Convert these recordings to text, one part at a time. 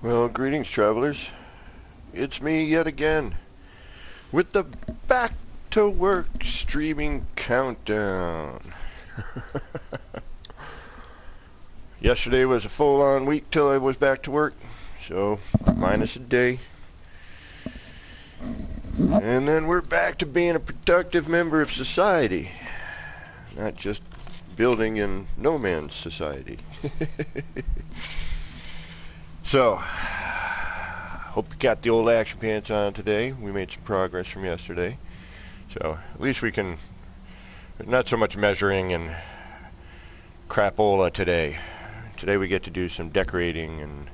Well, greetings, travelers. It's me yet again with the back to work streaming countdown. Yesterday was a full-on week till I was back to work, so minus a day. And then we're back to being a productive member of society, not just building in no man's society. So, hope you got the old action pants on today. We made some progress from yesterday. So, at least we can, not so much measuring and crapola today. Today we get to do some decorating and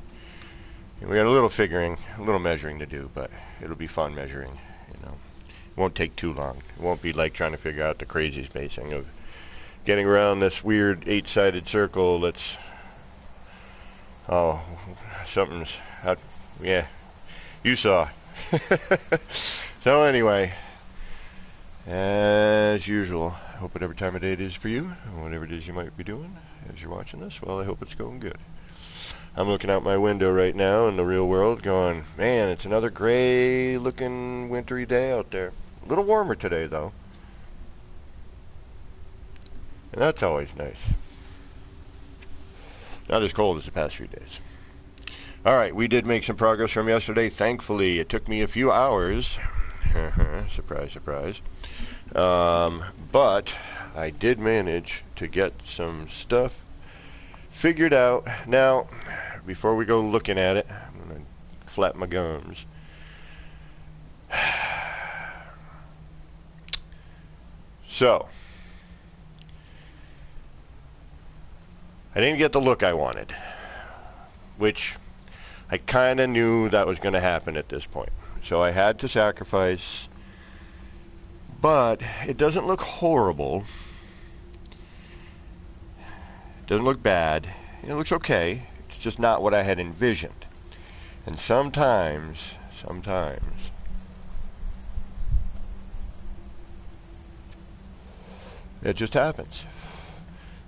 we got a little figuring, a little measuring to do, but it'll be fun measuring, you know. It won't take too long. It won't be like trying to figure out the crazy spacing of getting around this weird 8-sided circle that's, oh, something's, yeah, you saw. So anyway, as usual, hope whatever time of day it is for you, whatever it is you might be doing as you're watching this, well, I hope it's going good. I'm looking out my window right now in the real world going, man, it's another gray looking wintry day out there. A little warmer today though. And that's always nice. Not as cold as the past few days. Alright, we did make some progress from yesterday. Thankfully, it took me a few hours. Surprise, surprise. But I did manage to get some stuff figured out. Now, before we go looking at it, I'm going to flap my gums. So, I didn't get the look I wanted, which I kind of knew that was going to happen at this point. So I had to sacrifice, but it doesn't look horrible. It doesn't look bad. It looks okay. It's just not what I had envisioned. And sometimes, it just happens.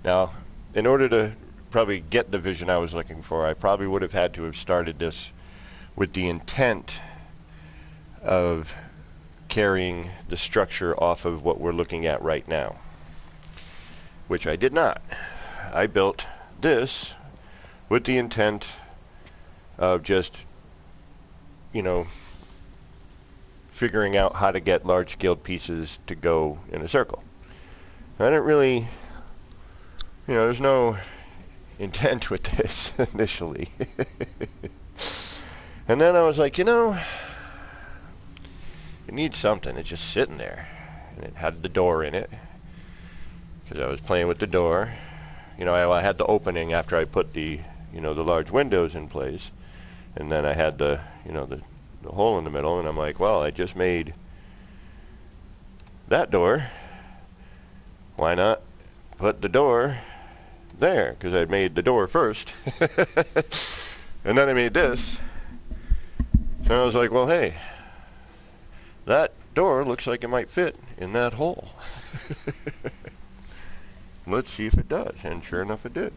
Now, in order to probably get the vision I was looking for, I probably would have had to have started this with the intent of carrying the structure off of what we're looking at right now, which I did not. I built this with the intent of just, you know, figuring out how to get large-scaled pieces to go in a circle. I didn't really, you know, there's no intent with this initially. And then I was like, you know, it needs something. It's just sitting there. And it had the door in it, because I was playing with the door. You know, I had the opening after I put the, you know, the large windows in place. And then I had the, you know, the hole in the middle. And I'm like, well, I just made that door. Why not put the door there? Because I made the door first. And then I made this. So I was like, well, hey, that door looks like it might fit in that hole. Let's see if it does. And sure enough, it did.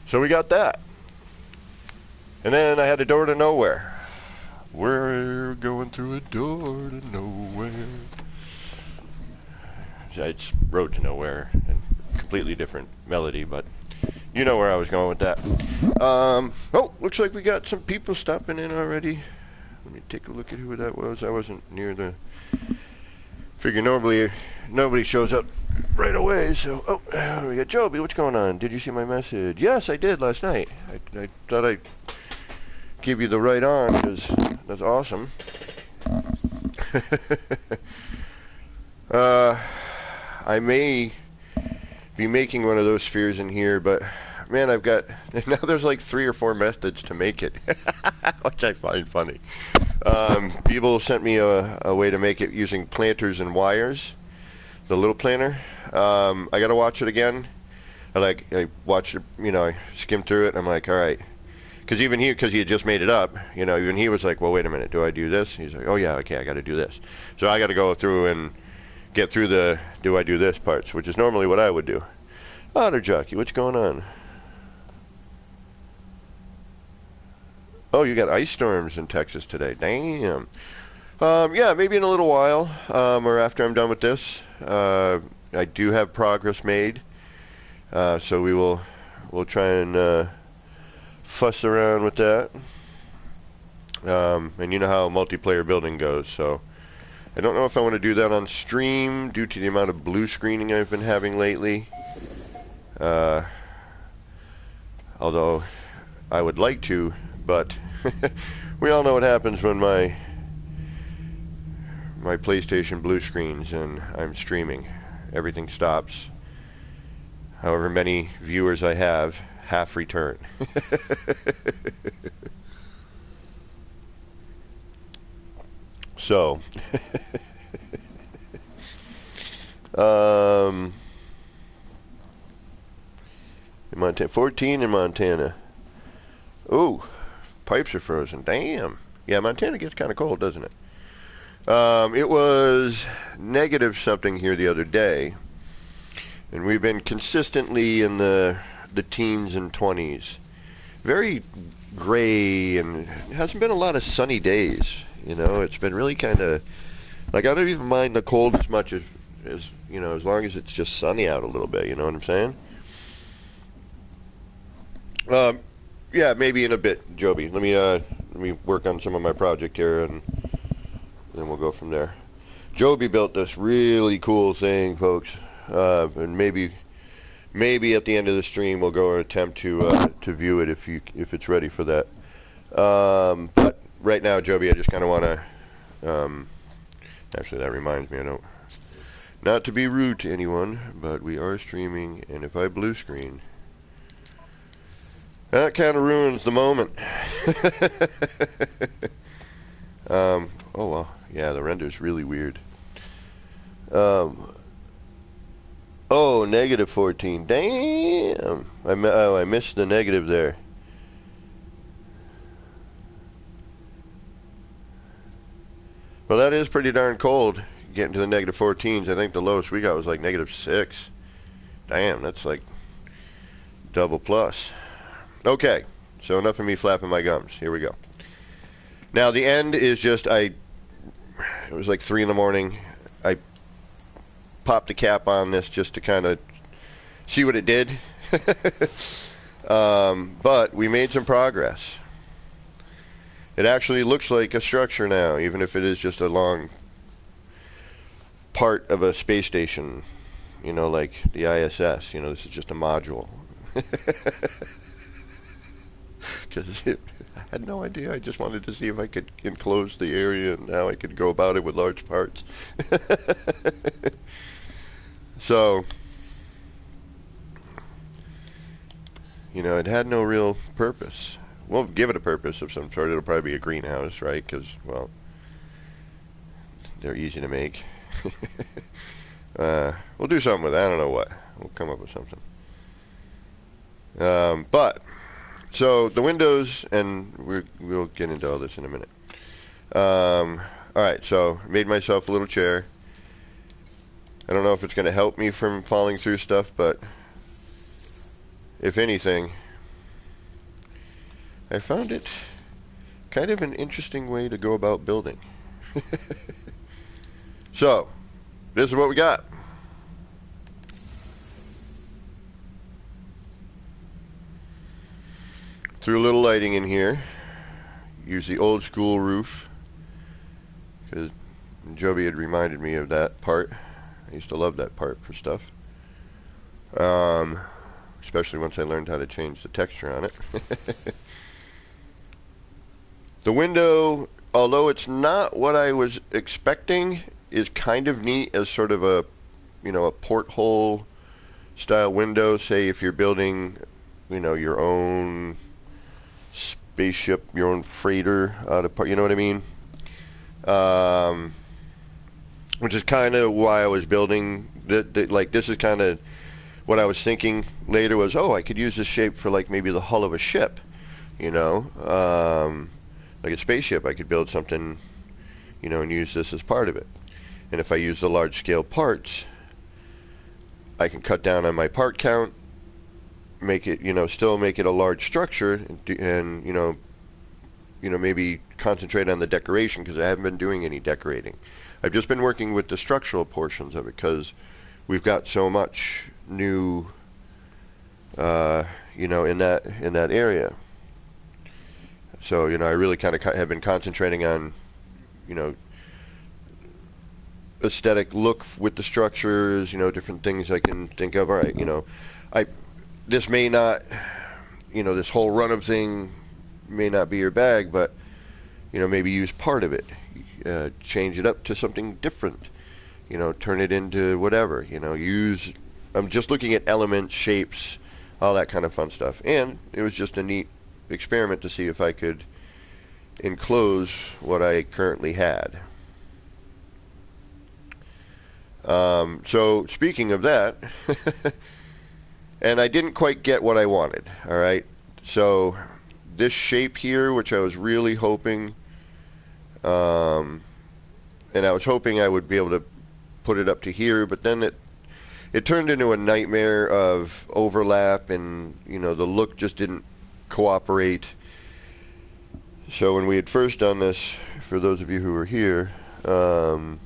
So we got that. And then I had a door to nowhere. We're going through a door to nowhere. It's Road to Nowhere, and completely different melody, but you know where I was going with that. Oh, looks like we got some people stopping in already. Let me take a look at who that was. I wasn't near the... Figure normally nobody shows up right away, so... Oh, we got Joby. What's going on? Did you see my message? Yes, I did last night. I thought I'd give you the right on, because that's awesome. I may be making one of those spheres in here, but man, I've got, now there's like 3 or 4 methods to make it, which I find funny. People sent me a way to make it using planters and wires, the little planter. I gotta watch it again. I watched it, you know, I skimmed through it, and I'm like, all right. Because even he, because he had just made it up, you know, even he was like, well, wait a minute, do I do this? He's like, oh yeah, okay, I gotta do this. So I gotta go through and get through the do I do this parts, which is normally what I would do. Otter Jockey, what's going on? Oh, you got ice storms in Texas today. Damn. Yeah, maybe in a little while, or after I'm done with this. I do have progress made, so we'll try and fuss around with that. And you know how multiplayer building goes, so I don't know if I want to do that on stream due to the amount of blue screening I've been having lately. Although I would like to, but we all know what happens when my PlayStation blue screens and I'm streaming. Everything stops. However many viewers I have, half return. So, in Montana, 14 in Montana. Ooh, pipes are frozen. Damn. Yeah, Montana gets kind of cold, doesn't it? It was negative something here the other day, and we've been consistently in the teens and 20s. Very gray, and it hasn't been a lot of sunny days. You know, it's been really kind of like I don't even mind the cold as much as you know, as long as it's just sunny out a little bit. You know what I'm saying? Yeah, maybe in a bit, Joby. Let me work on some of my project here, and then we'll go from there. Joby built this really cool thing, folks, and maybe at the end of the stream we'll go and attempt to view it if it's ready for that. But right now, Joby, I just kind of want to. Actually, that reminds me, not to be rude to anyone, but we are streaming, and if I blue screen, that kind of ruins the moment. Oh well, yeah, the render's really weird. Oh, negative 14. Damn. I missed the negative there. Well, that is pretty darn cold, getting to the negative 14s. I think the lowest we got was like negative 6. Damn, that's like double plus. Okay, so enough of me flapping my gums. Here we go. Now, the end is just, it was like 3 in the morning. I popped the cap on this just to kind of see what it did. But we made some progress. It actually looks like a structure now, even if it is just a long part of a space station, you know, like the ISS. You know, this is just a module. Because I had no idea. I just wanted to see if I could enclose the area and how I could go about it with large parts. So, you know, it had no real purpose. We'll give it a purpose of some sort. It'll probably be a greenhouse, right? Because, well, they're easy to make. We'll do something with it. I don't know what. We'll come up with something. But, so the windows, and we'll get into all this in a minute. Alright, so made myself a little chair. I don't know if it's going to help me from falling through stuff, but if anything, I found it kind of an interesting way to go about building. So, this is what we got. Threw a little lighting in here. Use the old school roof, because Joby had reminded me of that part. I used to love that part for stuff. Especially once I learned how to change the texture on it. The window, although it's not what I was expecting, is kind of neat as sort of a, you know, a porthole style window. Say if you're building, you know, your own spaceship, your own freighter out of, you know what I mean? Which is kind of why I was building. Like, this is kind of what I was thinking later was, oh, I could use this shape for like maybe the hull of a ship, you know, like a spaceship. I could build something, you know, and use this as part of it. And if I use the large scale parts, I can cut down on my part count, make it, you know, still make it a large structure, and you know, maybe concentrate on the decoration, because I haven't been doing any decorating. I've just been working with the structural portions of it because we've got so much new, in that area. So, I really kind of have been concentrating on, aesthetic look with the structures, different things I can think of. All right, this may not, this whole run of thing may not be your bag, but, maybe use part of it, change it up to something different, turn it into whatever, I'm just looking at elements, shapes, all that kind of fun stuff. And it was just a neat experiment to see if I could enclose what I currently had. So speaking of that, and I didn't quite get what I wanted, all right? So this shape here, which I was really hoping, and I was hoping I would be able to put it up to here, but then it turned into a nightmare of overlap, and, the look just didn't cooperate. So when we had first done this, for those of you who were here, the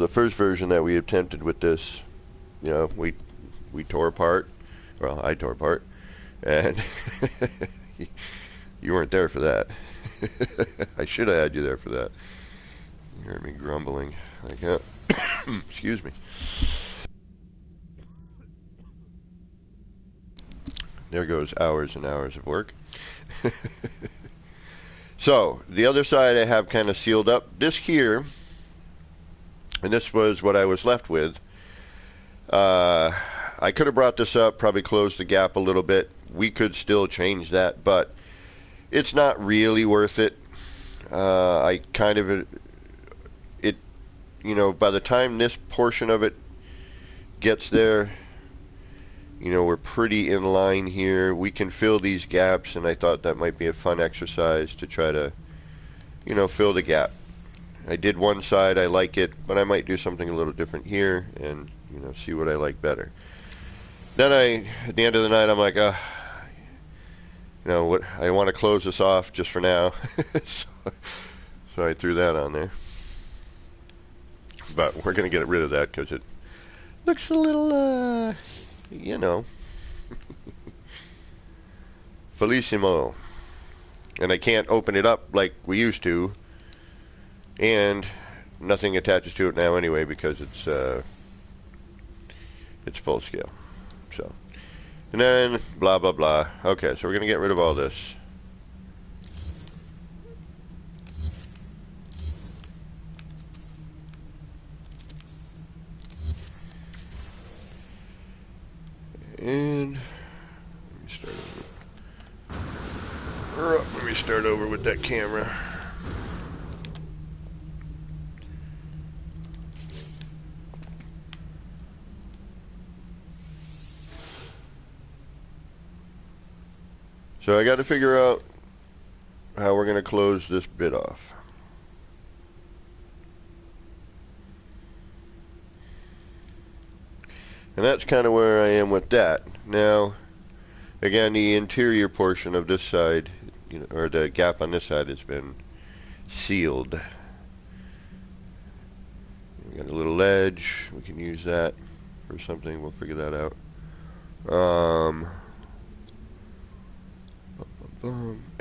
first version that we attempted with this, we tore apart. Well, I tore apart, and you weren't there for that. I should have had you there for that. You heard me grumbling like that. Excuse me. There goes hours and hours of work. So the other side I have kind of sealed up. This here, and this was what I was left with. I could have brought this up, probably closed the gap a little bit. We could still change that, but it's not really worth it. I kind of, by the time this portion of it gets there, we're pretty in line here. We can fill these gaps, and I thought that might be a fun exercise to try to, fill the gap. I did one side, I like it, but I might do something a little different here and, see what I like better. Then at the end of the night, I'm like, what? I want to close this off just for now. So I threw that on there. But we're going to get rid of that because it looks a little, Felissimo. And I can't open it up like we used to. And nothing attaches to it now anyway because it's full scale. So, and then blah blah blah. Okay, so we're gonna get rid of all this. And let me start over with that camera. So I got to figure out how we're going to close this bit off. And that's kind of where I am with that. Now, again, the interior portion of this side, or the gap on this side has been sealed. We got a little ledge. We can use that for something. We'll figure that out.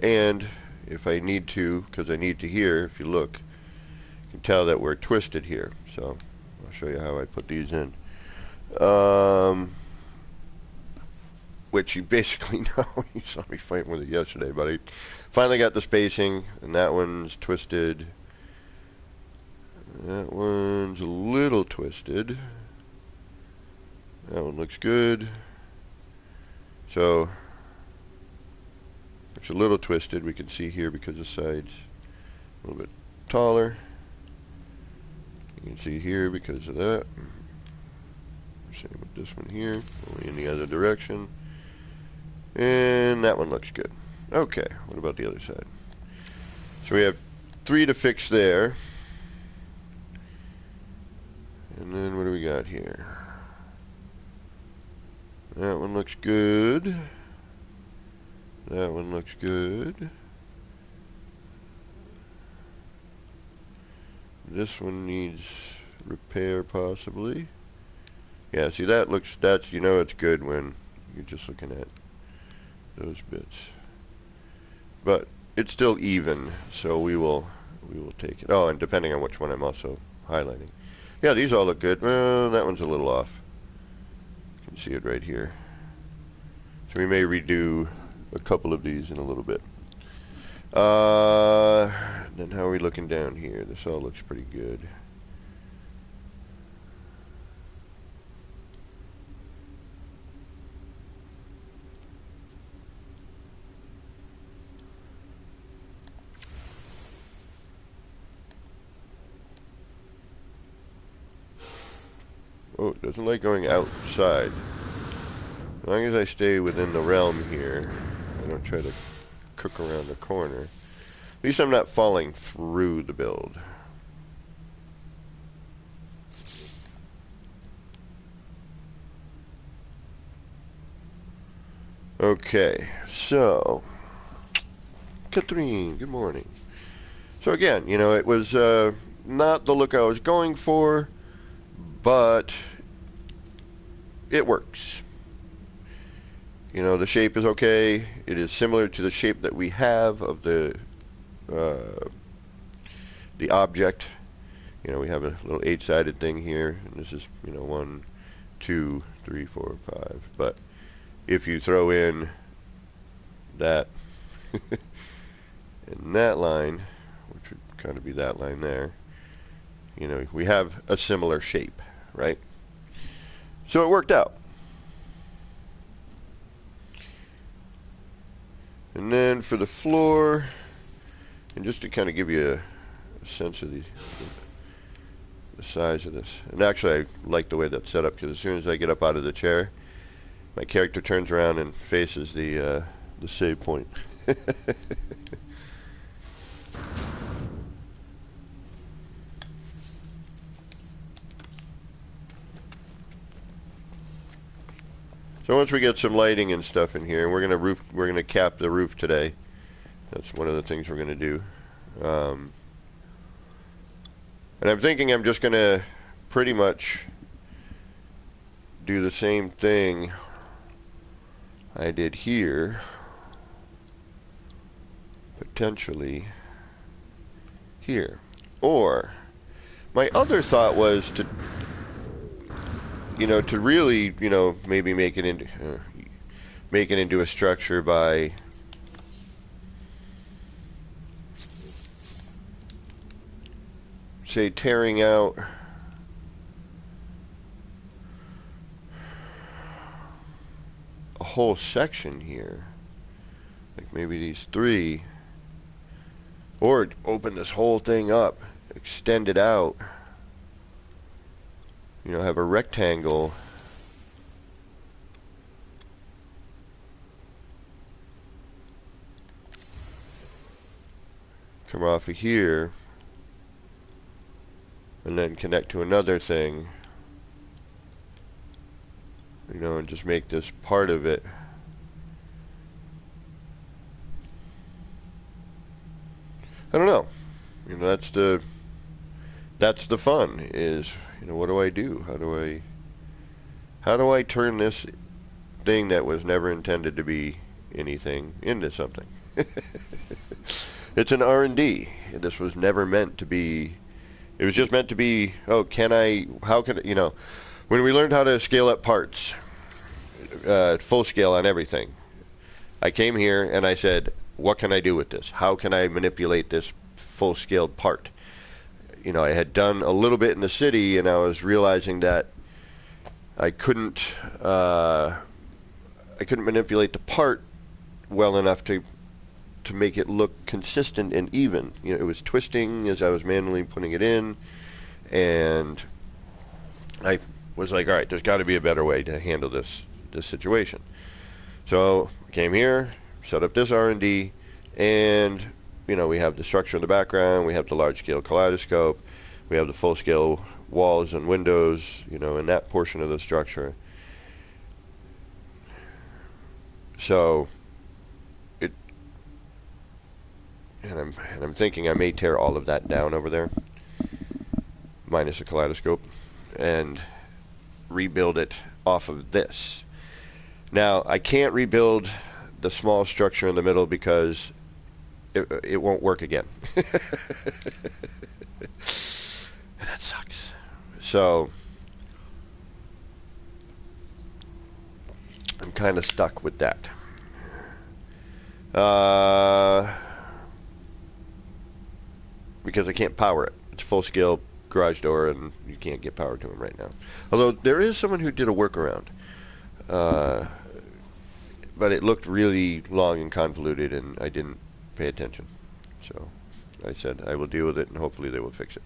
And if I need to, because I need to here, if you look, you can tell that we're twisted here. So I'll show you how I put these in. Which you basically know. You saw me fighting with it yesterday, but I finally got the spacing, and that one's twisted. That one's a little twisted. That one looks good. So it's a little twisted. We can see here because the side's a little bit taller. You can see here because of that. Same with this one here, only in the other direction. And that one looks good. Okay, what about the other side? So we have 3 to fix there. And then what do we got here? That one looks good. That one looks good. This one needs repair possibly. Yeah, see that looks, that's, you know it's good when you're just looking at those bits. But it's still even, so we will take it. Oh, and depending on which one I'm also highlighting. Yeah, these all look good. Well, that one's a little off. You can see it right here. So we may redo a couple of these in a little bit. Then how are we looking down here? This all looks pretty good. Oh, it doesn't like going outside. As long as I stay within the realm here, I don't try to cook around the corner. At least I'm not falling through the build. Okay, so Catherine, good morning. So again, you know, it was not the look I was going for, but it works. You know, the shape is okay. It is similar to the shape that we have of the object. You know, we have a little 8-sided thing here, and this is, you know, 1, 2, 3, 4, 5. But if you throw in that in that line, which would kind of be that line there, you know, we have a similar shape, right? So it worked out. And then for the floor, and just to kind of give you a sense of the size of this, and actually I like the way that's set up, because as soon as I get up out of the chair, my character turns around and faces the save point. So once we get some lighting and stuff in here, and we're gonna cap the roof today. That's one of the things we're gonna do. And I'm thinking I'm just gonna pretty much do the same thing I did here, potentially here. Or my other thought was to, you know, to really, you know, maybe make it into a structure by say tearing out a whole section here, like maybe these 3, or open this whole thing up, extend it out, you know, have a rectangle come off of here and then connect to another thing, you know, and just make this part of it. I don't know, you know, that's the fun, is, you know, what do I do? How do I turn this thing that was never intended to be anything into something? It's an R&D. This was never meant to be. It was just meant to be, oh, how can, you know, when we learned how to scale up parts, full scale on everything, I came here and I said, what can I do with this? How can I manipulate this full scaled part? You know, I had done a little bit in the city, and I was realizing that I couldn't manipulate the part well enough to make it look consistent and even. You know, it was twisting as I was manually putting it in, and I was like, all right, there's got to be a better way to handle this situation. So I came here, set up this R&D, and you know, we have the structure in the background, we have the large-scale kaleidoscope, we have the full-scale walls and windows, you know, in that portion of the structure. So And I'm thinking I may tear all of that down over there, minus a kaleidoscope, and rebuild it off of this. Now, I can't rebuild the small structure in the middle because it won't work again. And that sucks. So I'm kind of stuck with that. Because I can't power it. It's full scale garage door, and you can't get power to them right now. Although there is someone who did a workaround, but it looked really long and convoluted, and I didn't pay attention. So I said I will deal with it, and hopefully they will fix it.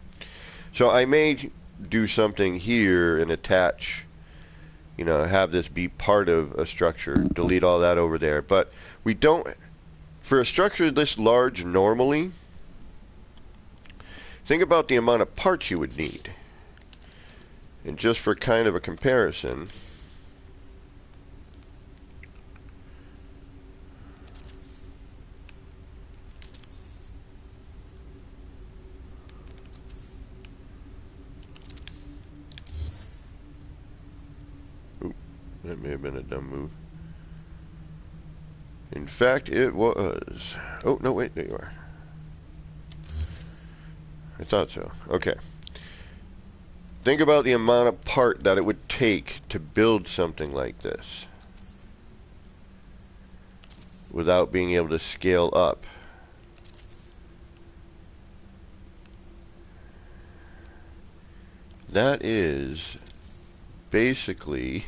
So I may do something here and attach, have this be part of a structure, delete all that over there. But we don't, for a structure this large normally, think about the amount of parts you would need. And just for kind of a comparison, that may have been a dumb move. In fact, it was. Oh, no, wait, there you are. I thought so. Okay. Think about the amount of part that it would take to build something like this without being able to scale up. That is basically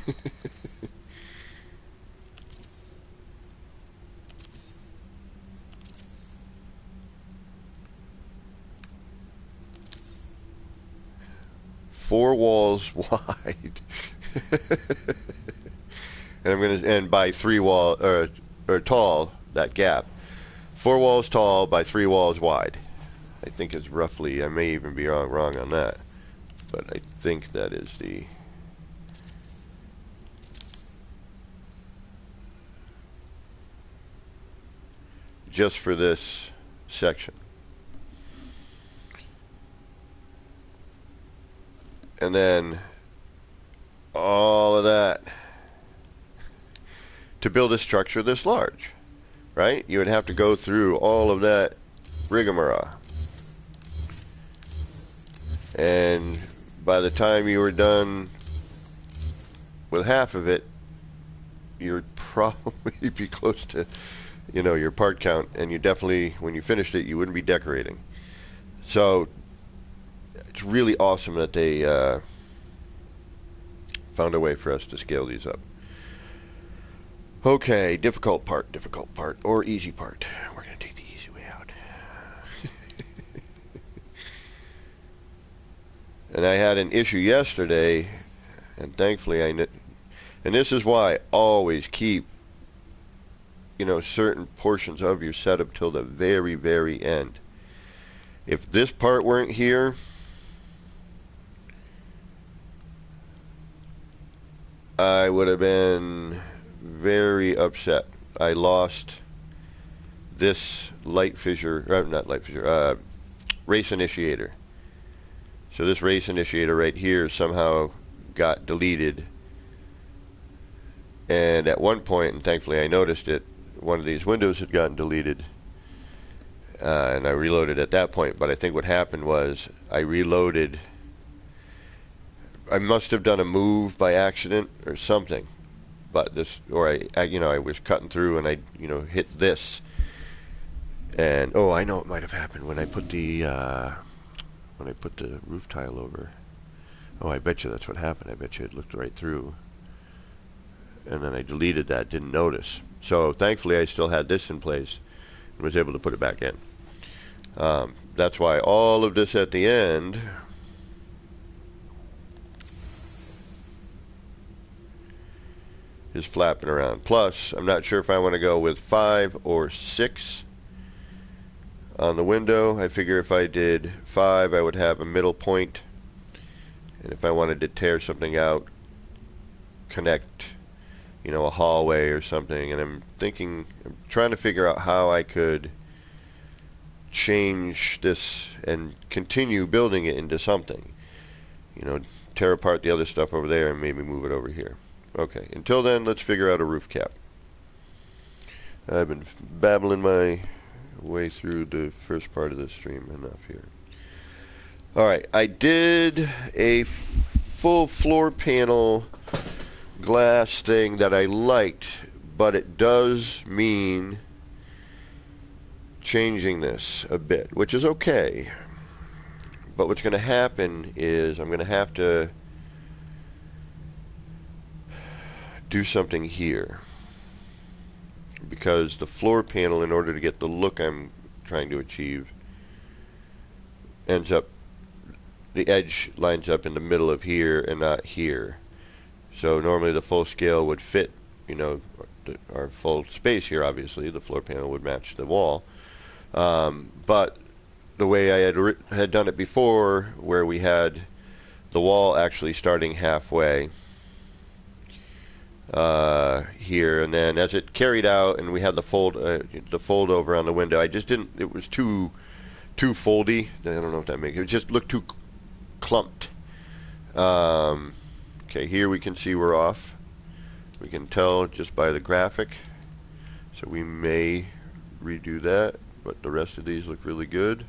four walls wide. And by 3 wall or tall, that gap. 4 walls tall by 3 walls wide. I think is roughly, I may even be wrong on that, but I think that is the just for this section. And then all of that to build a structure this large, right? You would have to go through all of that rigmarole. And by the time you were done with half of it, you would probably be close to, your part count, and you definitely, when you finished it, you wouldn't be decorating. So it's really awesome that they found a way for us to scale these up. Okay, difficult part, or easy part. We're going to take the easy way out. And I had an issue yesterday, and thankfully and this is why I always keep, certain portions of your setup till the very, very end. If this part weren't here, I would have been very upset. I lost this race initiator. So this race initiator right here somehow got deleted. And at one point, and thankfully I noticed it, one of these windows had gotten deleted. And I reloaded at that point. But I think what happened was I reloaded. I must have done a move by accident or something. But this, or I was cutting through and I, hit this. And, oh, I know it might have happened when I put the roof tile over. Oh, I bet you that's what happened. I bet you it looked right through. And then I deleted that, didn't notice. So thankfully I still had this in place and was able to put it back in. That's why all of this at the end is flapping around. Plus, I'm not sure if I want to go with 5 or 6 on the window. I figure if I did 5, I would have a middle point. And if I wanted to tear something out, connect, a hallway or something. And I'm trying to figure out how I could change this and continue building it into something. You know, tear apart the other stuff over there and maybe move it over here. Okay, until then, let's figure out a roof cap. I've been babbling my way through the first part of the stream enough here. Alright, I did a full floor panel glass thing that I liked, but it does mean changing this a bit, which is okay. But what's going to happen is I'm going to have to do something here, because the floor panel, in order to get the look I'm trying to achieve, ends up, the edge lines up in the middle of here and not here. So normally the full scale would fit, you know, our full space here. Obviously the floor panel would match the wall, but the way I had done it before, where we had the wall actually starting halfway here, and then as it carried out and we had the fold over on the window, I just didn't, it was too foldy. I don't know if that makes it just look too clumped. Okay, here we can see we're off. We can tell just by the graphic, so we may redo that, but the rest of these look really good.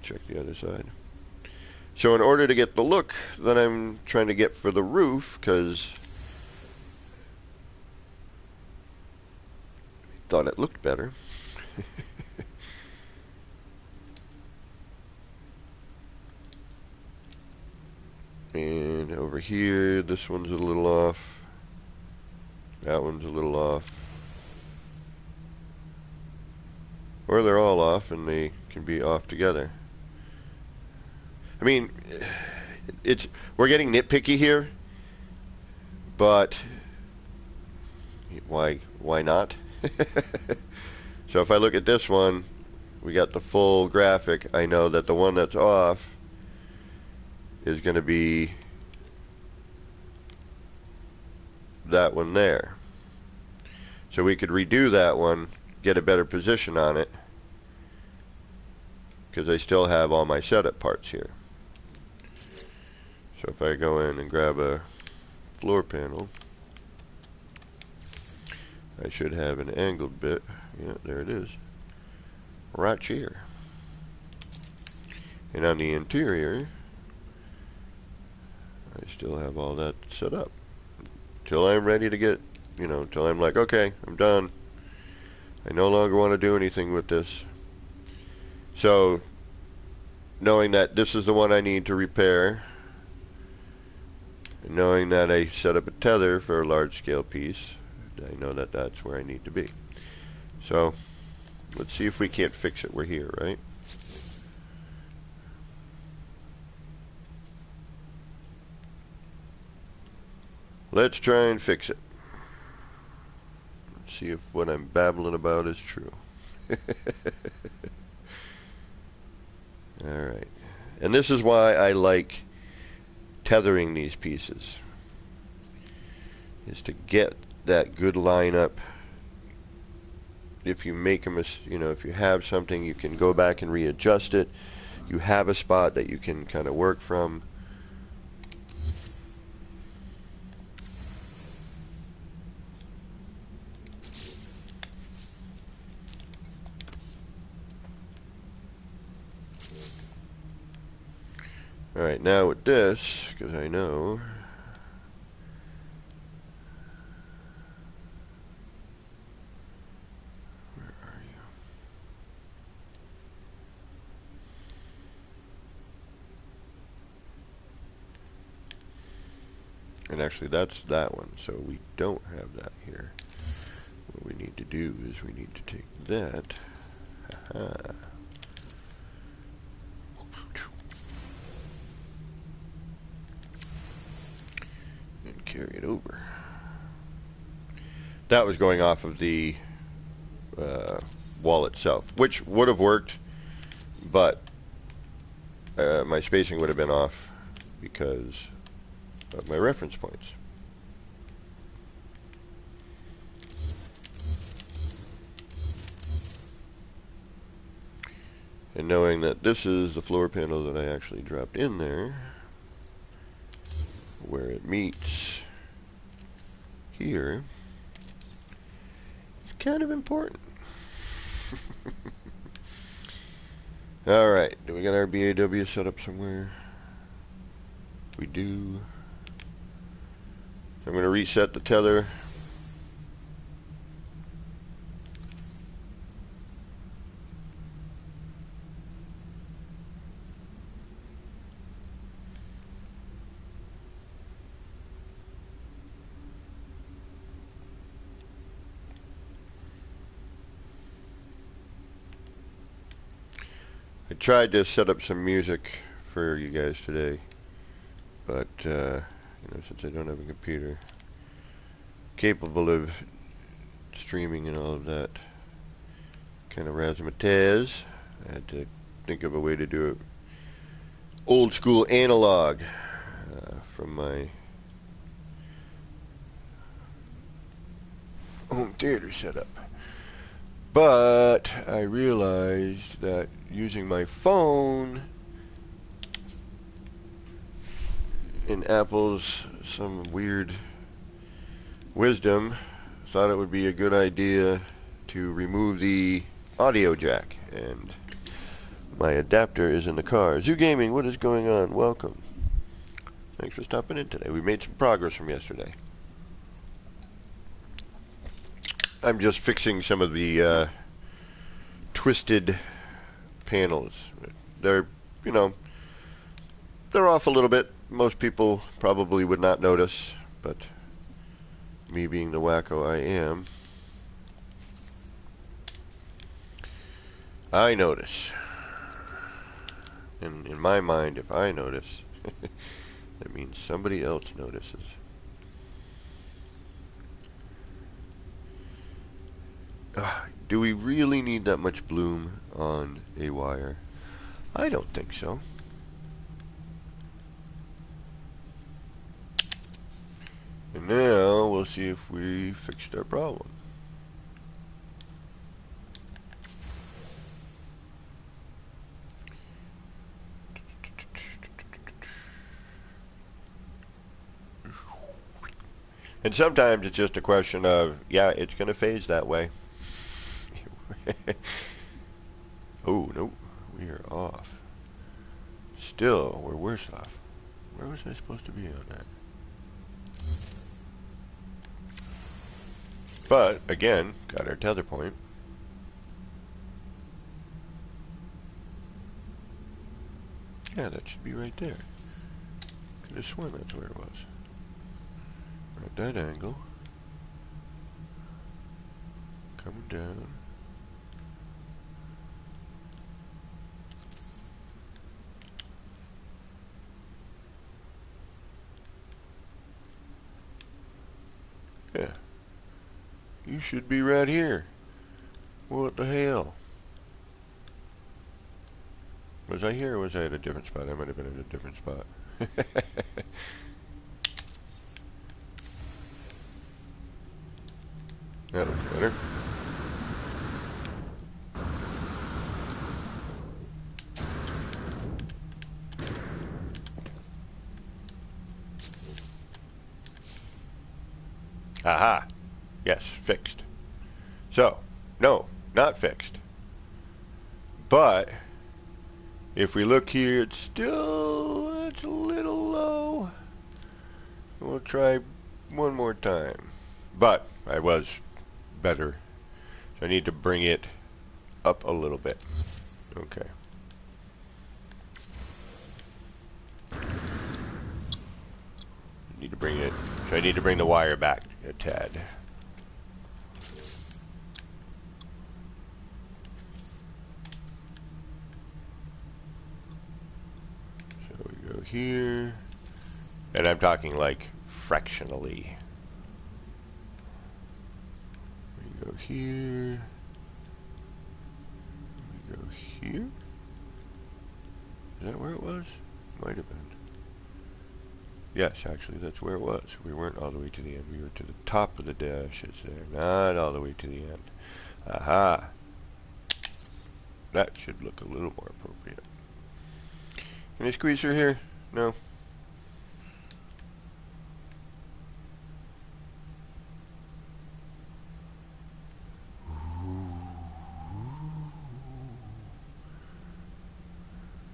Check the other side. So in order to get the look that I'm trying to get for the roof, because I thought it looked better, and over here this one's a little off, that one's a little off, or they're all off and they can be off together. I mean, we're getting nitpicky here, but why not? So if I look at this one, we got the full graphic. I know that the one that's off is going to be that one there. So we could redo that one, get a better position on it, because I still have all my setup parts here. So if I go in and grab a floor panel, I should have an angled bit. Yeah, there it is. Right here. And on the interior, I still have all that set up. Till I'm ready to get, you know, till I'm like, okay, I'm done. I no longer want to do anything with this. So, knowing that this is the one I need to repair, and knowing that I set up a tether for a large scale piece, I know that that's where I need to be. So let's see if we can't fix it. We're here, right? Let's try and fix it. Let's see if what I'm babbling about is true. Alright. And this is why I like tethering these pieces, is to get that good lineup. If you make a you know, if you have something, you can go back and readjust it. You have a spot that you can kind of work from. Alright, now with this, because I know and actually that's that one, so we don't have that here. What we need to do is we need to take that, and carry it over. That was going off of the wall itself, which would have worked, but my spacing would have been off because of my reference points. And knowing that this is the floor panel that I actually dropped in there, where it meets here, it's kind of important. Alright, do we got our BAW set up somewhere? We do. I'm going to reset the tether. I tried to set up some music for you guys today, but you know, since I don't have a computer capable of streaming and all of that kind of razzmatazz, I had to think of a way to do it old school analog from my home theater setup. But I realized that using my phone in Apple's some weird wisdom thought it would be a good idea to remove the audio jack, and my adapter is in the car. Zoo Gaming, what is going on? Welcome. Thanks for stopping in today. We made some progress from yesterday. I'm just fixing some of the twisted panels. They're, you know, they're off a little bit. Most people probably would not notice, but me being the wacko I am, I notice. And in my mind, if I notice, that means somebody else notices. Do we really need that much bloom on a wire? I don't think so. And now we'll see if we fixed our problem. And sometimes it's just a question of, yeah, it's going to phase that way. Oh, no, we are off. Still, we're worse off. Where was I supposed to be on that? But, again, got our tether point. Yeah, that should be right there. Could have sworn that's where it was. At that angle. Coming down. Yeah. You should be right here. What the hell? Was I here or was I at a different spot? I might have been at a different spot. That looks better. Aha. Yes, fixed. So, no, not fixed. But if we look here, it's a little low. We'll try one more time. But I was better. So I need to bring it up a little bit. Okay. Need to bring it. So I need to bring the wire back a tad. So we go here, and I'm talking like fractionally. We go here. We go here. Is that where it was? Might have been. Yes, actually, that's where it was. We weren't all the way to the end. We were to the top of the dashes there, not all the way to the end. Aha. That should look a little more appropriate. Can I squeeze through here? No.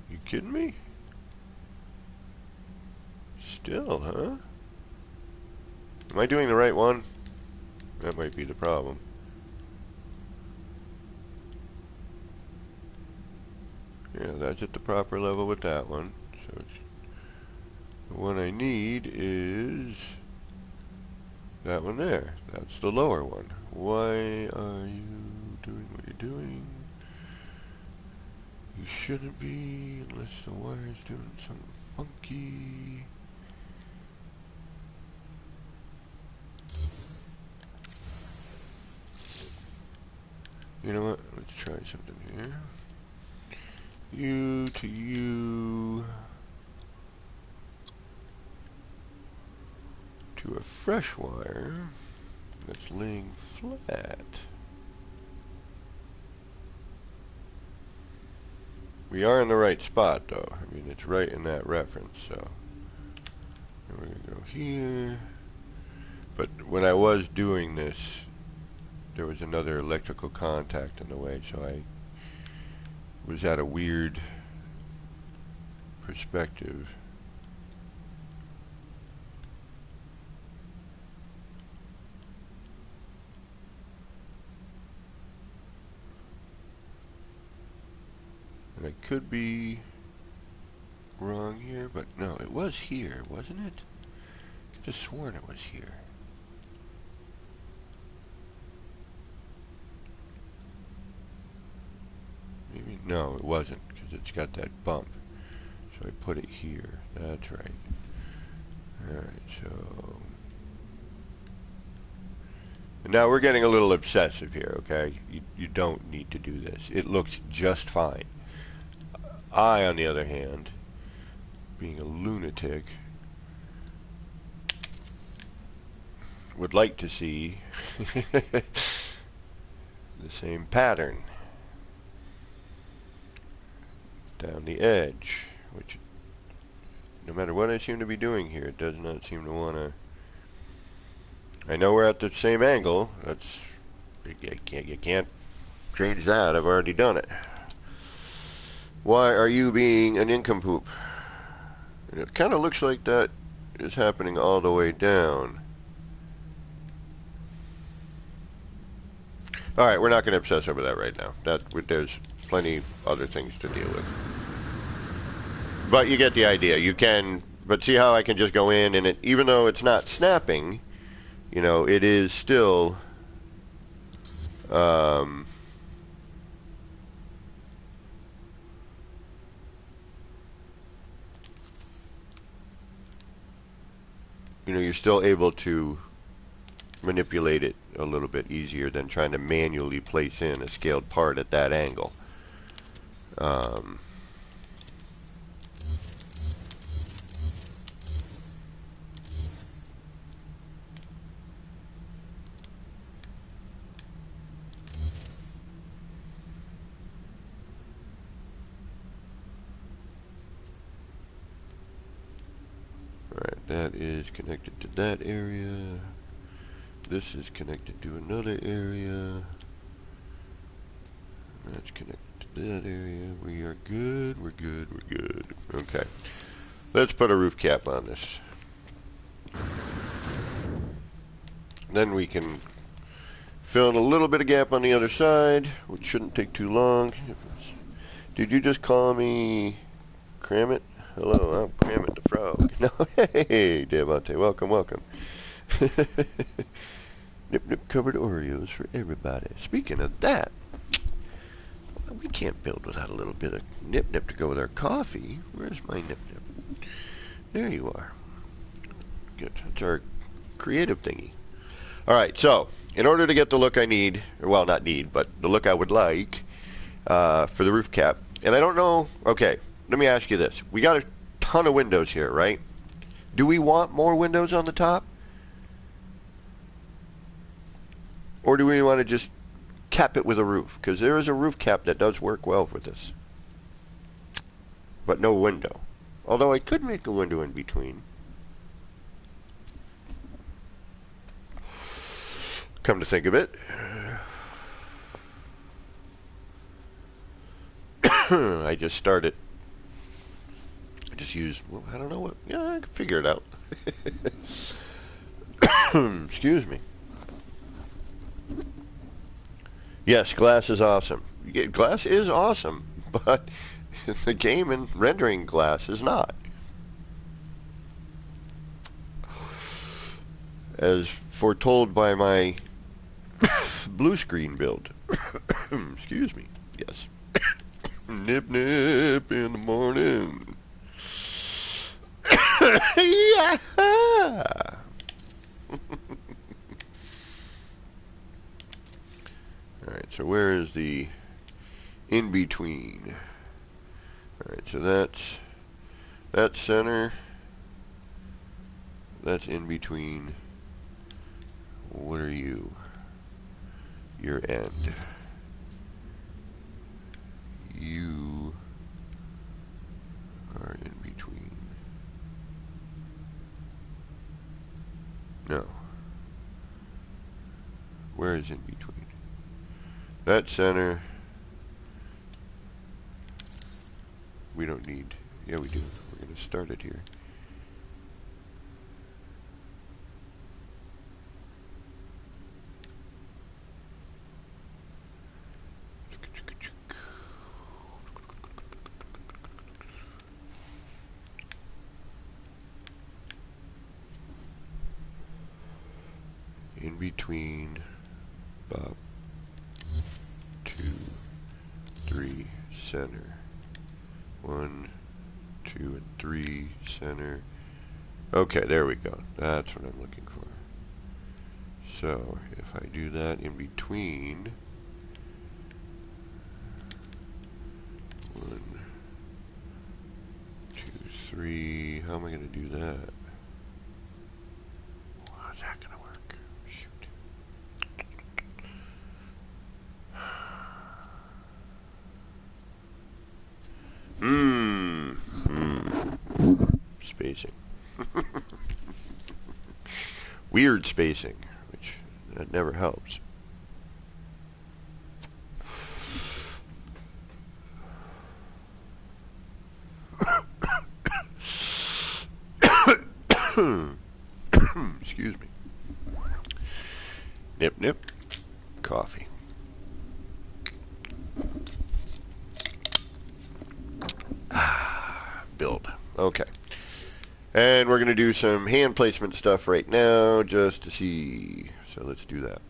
You kidding me? Still, huh? Am I doing the right one? That might be the problem. Yeah, that's at the proper level with that one. So it's, the one I need is that one there. That's the lower one. Why are you doing what you're doing? You shouldn't be unless the wire's doing something funky. You know what? Let's try something here. U to U to a fresh wire that's laying flat. We are in the right spot though. I mean, it's right in that reference, so we're going to go here. But when I was doing this, there was another electrical contact in the way, so I was at a weird perspective. And I could be wrong here, but no, it was here, wasn't it? I could have sworn it was here. Maybe, no, it wasn't, because it's got that bump. So I put it here. That's right. Alright, so... And now we're getting a little obsessive here, okay? You don't need to do this. It looks just fine. I, on the other hand, being a lunatic, would like to see the same pattern down the edge, which no matter what I seem to be doing here, it does not seem to want to. I know we're at the same angle. That's you can't change that. I've already done it. Why are you being an nincompoop? And it kind of looks like that is happening all the way down. All right, we're not going to obsess over that right now. There's plenty other things to deal with. But you get the idea. You can, but see how I can just go in and it, even though it's not snapping, you know, it is still, you know, you're still able to manipulate it a little bit easier than trying to manually place in a scaled part at that angle. Alright, that is connected to that area. This is connected to another area. That's connected to that area. We are good, we're good, we're good. Okay. Let's put a roof cap on this. Then we can fill in a little bit of gap on the other side, which shouldn't take too long. Did you just call me Cramit? Hello, I'm Cramit the Frog. No, hey, Devontae, welcome, welcome. Nip Nip covered Oreos for everybody. Speaking of that, we can't build without a little bit of Nip Nip to go with our coffee. Where's my Nip Nip? There you are. Good. That's our creative thingy. Alright, so, in order to get the look I need, well, not need, but the look I would like for the roof cap, and I don't know, okay, let me ask you this. We got a ton of windows here, right? Do we want more windows on the top? Or do we want to just cap it with a roof, because there is a roof cap that does work well for this. But no window. Although I could make a window in between. Come to think of it. I just started. I just used, well, I don't know what, yeah, I can figure it out. Excuse me. Yes, glass is awesome. Glass is awesome, but the game and rendering glass is not. As foretold by my blue screen build. Excuse me. Yes. Nip nip in the morning. Yeah. Alright, so where is the in between? Alright, so that's center. That's in between. What are you? Your end. You are in between. No. Where is in between? That center. We don't need. Yeah, we do. We're going to start it here. In between, Bob, 2, 3, center. 1, 2, and 3, center. Okay, there we go. That's what I'm looking for. So, if I do that in between, 1, 2, 3, how am I going to do that? How's that going to work? Shoot. Spacing. Weird spacing, which that never helps. Excuse me. Nip, nip. Coffee. Build. Okay. And we're going to do some hand placement stuff right now just to see. So let's do that.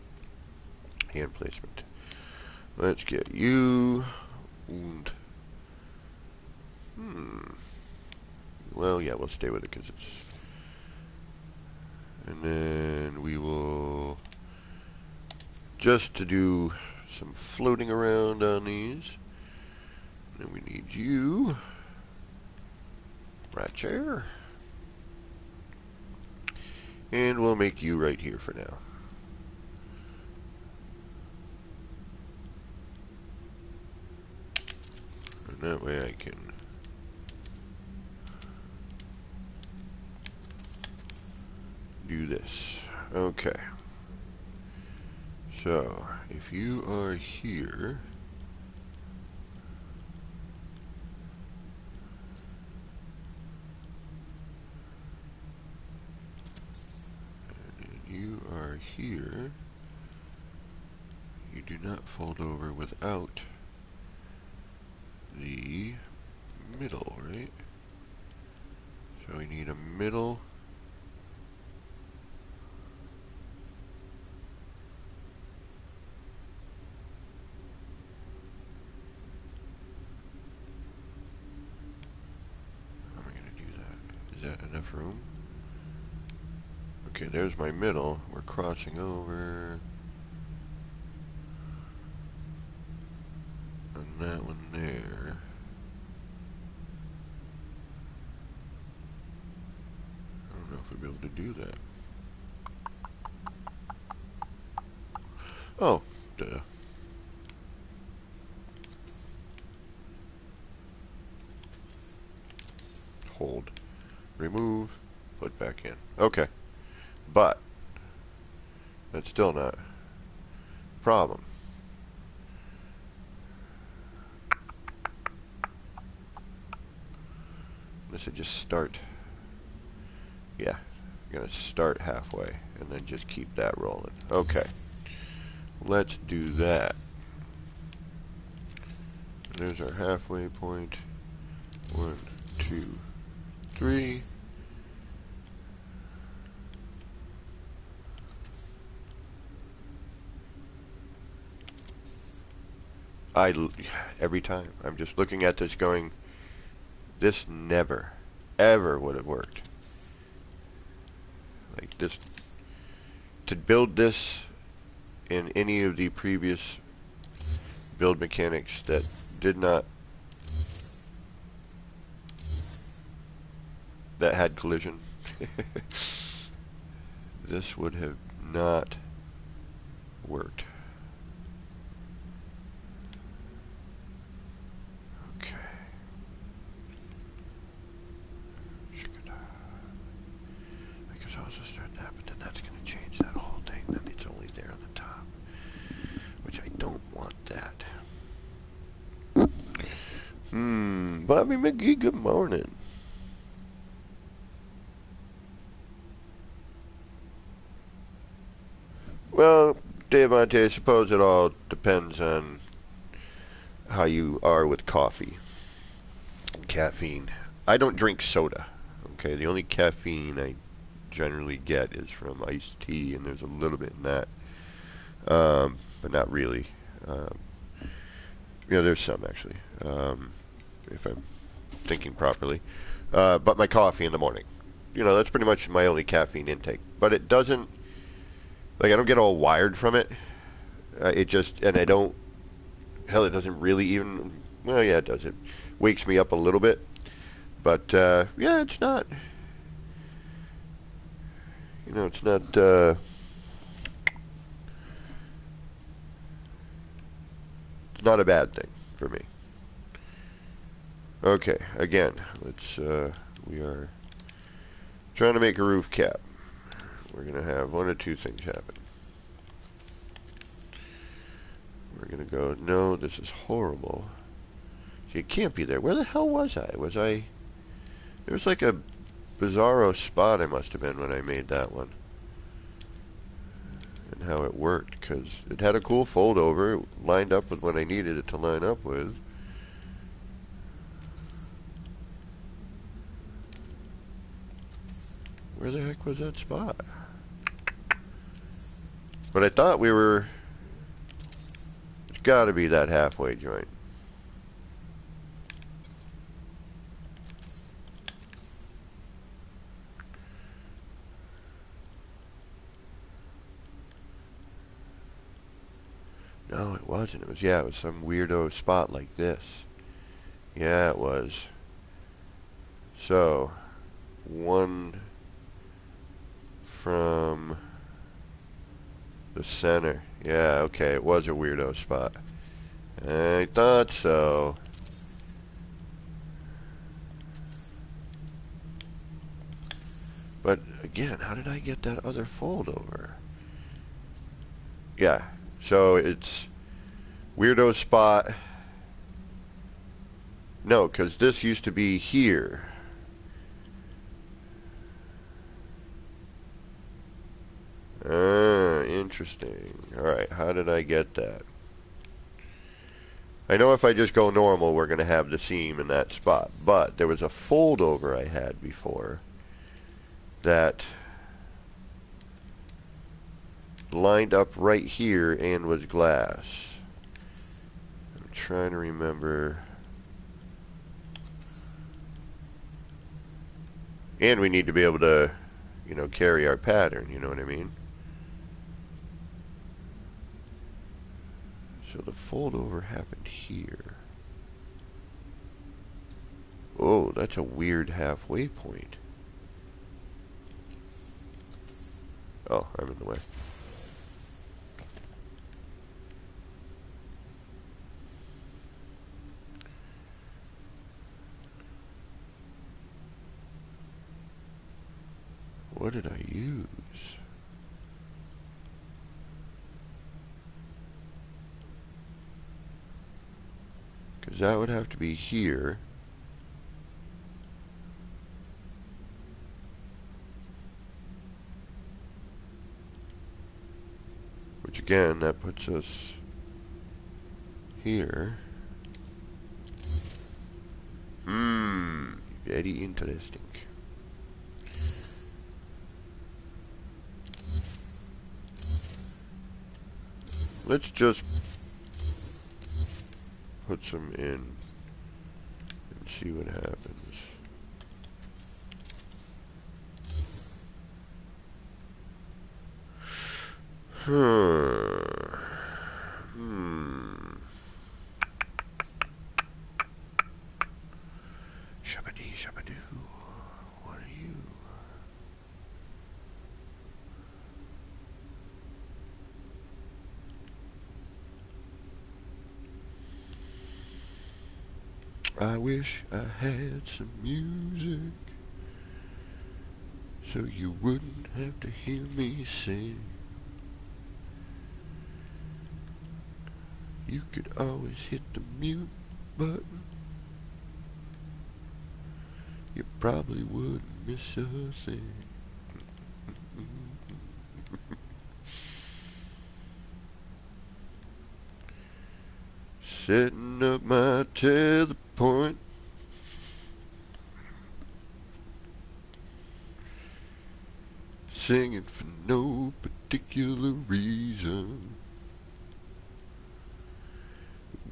Hand placement. Let's get you. And well, yeah, we'll stay with it because it's. And then we will just to do some floating around on these. And then we need you. Right chair. And we'll make you right here for now. And that way I can do this. Okay. So, if you are here, and you are here, you do not fold over without the middle, right? So we need a middle. How am I going to do that? Is that enough room? Okay, there's my middle. We're crossing over. And that one there. I don't know if we'll be able to do that. Oh, duh. remove, put back in. Okay, but that's still not a problem. Unless I just start. Yeah, I'm gonna start halfway and then just keep that rolling. Okay, let's do that. There's our halfway point. 1, 2, 3. Every time I'm just looking at this going, this never, ever would have worked. Like this, to build this in any of the previous build mechanics that did not, that had collision, this would have not worked. Okay. I guess I'll also start that, but then that's going to change that whole thing. Then it's only there on the top, which I don't want that. Bobby McGee, good morning. Well, Devontae, I suppose it all depends on how you are with coffee and caffeine. I don't drink soda. Okay, the only caffeine I generally get is from iced tea, and there's a little bit in that, but not really. There's some actually, if I'm thinking properly. But my coffee in the morning, that's pretty much my only caffeine intake. But it doesn't, like, I don't get all wired from it. It just, and I don't, hell, it doesn't really even, well, yeah, it does. It wakes me up a little bit. But, yeah, it's not, it's not, it's not a bad thing for me. Okay, again, we are trying to make a roof cap. We're going to have one of two things happen. We're going to go, no, this is horrible. See, it can't be there. Where the hell was I? There was like a bizarro spot I must have been when I made that one. And how it worked, because it had a cool fold over. It lined up with what I needed it to line up with. Where the heck was that spot? But I thought we were, it's got to be that halfway joint. No, it wasn't. It was some weirdo spot like this. Yeah, it was. So, one from the center. Yeah, okay, it was a weirdo spot. I thought so. But again, how did I get that other fold over? Yeah, so it's weirdo spot. No, because this used to be here. Interesting. Alright, how did I get that? I know if I just go normal, we're going to have the seam in that spot. But there was a fold over I had before that lined up right here and was glass. I'm trying to remember. And we need to be able to, carry our pattern, you know what I mean? So the fold over happened here. Oh, that's a weird halfway point. Oh, I'm in the way. What did I use? Because that would have to be here. Which again, that puts us here. Very interesting. Let's just put some in and see what happens. Shabadee, shabadoo. What are you? I wish I had some music so you wouldn't have to hear me sing. You could always hit the mute button. You probably wouldn't miss a thing. Setting up my tether point. Singing for no particular reason.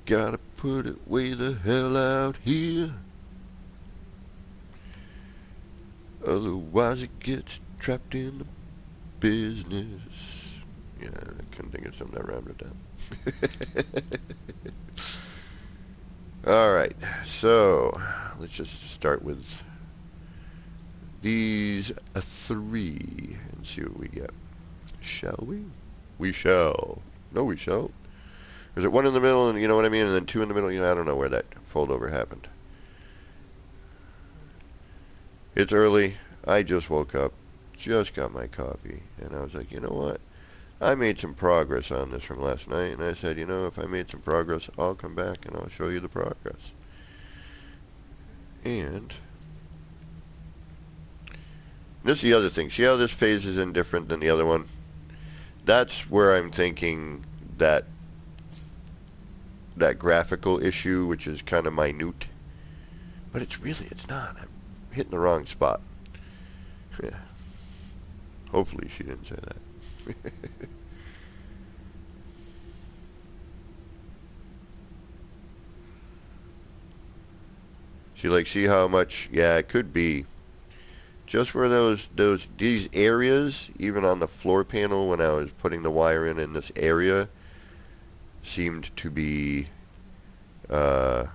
Gotta put it way the hell out here. Otherwise it gets trapped in the business. Yeah, I couldn't think of something that rhymed with that. Alright, so let's just start with these three and see what we get. Shall we? We shall. No, we shall. Is it one in the middle, and you know what I mean, and then two in the middle? You know, I don't know where that fold over happened. It's early. I just woke up, just got my coffee, and I was like, you know what? I made some progress on this from last night, and I said, you know, if I made some progress, I'll come back and I'll show you the progress. And this is the other thing. See how this phase is indifferent than the other one? That's where I'm thinking that graphical issue, which is kind of minute, but it's not. I'm hitting the wrong spot. Yeah. Hopefully she didn't say that. See how much? Yeah, it could be just where these areas, even on the floor panel when I was putting the wire in this area, seemed to be more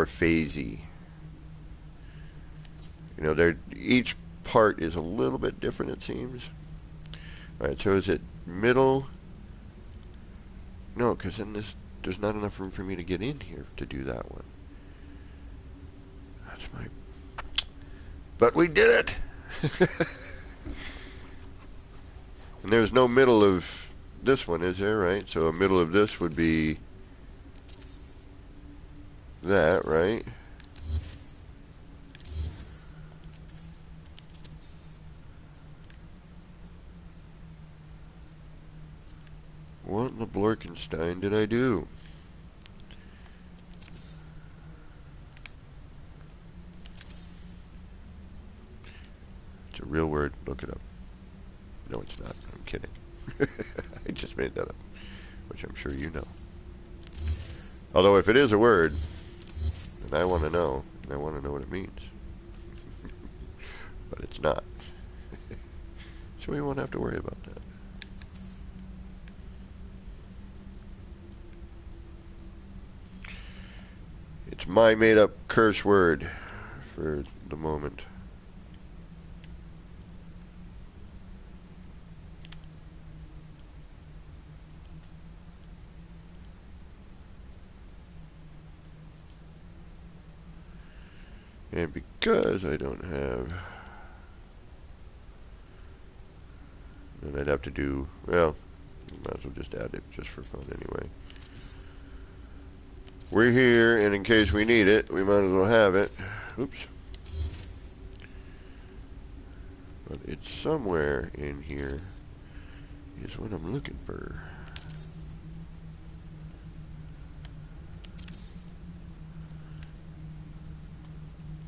phasey. You know, each part is a little bit different, it seems. Alright, so is it middle? No, because then there's not enough room for me to get in here to do that one. That's my... But we did it! And there's no middle of this one, is there, right? So a middle of this would be that, right? What in the Blorkenstein did I do? It's a real word. Look it up. No, it's not. I'm kidding. I just made that up, which I'm sure you know. Although if it is a word, then I want to know, and I want to know what it means. But it's not. So we won't have to worry about that. It's my made-up curse word for the moment. And because I don't have, then I'd have to do, well, might as well just add it just for fun anyway. We're here, and in case we need it, we might as well have it. Oops. But it's somewhere in here is what I'm looking for.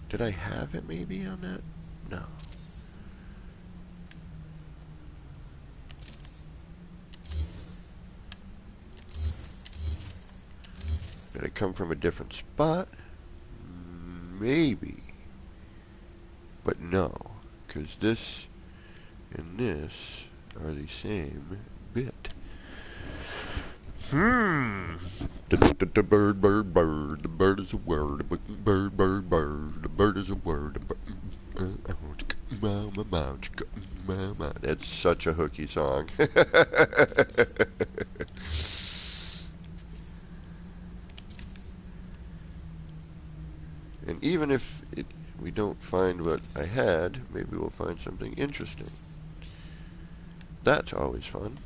Did I have it maybe on that? No. Did it come from a different spot? Maybe. But no, because this and this are the same bit. The bird, bird, bird. The bird is a word. The bird, bird, bird. The bird is a word. That's such a hooky song. And even if we don't find what I had, maybe we'll find something interesting. That's always fun.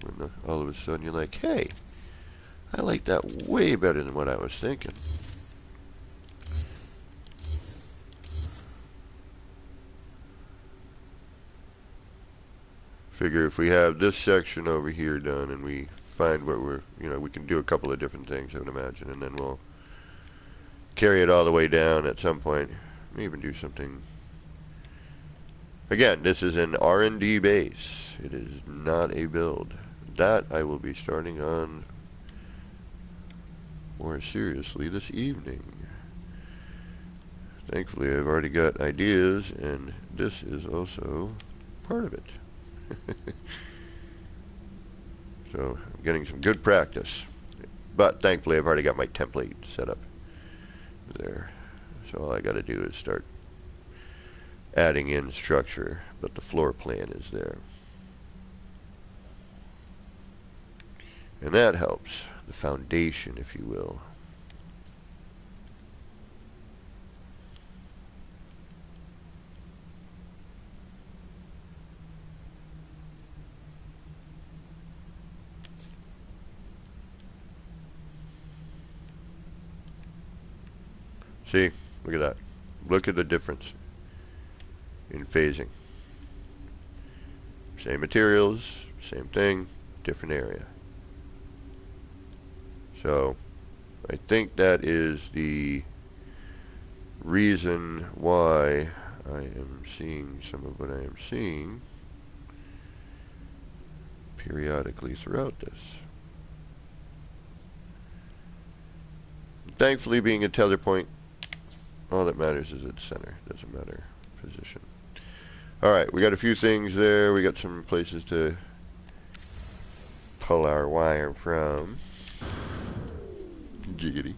When all of a sudden you're like, hey, I like that way better than what I was thinking. Figure if we have this section over here done and we find what we're, we can do a couple of different things, I would imagine, and then we'll carry it all the way down at some point. Maybe even do something. Again, this is an R&D base. It is not a build. That I will be starting on more seriously this evening. Thankfully, I've already got ideas, and this is also part of it. So I'm getting some good practice. But thankfully, I've already got my template set up there. So all I got to do is start adding in structure, but the floor plan is there. And that helps, the foundation, if you will. See, look at that. Look at the difference in phasing. Same materials, same thing, different area. So I think that is the reason why I am seeing some of what I am seeing periodically throughout this. Thankfully, being a tether point, all that matters is its center. Doesn't matter position. Alright, we got a few things there. We got some places to pull our wire from. Giggity.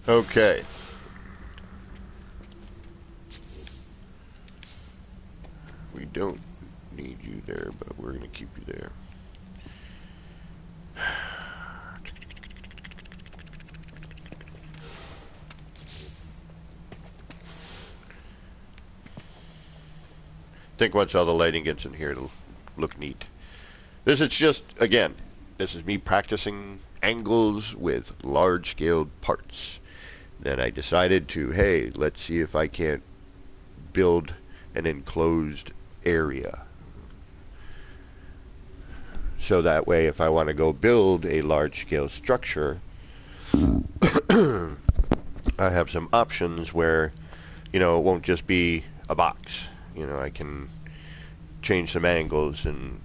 Okay. We don't need you there, but we're going to keep you there. I think once all the lighting gets in here, it'll look neat. This is just, again, this is me practicing angles with large-scale parts. Then I decided to, hey, let's see if I can't build an enclosed area. So that way, if I want to go build a large-scale structure, I have some options where, it won't just be a box. I can change some angles and,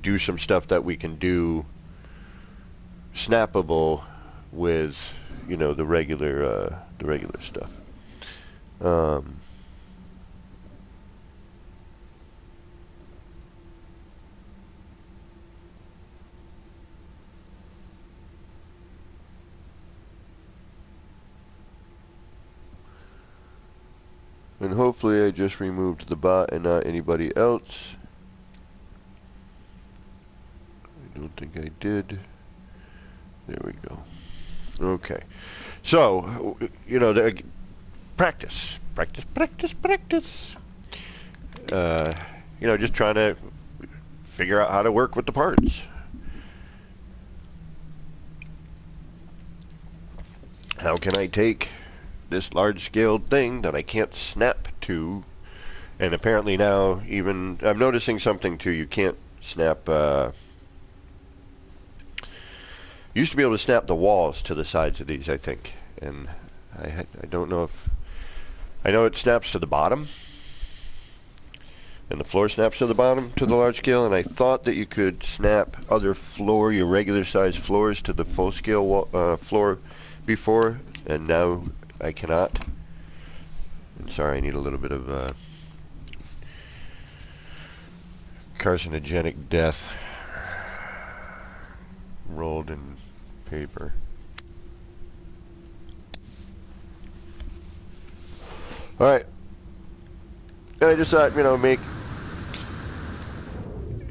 do some stuff that we can do snappable with, the regular stuff. And hopefully I just removed the bot and not anybody else. I don't think I did. There we go. Okay. So, you know, practice. Practice, practice, practice. You know, just trying to figure out how to work with the parts. How can I take this large-scale thing that I can't snap to, and apparently now even, I'm noticing something too, you can't snap, used to be able to snap the walls to the sides of these, I think, and I don't know if, I know it snaps to the bottom, and the floor snaps to the bottom to the large scale, and I thought that you could snap other floor, your regular size floors to the full scale floor before, and now I cannot. I'm sorry, I need a little bit of carcinogenic death rolled in paper. Alright. And I just thought, you know,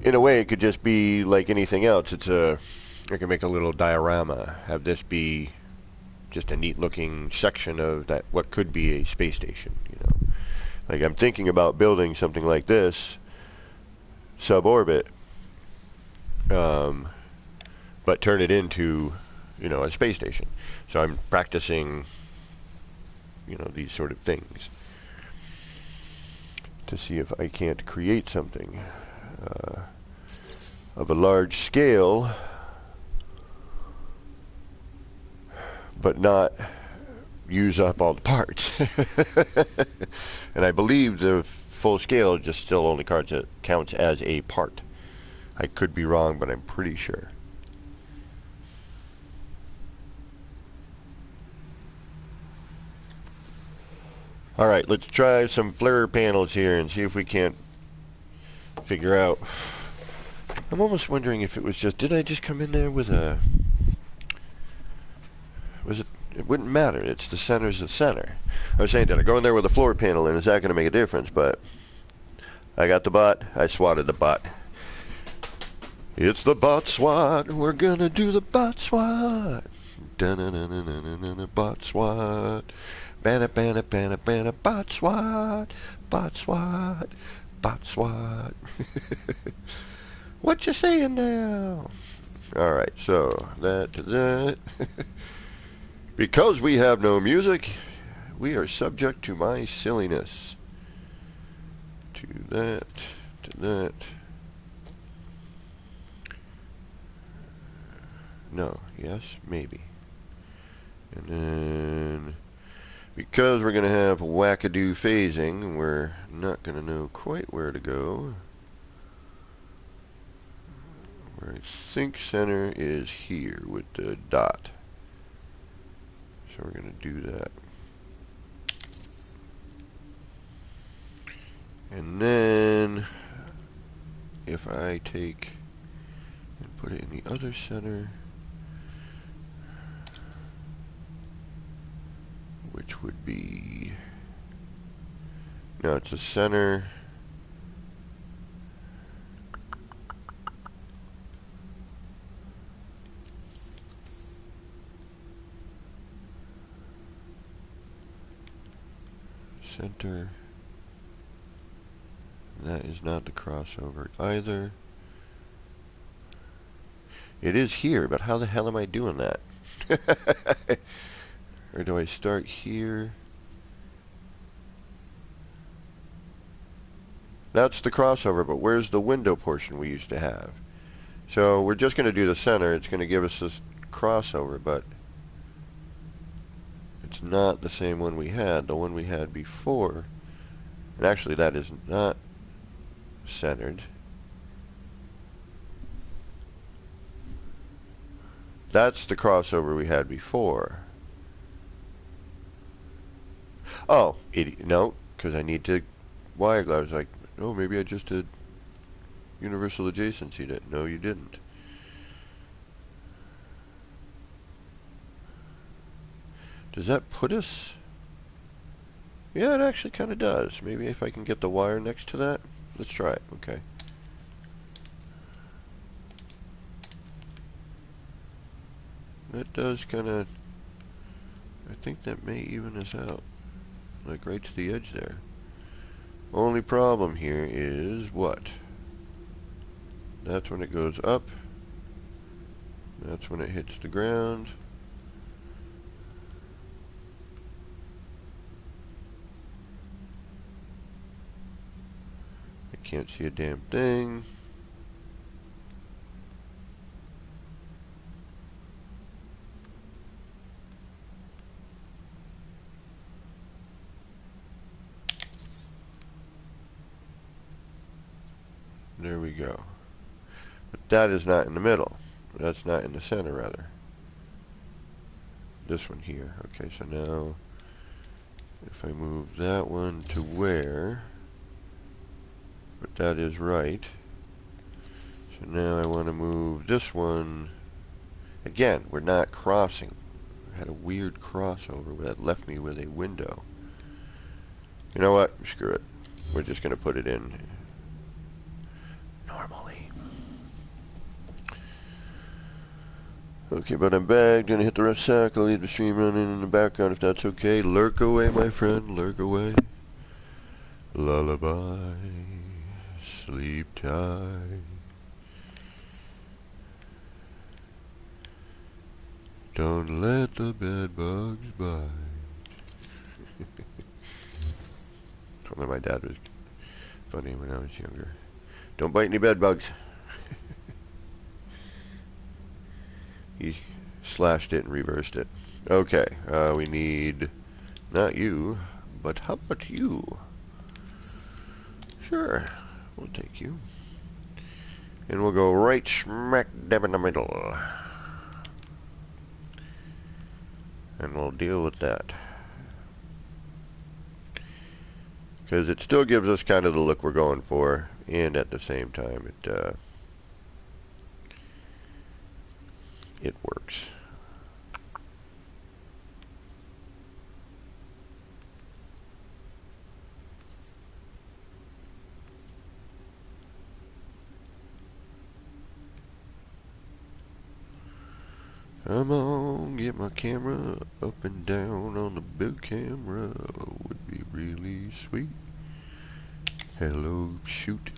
in a way it could just be like anything else. I can make a little diorama, have this be just a neat looking section of that, what could be a space station, you know. Like I'm thinking about building something like this, suborbit, but turn it into, you know, a space station. So I'm practicing, you know, these sort of things to see if I can't create something of a large scale, but not use up all the parts. And I believe the full scale just still only counts as a part. I could be wrong, but I'm pretty sure. Alright, let's try some flare panels here and see if we can't figure out. I'm almost wondering if it was just, did I just come in there with a, was it, it wouldn't matter, it's the center's the center. I was saying, did I go in there with a floor panel and is that going to make a difference? But I got the bot, I swatted the bot. It's the bot swat, we're gonna do the bot swat. Dun-dun-dun-dun-dun-dun, bot swat. Banna, banna, banna, banna, bot swat. Bot swat. Bot swat. What you saying now? Alright, so that to that. Because we have no music, we are subject to my silliness. To that, to that. No, yes, maybe. And then, because we're going to have wackadoo phasing, we're not going to know quite where to go. Where I think center is here with the dot. So we're going to do that. And then, if I take and put it in the other center, which would be, no, it's a center. Center. That is not the crossover either. It is here, but how the hell am I doing that? Or do I start here? That's the crossover, but where's the window portion we used to have? So we're just going to do the center. It's going to give us this crossover, but it's not the same one we had. The one we had before, and actually that is not centered. That's the crossover we had before. Oh, idiot. No, because I need to wire. I was like, oh, maybe I just did universal adjacency. No, you didn't. Does that put us? Yeah, it actually kind of does. Maybe if I can get the wire next to that. Let's try it. Okay. That does kind of... I think that may even us out. Like right to the edge there. Only problem here is what? That's when it goes up. That's when it hits the ground. I can't see a damn thing. There we go. But that is not in the middle. That's not in the center, rather. This one here. Okay, so now if I move that one to where, but that is right. So now I want to move this one. Again, we're not crossing. I had a weird crossover that left me with a window. You know what? Screw it. We're just going to put it in normally. Okay, but I'm back. Gonna hit the ref sack. I'll leave the stream running in the background if that's okay. Lurk away, my friend. Lurk away. Lullaby. Sleep tight. Don't let the bed bugs bite. Told me my dad was funny when I was younger. Don't bite any bed bugs. He slashed it and reversed it. Okay, we need not you, but how about you? Sure, we'll take you. And we'll go right smack dab in the middle. And we'll deal with that. Because it still gives us kind of the look we're going for, and at the same time it works. Come on, get my camera up and down on the big camera. Would be really sweet. Hello, shoot.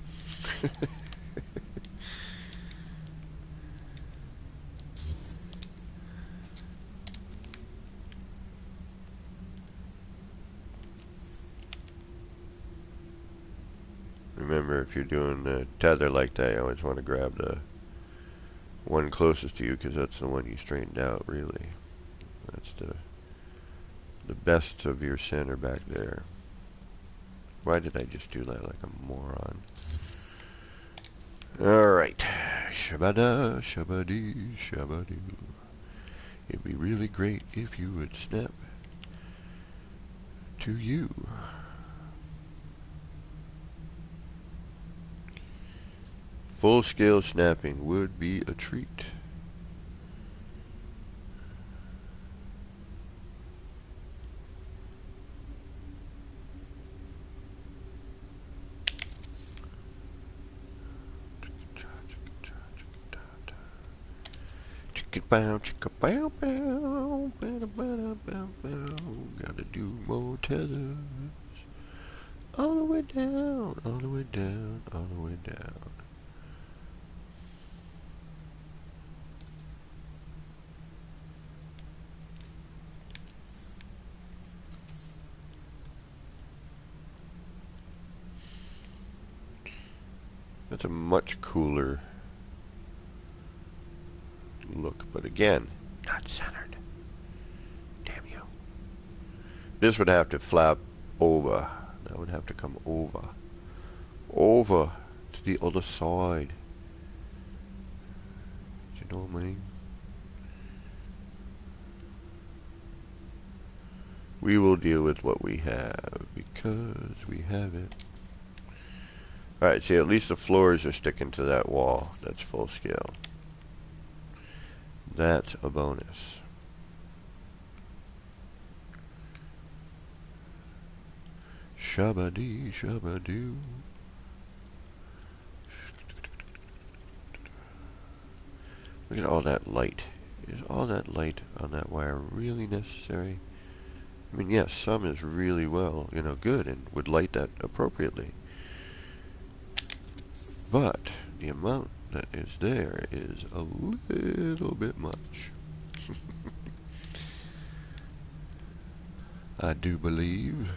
Remember, if you're doing the tether like that, you always want to grab the one closest to you, because that's the one you straightened out, really. That's the best of your center back there. Why did I just do that like a moron? Alright. Shabada, shabadi, shabadu. It'd be really great if you would snap to you. Full-scale snapping would be a treat. Bow, chicka bow bow, bow bow bow bow. Gotta do more tethers. All the way down, all the way down, all the way down. That's a much cooler look, but again, not centered. Damn you. This would have to flap over. That would have to come over. Over to the other side. Do you know what I mean? We will deal with what we have, because we have it. Alright, see, at least the floors are sticking to that wall. That's full scale. That's a bonus. Shabba-dee, shabba-doo. Look at all that light. Is all that light on that wire really necessary? I mean, yes, some is really well, good and would light that appropriately. But the amount that is there is a little bit much. I do believe.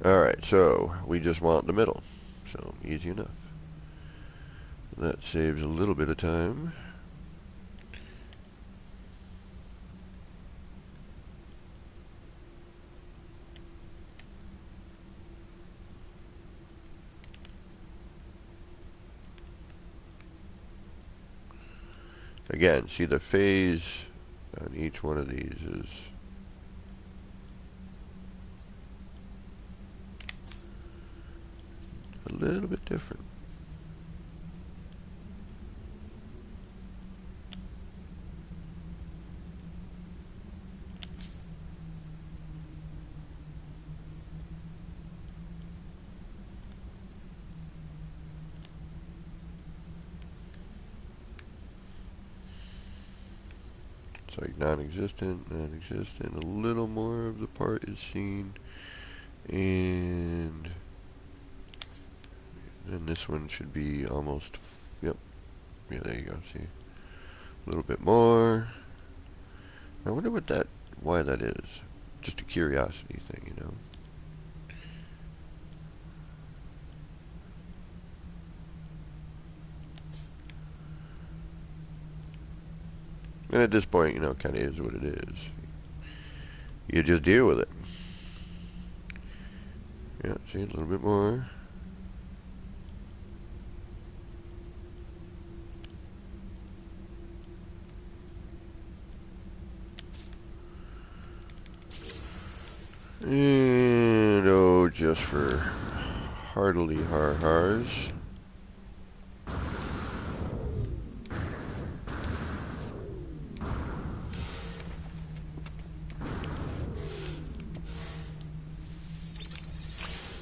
Alright, so we just want the middle. So, easy enough. That saves a little bit of time. Again, see the phase on each one of these is a little bit different. It's like non-existent, non-existent. A little more of the part is seen. And then this one should be almost, yep. Yeah, there you go, see. A little bit more. I wonder why that is. Just a curiosity thing, And at this point, kind of is what it is. You just deal with it. Yeah, see, a little bit more. And, oh, just for heartily har-hars.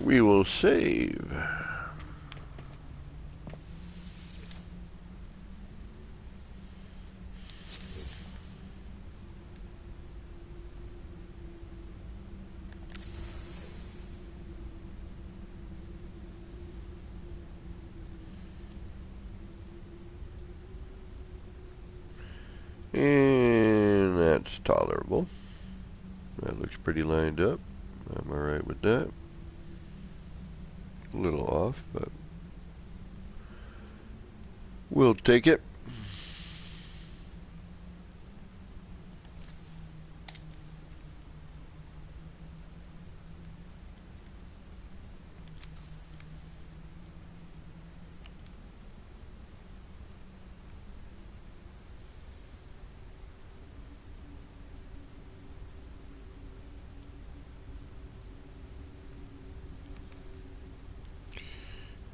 We will save. And that's tolerable. That looks pretty lined up. I'm alright with that. A little off, but we'll take it.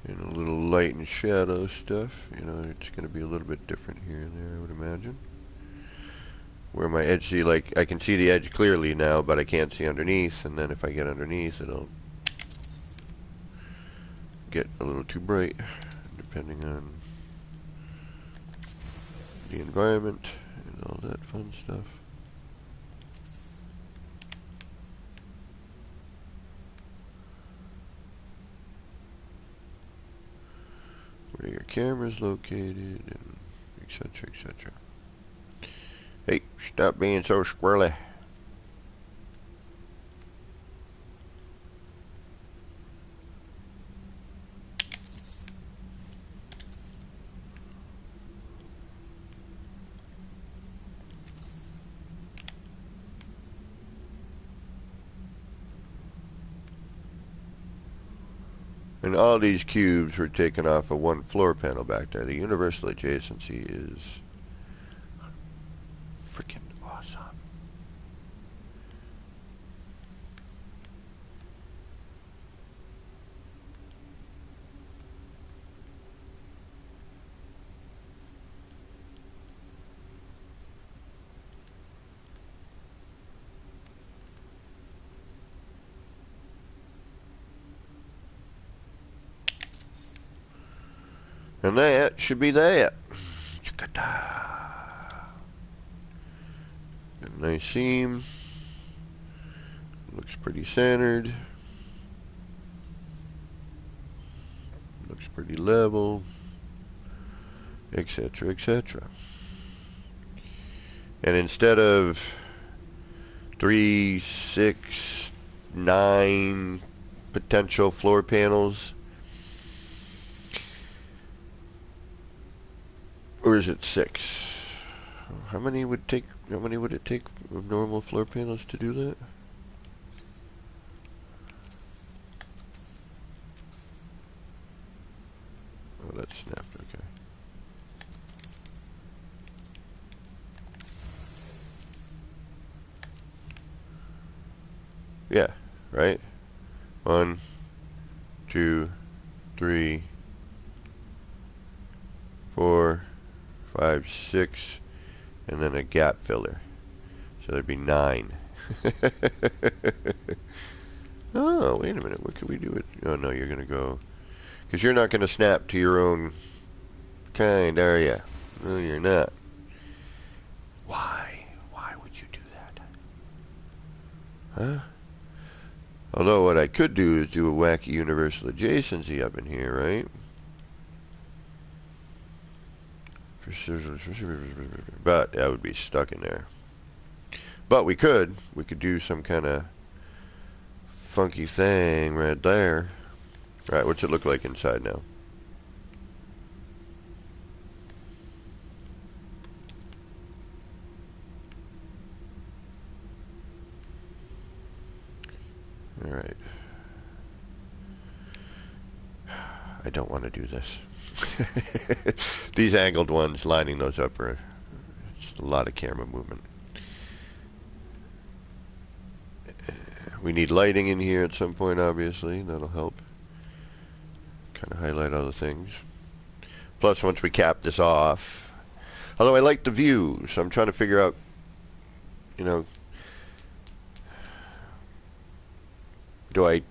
And a little light and shadow stuff. It's going to be a little bit different here and there, I would imagine. Where my edge, see, like, I can see the edge clearly now, but I can't see underneath. And then if I get underneath, it'll get a little too bright, depending on the environment and all that fun stuff. Where your camera's located, and etc., etc. Hey, stop being so squirrely. And all these cubes were taken off of one floor panel back there. The universal adjacency is freaking awesome. And that should be that. Nice seam. Looks pretty centered. Looks pretty level. Etc. etc. And instead of 3, 6, 9 potential floor panels, or is it 6? How many would it take of normal floor panels to do that? Oh, that snapped. Okay. Yeah, right? 1, 2, 3, 4, 5, 6, and then a gap filler. So there'd be 9. Oh, wait a minute. What can we do with... Oh, no, you're going to go... Because you're not going to snap to your own kind, are you? No, you're not. Why? Why would you do that? Huh? Although what I could do is do a wacky universal adjacency up in here, right? But that would be stuck in there. But we could do some kind of funky thing right there. Right, what's it look like inside now? Alright. I don't want to do this. These angled ones, lining those up are it's a lot of camera movement. We need lighting in here at some point, obviously. That'll help. Kind of highlight other things. Plus, once we cap this off, although I like the view, so I'm trying to figure out, you know, do I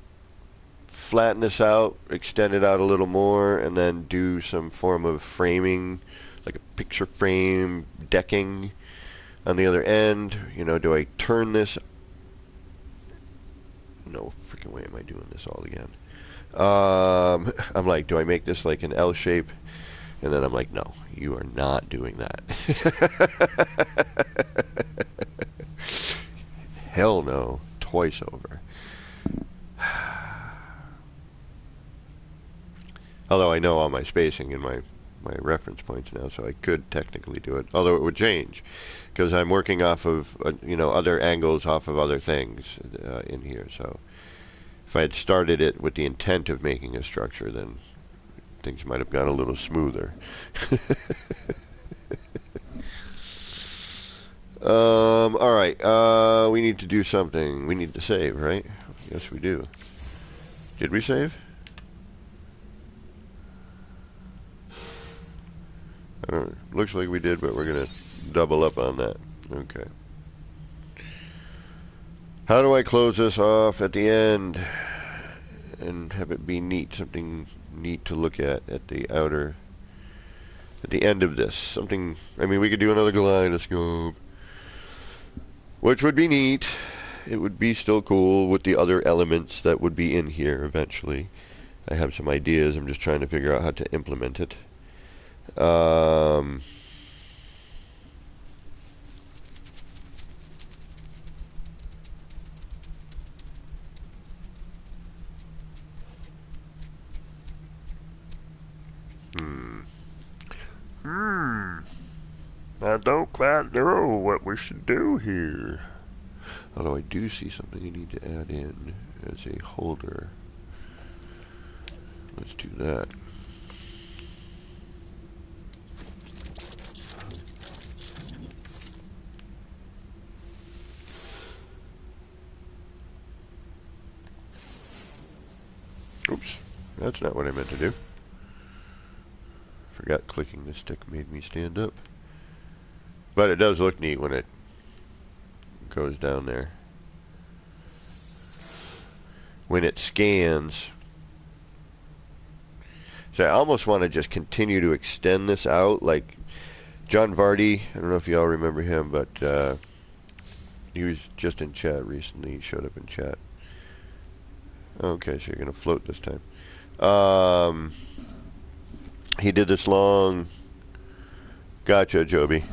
flatten this out, extend it out a little more, and then do some form of framing, like a picture frame decking on the other end? You know, do I turn this? No freaking way am I doing this all again. I'm like, do I make this like an L shape? And then I'm like, no, you are not doing that. Hell no, twice over. Although I know all my spacing and my reference points now, so I could technically do it. Although it would change, because I'm working off of you know, other angles off of other things in here. So if I had started it with the intent of making a structure, then things might have gone a little smoother. All right. We need to do something. We need to save, right? Yes, we do. Did we save? Looks like we did, but we're gonna double up on that. Okay. How do I close this off at the end and have it be neat? Something neat to look at the outer, at the end of this. Something. I mean, we could do another kaleidoscope, which would be neat. It would be still cool with the other elements that would be in here eventually. I have some ideas. I'm just trying to figure out how to implement it. I don't quite know what we should do here. Although I do see something you need to add in as a holder. Let's do that. Oops, that's not what I meant to do. Forgot clicking the stick made me stand up. But it does look neat when it goes down there. When it scans. So I almost want to just continue to extend this out, like John Vardy. I don't know if you all remember him, but he was just in chat recently. He showed up in chat. Okay, so you're gonna float this time. He did this long. Gotcha, Joby.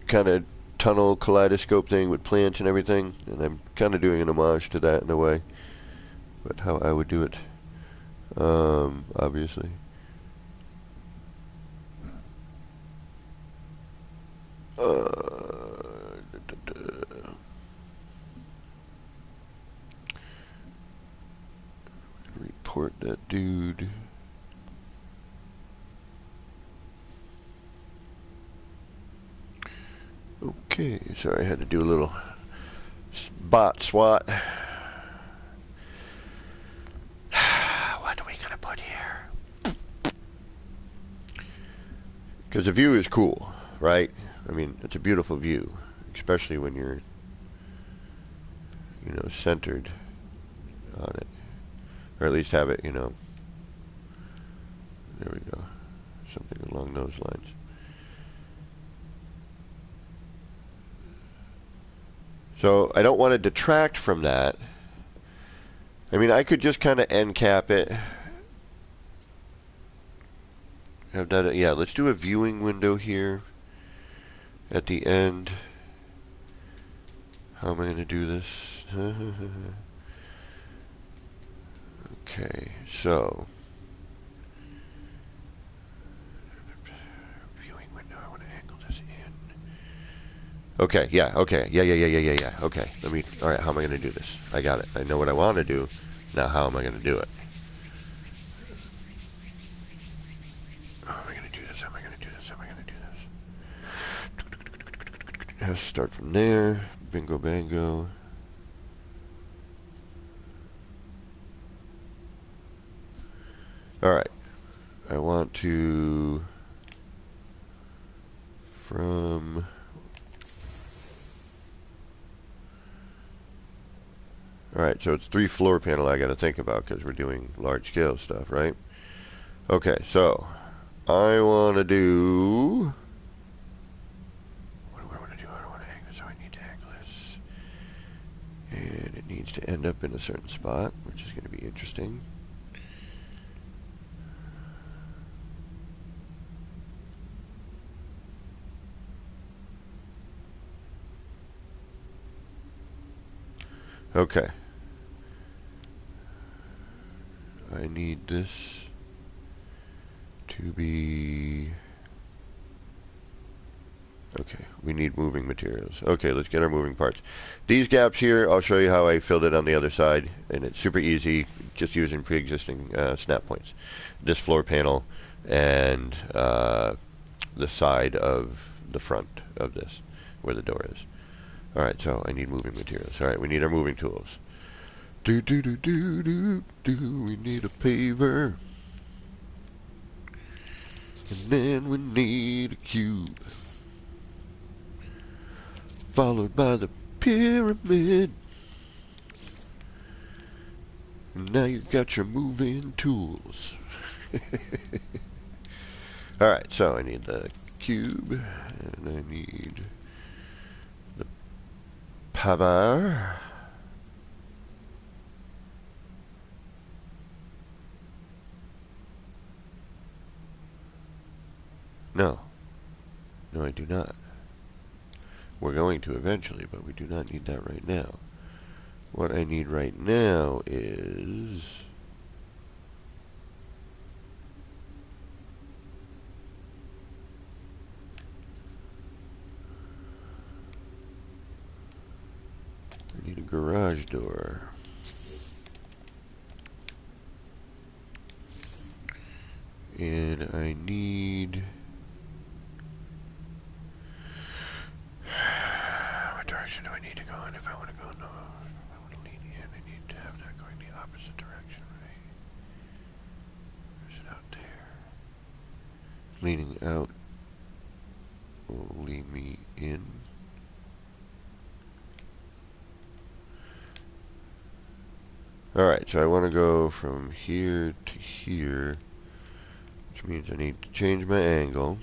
Kind of tunnel kaleidoscope thing with plants and everything, and I'm kind of doing an homage to that in a way, but how I would do it, obviously. Report that dude. Okay, sorry, I had to do a little bot swat. What are we gonna put here? Because the view is cool, right? I mean, it's a beautiful view, especially when you're, you know, centered on it, or at least have it, you know. There we go, something along those lines. So I don't want to detract from that. I mean, I could just kind of end cap it. Have that, yeah, let's do a viewing window here at the end. How am I going to do this? Okay, so viewing window, I want to angle this in. Okay, yeah, okay, yeah. Okay, let me, all right, how am I going to do this? I got it. I know what I want to do. Now, how am I going to do it? How am I going to do this? How am I going to do this? How am I going to do this? It has to start from there. Bingo, bango. All right. I want to from all right, so it's 3 floor panel I got to think about because we're doing large scale stuff, right? Okay, so I want to do, what do I want to do? I don't want to angle this, so I need to angle this, and it needs to end up in a certain spot, which is going to be interesting. Okay. I need this to be, okay, we need moving materials. Okay, let's get our moving parts. These gaps here, I'll show you how I filled it on the other side, and it's super easy, just using pre-existing snap points. This floor panel and the side of the front of this, where the door is. Alright, so I need moving materials. Alright, we need our moving tools. We need a paver. And then we need a cube. Followed by the pyramid. And now you've got your moving tools. Alright, so I need the cube. And I need the paver. No. No, I do not. We're going to eventually, but we do not need that right now. What I need right now is I need a garage door. And I need, what direction do I need to go in if I want to go north? If I want to lean in, I need to have that going the opposite direction, right? Is it out there? Leaning out will lead me in. Alright, so I want to go from here to here, which means I need to change my angle.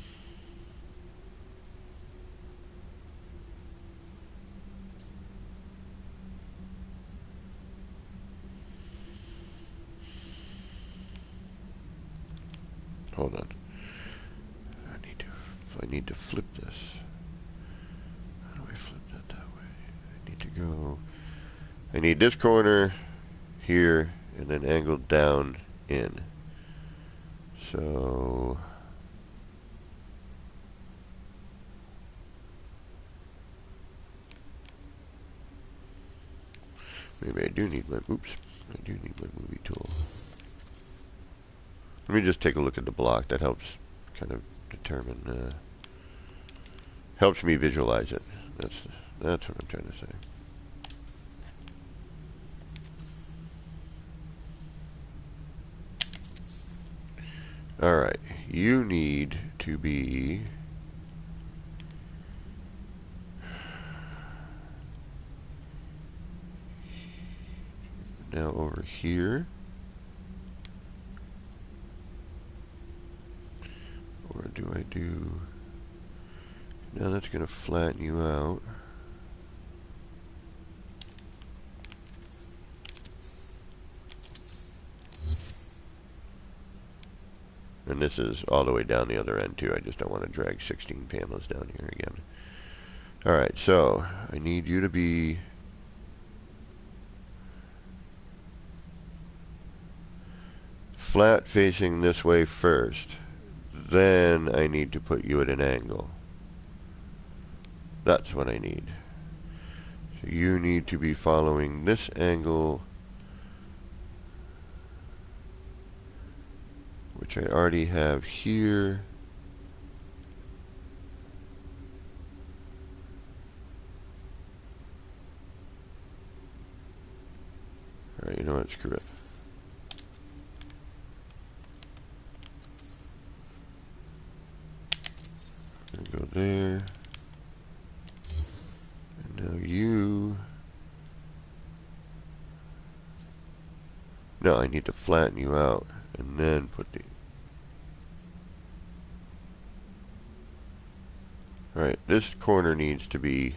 Hold on. I need to flip this. How do I flip that that way? I need to go. I need this corner here and then angled down in. So maybe I do need my, oops, I do need my movie tool. Let me just take a look at the block. That helps kind of determine, helps me visualize it. That's what I'm trying to say. Alright, you need to be now over here. Or do I do... Now that's going to flatten you out. And this is all the way down the other end too. I just don't want to drag 16 panels down here again. Alright, so I need you to be flat facing this way first. Then I need to put you at an angle. That's what I need. So you need to be following this angle, which I already have here. Alright, you know what? Screw it. I'm gonna go there. And now you... No, I need to flatten you out and then put the... Alright, this corner needs to be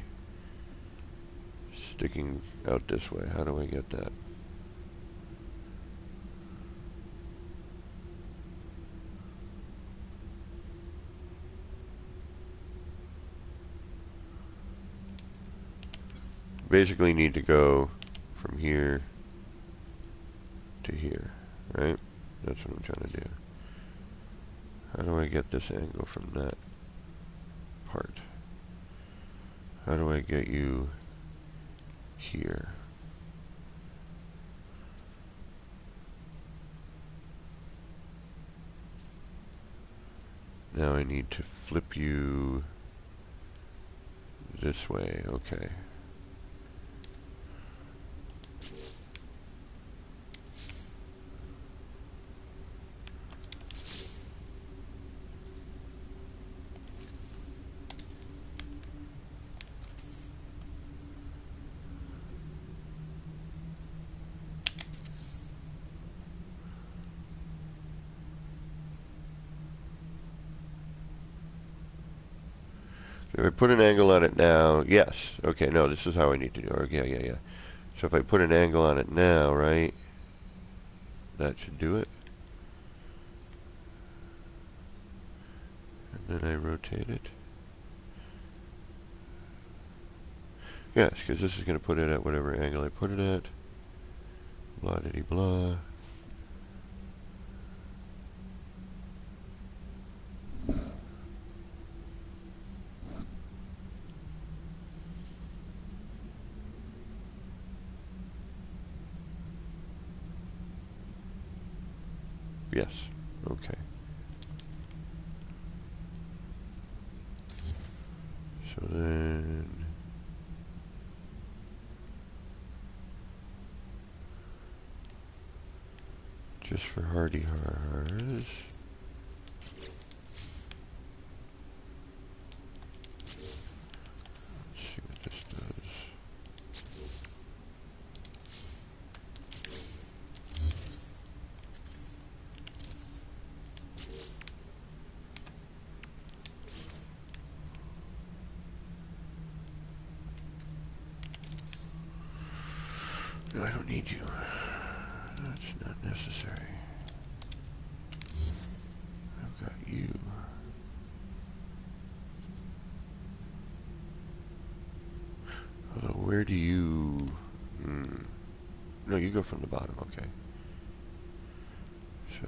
sticking out this way. How do I get that? Basically need to go from here to here, right? That's what I'm trying to do. How do I get this angle from that part? How do I get you here? Now I need to flip you this way, okay. If I put an angle on it now, yes. Okay, no, this is how I need to do it. Okay, yeah. So if I put an angle on it now, right, that should do it. And then I rotate it. Yes, because this is going to put it at whatever angle I put it at. Blah, diddy, blah. Yes. Okay. So then... just for hardy hars. Let's see what this does. don't need you. That's not necessary. I've got you. Although, where do you... No, you go from the bottom, okay. So...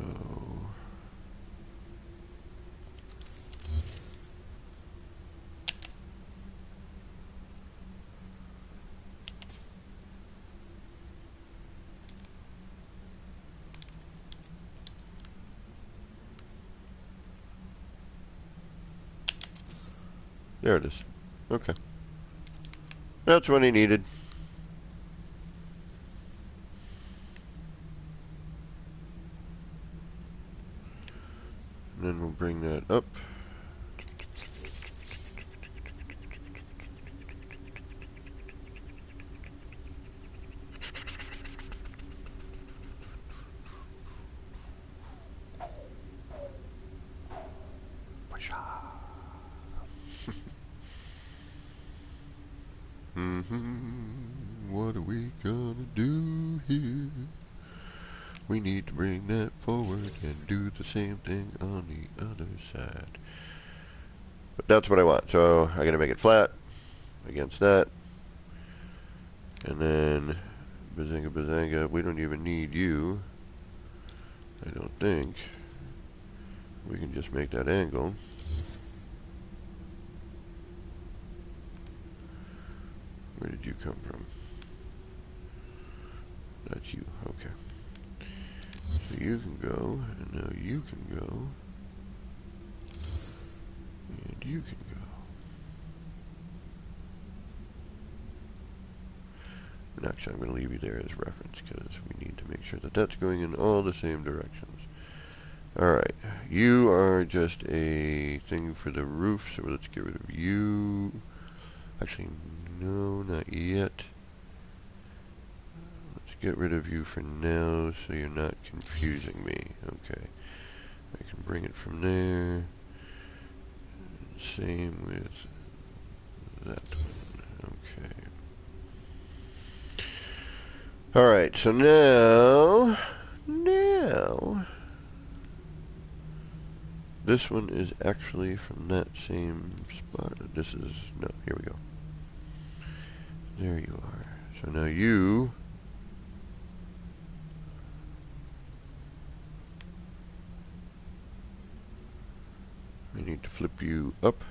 There it is. Okay. That's what he needed. And then we'll bring that up. What are we gonna do here? We need to bring that forward and do the same thing on the other side. But that's what I want. So I gotta make it flat against that. And then bazinga bazanga, we don't even need you. I don't think. We can just make that angle. Where did you come from? That's you, okay. So you can go, and now you can go. And you can go. And actually, I'm going to leave you there as reference, because we need to make sure that that's going in all the same directions. Alright, you are just a thing for the roof, so let's get rid of you. Actually, no, not yet. Let's get rid of you for now, so you're not confusing me. Okay. I can bring it from there. Same with that one. Okay. Alright, so now... This one is actually from that same spot. This is... No, here we go. There you are. So now you... I need to flip you up.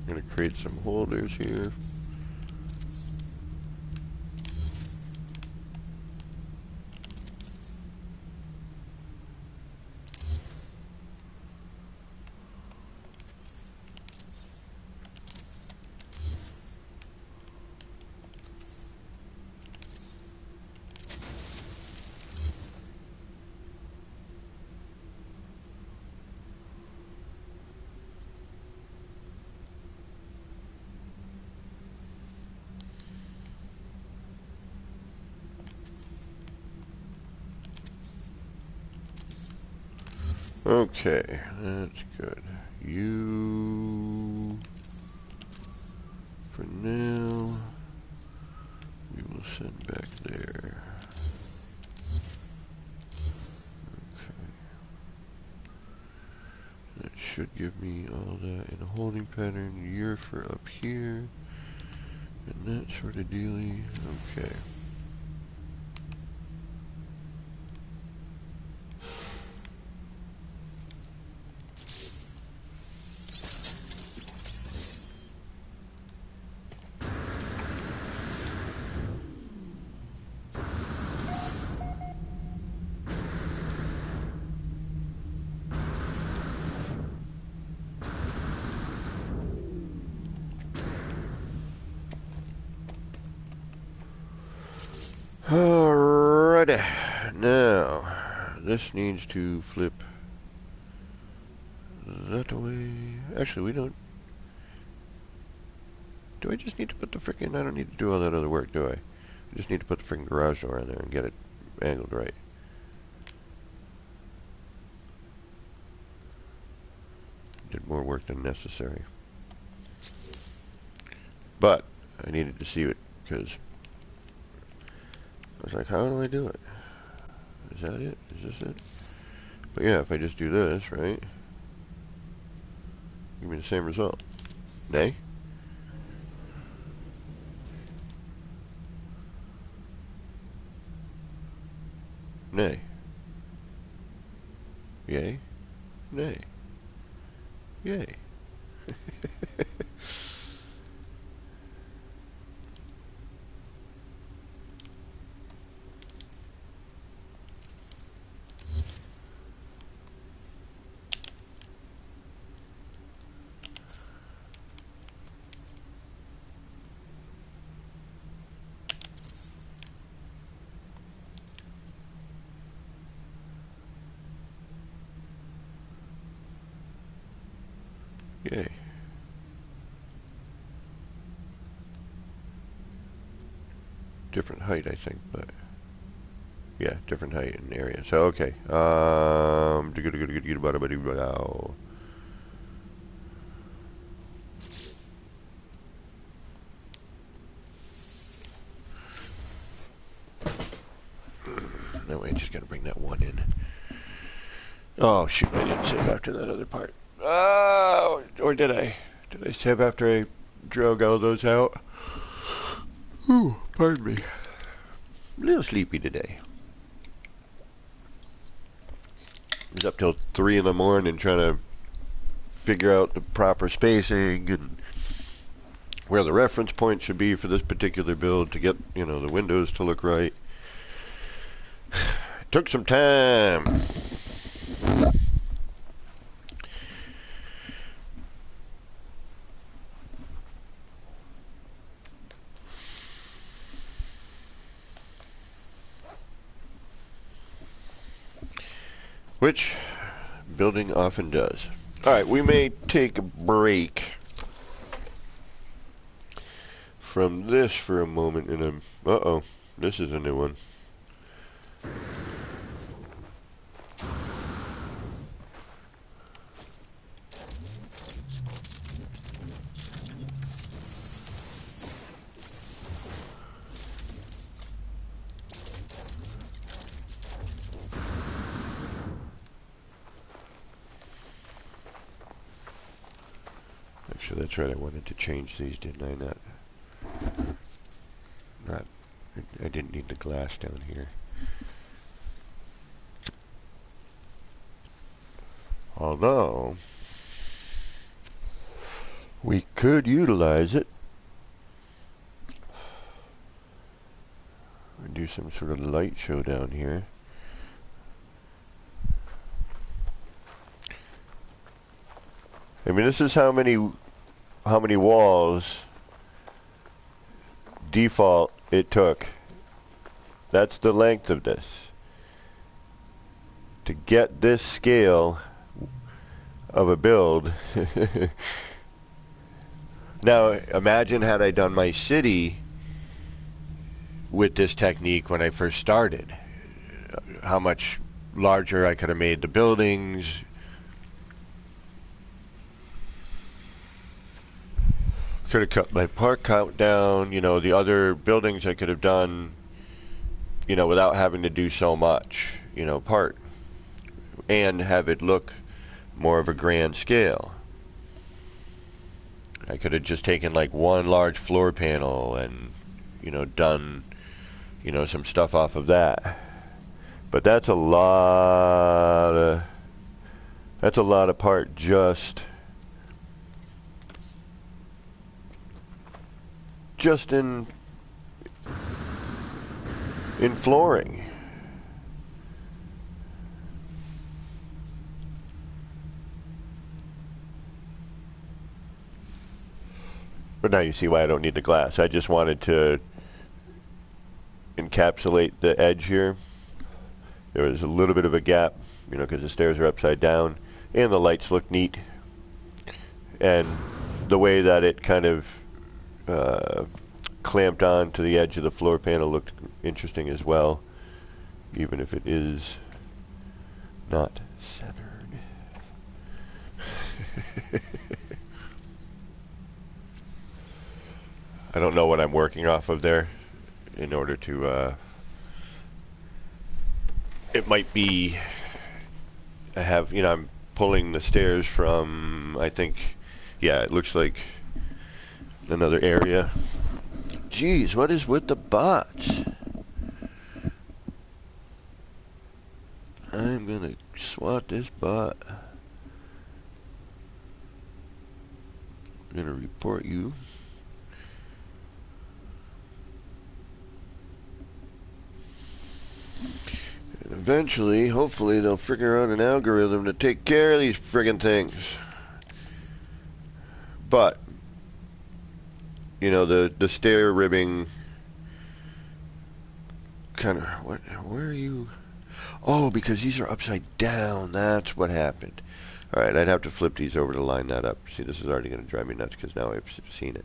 I'm going to create some holders here. Okay, that's good. You, for now, we will send back there. Okay. That should give me all that in a holding pattern. You're for up here, and that sort of dealy. Okay. Alrighty. Now, this needs to flip that way. Actually, we don't. Do I just need to put the frickin'... I don't need to do all that other work, do I? I just need to put the frickin' garage door on there and get it angled right. Did more work than necessary. But I needed to see it because I was like, how do I do it? Is that it? Is this it? But yeah, if I just do this, right? Give me the same result. Nay? Nay. Yay? Nay. Yay. Yay. Different height, I think, but yeah, different height and area. So okay. No way, I just gotta bring that one in. Oh shoot, I didn't save after that other part. Or did I? Did I save after I drug all those out? Ooh, pardon me. A little sleepy today. I was up till 3 in the morning trying to figure out the proper spacing and where the reference point should be for this particular build to get, you know, the windows to look right. It took some time. Which building often does. Alright, we may take a break from this for a moment in a... Uh-oh, this is a new one. Actually, that's right, I wanted to change these, didn't I? I didn't need the glass down here. Although, we could utilize it and do some sort of light show down here. I mean, this is how many walls default it took. That's the length of this. To get this scale of a build. Now, imagine had I done my city with this technique when I first started. How much larger I could have made the buildings. Could have cut my part count down. You know, the other buildings I could have done, you know, without having to do so much, you know, part. And have it look more of a grand scale. I could have just taken like one large floor panel and, you know, done, you know, some stuff off of that. But that's a lot of part just in flooring. But now you see why I don't need the glass. I just wanted to, in encapsulate the edge here. There was a little bit of a gap, you know, because the stairs are upside down, and the lights look neat. And the way that it kind of clamped on to the edge of the floor panel looked interesting as well, even if it is not centered. I don't know what I'm working off of there in order to, it might be, I have, you know, I'm pulling the stairs from, I think, yeah, it looks like another area. Jeez, what is with the bots? I'm gonna swat this bot. I'm gonna report you. And eventually, hopefully, they'll figure out an algorithm to take care of these friggin' things. But, you know, the stair ribbing kind of, what, where are you? Oh, because these are upside down. That's what happened. All right, I'd have to flip these over to line that up. See, this is already going to drive me nuts because now I've seen it.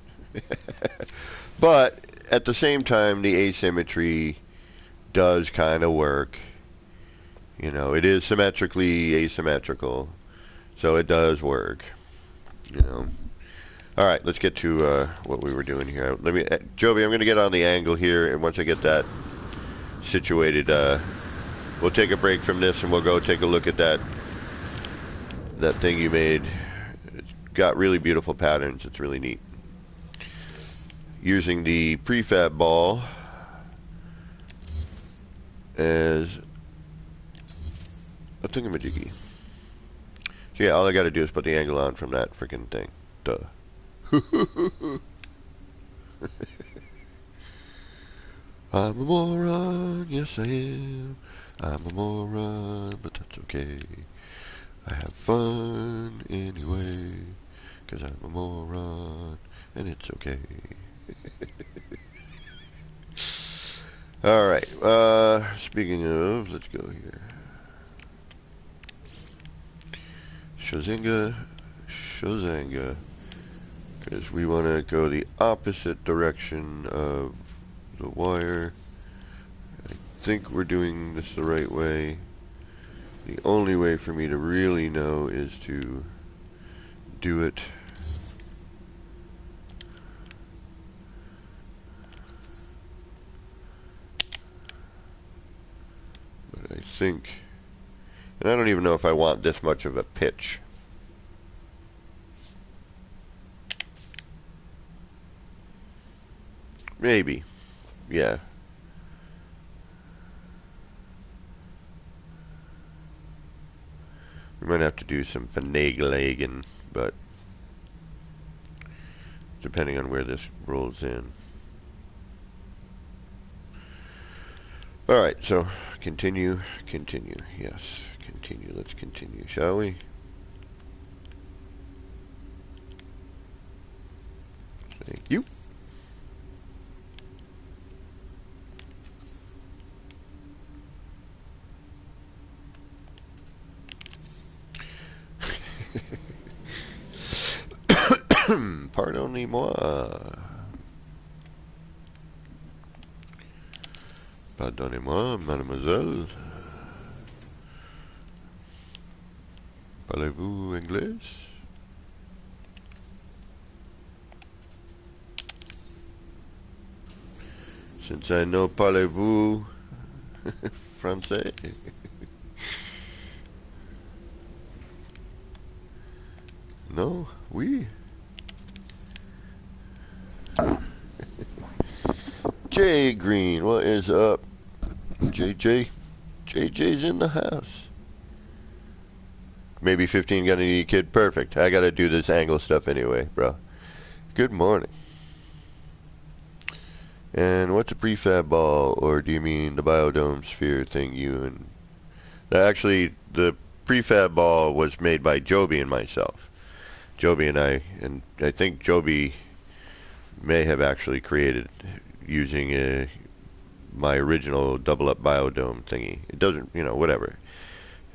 But at the same time, the asymmetry does kind of work. You know, it is symmetrically asymmetrical, so it does work. You know. All right, let's get to what we were doing here. Let me, Joby, I'm going to get on the angle here, and once I get that situated, we'll take a break from this, and we'll go take a look at that thing you made. It's got really beautiful patterns. It's really neat. Using the prefab ball as a thingamajiggy. So yeah, all I got to do is put the angle on from that freaking thing. Duh. I'm a moron, yes I am. I'm a moron, but that's okay. I have fun anyway, 'cause I'm a moron, and it's okay. Alright, speaking of, let's go here. Shazinga, Shazanga. Because we want to go the opposite direction of the wire. I think we're doing this the right way. The only way for me to really know is to do it but I think, and I don't even know if I want this much of a pitch. Maybe. Yeah. We might have to do some finagling, but depending on where this rolls in. Alright, so continue. Yes, continue. Let's continue, shall we? Thank you. Pardonnez-moi. Pardonnez-moi, mademoiselle. Parlez-vous anglais? Since I know parlez-vous français. No? Oui? Jay Green, what is up? JJ? JJ's in the house. Maybe 15 got any kid? Perfect. I gotta do this angle stuff anyway, bro. Good morning. And what's a prefab ball, or do you mean the biodome sphere thing you and... Actually, the prefab ball was made by Joby and myself. Joby and I think Joby may have actually created using my original double up biodome thingy. It doesn't, you know, whatever.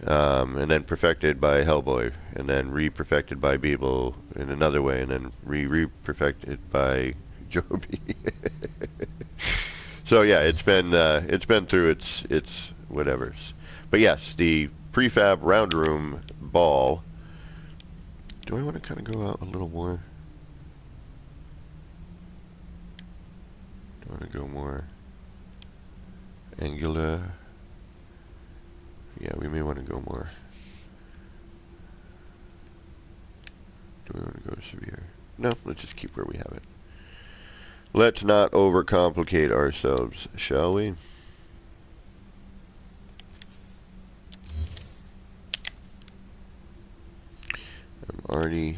And then perfected by Hellboy, and then re-perfected by Beeble in another way, and then re-perfected by Joby. So yeah, it's been through its whatevers. But yes, the prefab round room ball. Do I want to kind of go out a little more? Do I want to go more angular? Yeah, we may want to go more. Do we want to go severe? No, let's just keep where we have it. Let's not overcomplicate ourselves, shall we? I'm already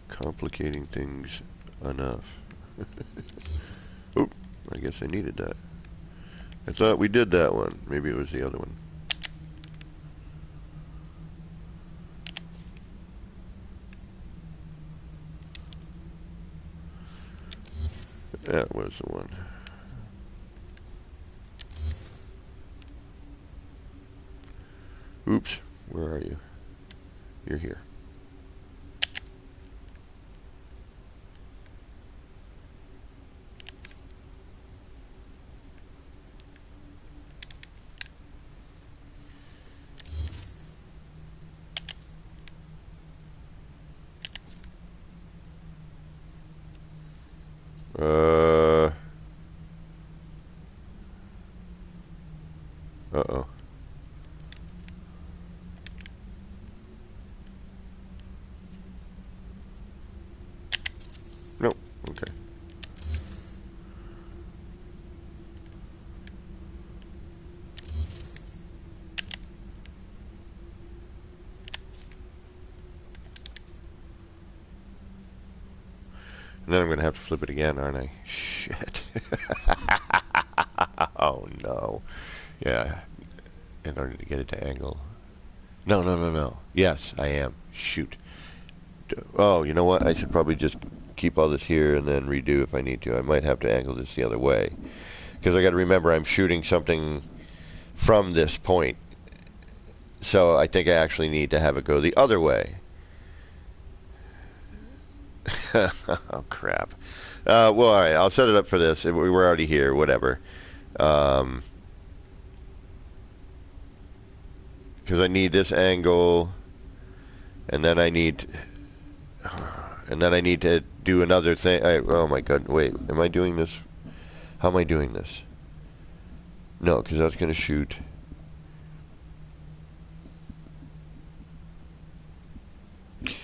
complicating things enough. Oop, I guess I needed that. I thought we did that one. Maybe it was the other one. That was the one. Oops, where are you? You're here. Uh-oh. Nope. Okay. And then I'm going to have to flip it again, aren't I? Shit. Oh, no. Yeah. In order to get it to angle. No, no, no, no. Yes, I am. Shoot. Oh, you know what? I should probably just keep all this here and then redo if I need to. I might have to angle this the other way. Because I got to remember I'm shooting something from this point. So I think I actually need to have it go the other way. Oh, crap. Well, all right. I'll set it up for this. We're already here. Whatever. Because I need this angle, and then I need to do another thing. Oh my God! Wait, am I doing this? How am I doing this? No, because that's going to shoot.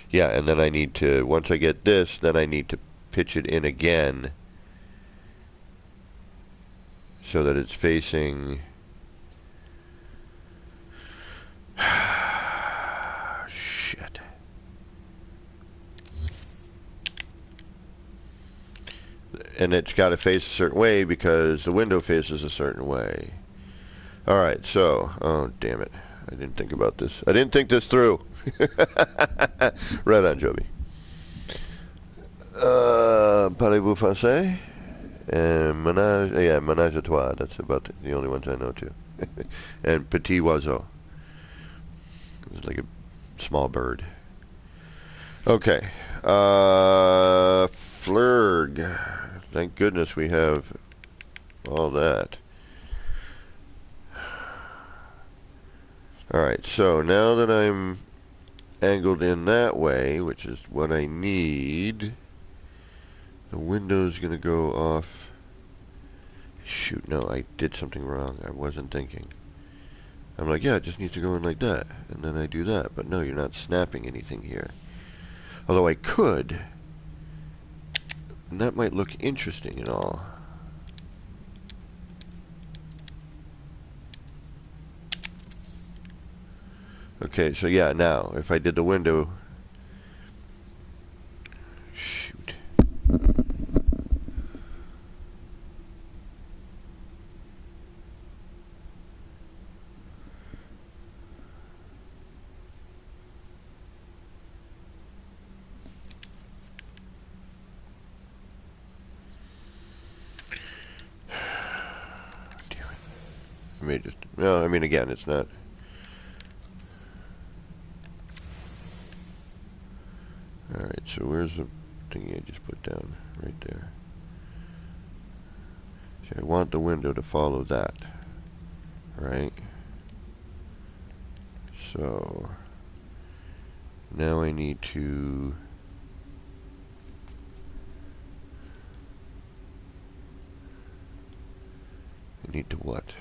Yeah, and then I need to, once I get this, then I need to pitch it in again so that it's facing... Shit. And it's got to face a certain way because the window faces a certain way. Alright, so... Oh, damn it. I didn't think about this. I didn't think this through. Right on, Joby. Parlez-vous français? And ménage à trois. That's about the only ones I know too. And petit oiseau. It's like a small bird. Okay. Flurg. Thank goodness we have all that. Alright, so now that I'm angled in that way, which is what I need, the window's going to go off. Shoot, no, I did something wrong. I wasn't thinking. I'm like, yeah, it just needs to go in like that. And then I do that. But no, you're not snapping anything here. Although I could. And that might look interesting and all. Okay, so yeah, now, if I did the window... Shoot. Damn it. may just, no, I mean, again, it's not. Alright, so where's the thingy I just put down? Right there. So I want the window to follow that. Right? So now I need to what?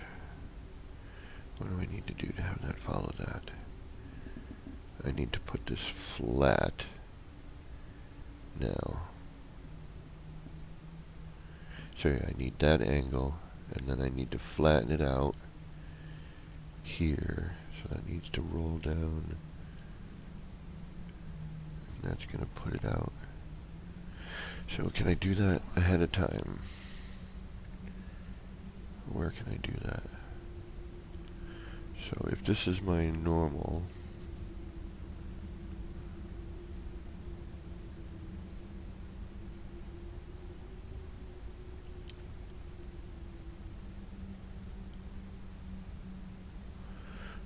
What do I need to do to have that follow that? I need to put this flat now. So yeah, I need that angle, and then I need to flatten it out here. So that needs to roll down. And that's going to put it out. So can I do that ahead of time? Where can I do that? So if this is my normal,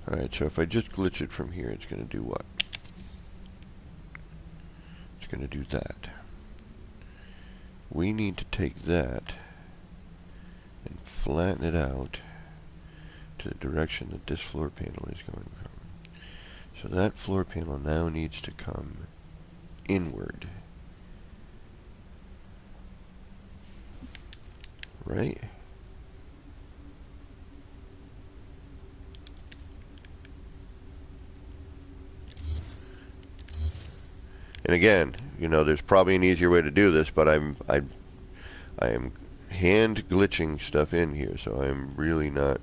alright, so if I just glitch it from here, it's going to do what? It's going to do that. We need to take that and flatten it out to the direction that this floor panel is going from. So that floor panel now needs to come inward. Right? And again, you know, there's probably an easier way to do this, but I am hand glitching stuff in here, so I'm really not.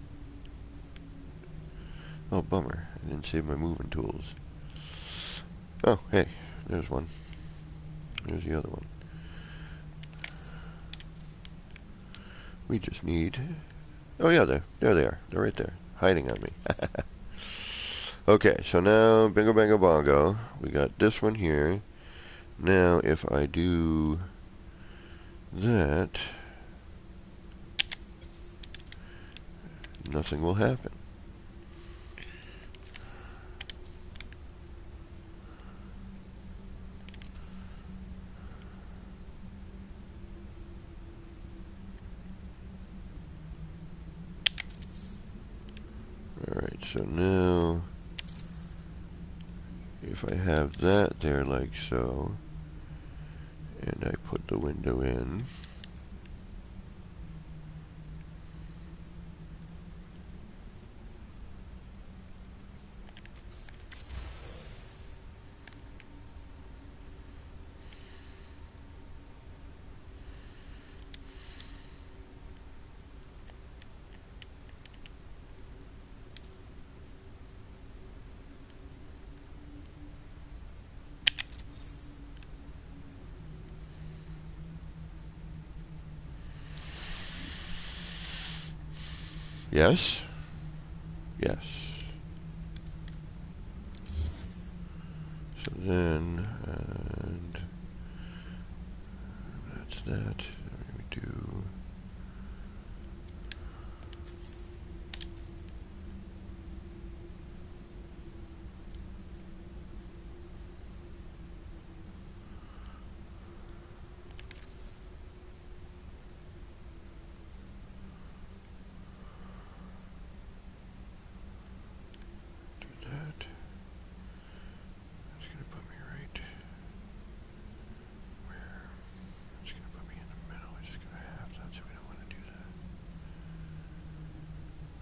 Oh, bummer. I didn't save my moving tools. Oh, hey, there's one. There's the other one. We just need. Oh yeah, there they are. They're right there, hiding on me. Okay, so now bingo bango bongo. We got this one here. Now, if I do that, nothing will happen. Alright, so now, if I have that there like so, and I put the window in, yes, yes. So then, and that's that. We do.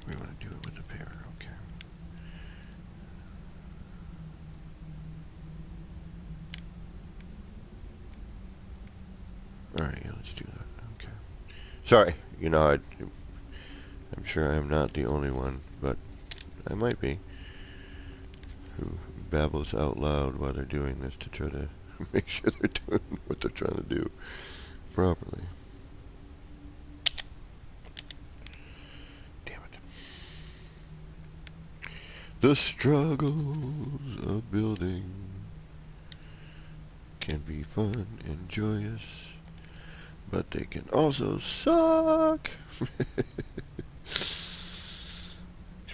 We want to do it with the pair, okay. Alright, yeah, let's do that, okay. Sorry, you know, I'm sure I'm not the only one, but I might be, who babbles out loud while they're doing this to try to make sure they're doing what they're trying to do properly. Damn it. The struggles of building can be fun and joyous, but they can also suck.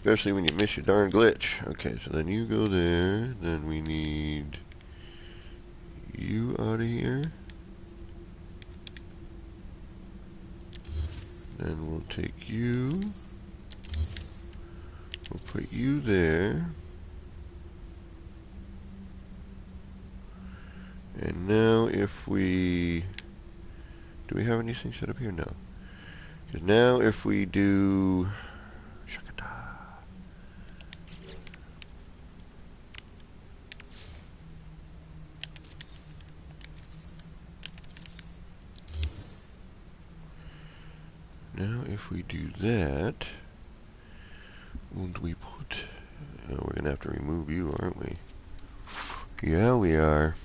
especially when you miss your darn glitch. Okay, so then you go there. Then we need you out of here. Then we'll take you. We'll put you there. And now if we... Do we have anything set up here? No. Because now if we do... Now if we do that... And we put... Oh, we're going to have to remove you, aren't we? Yeah, we are.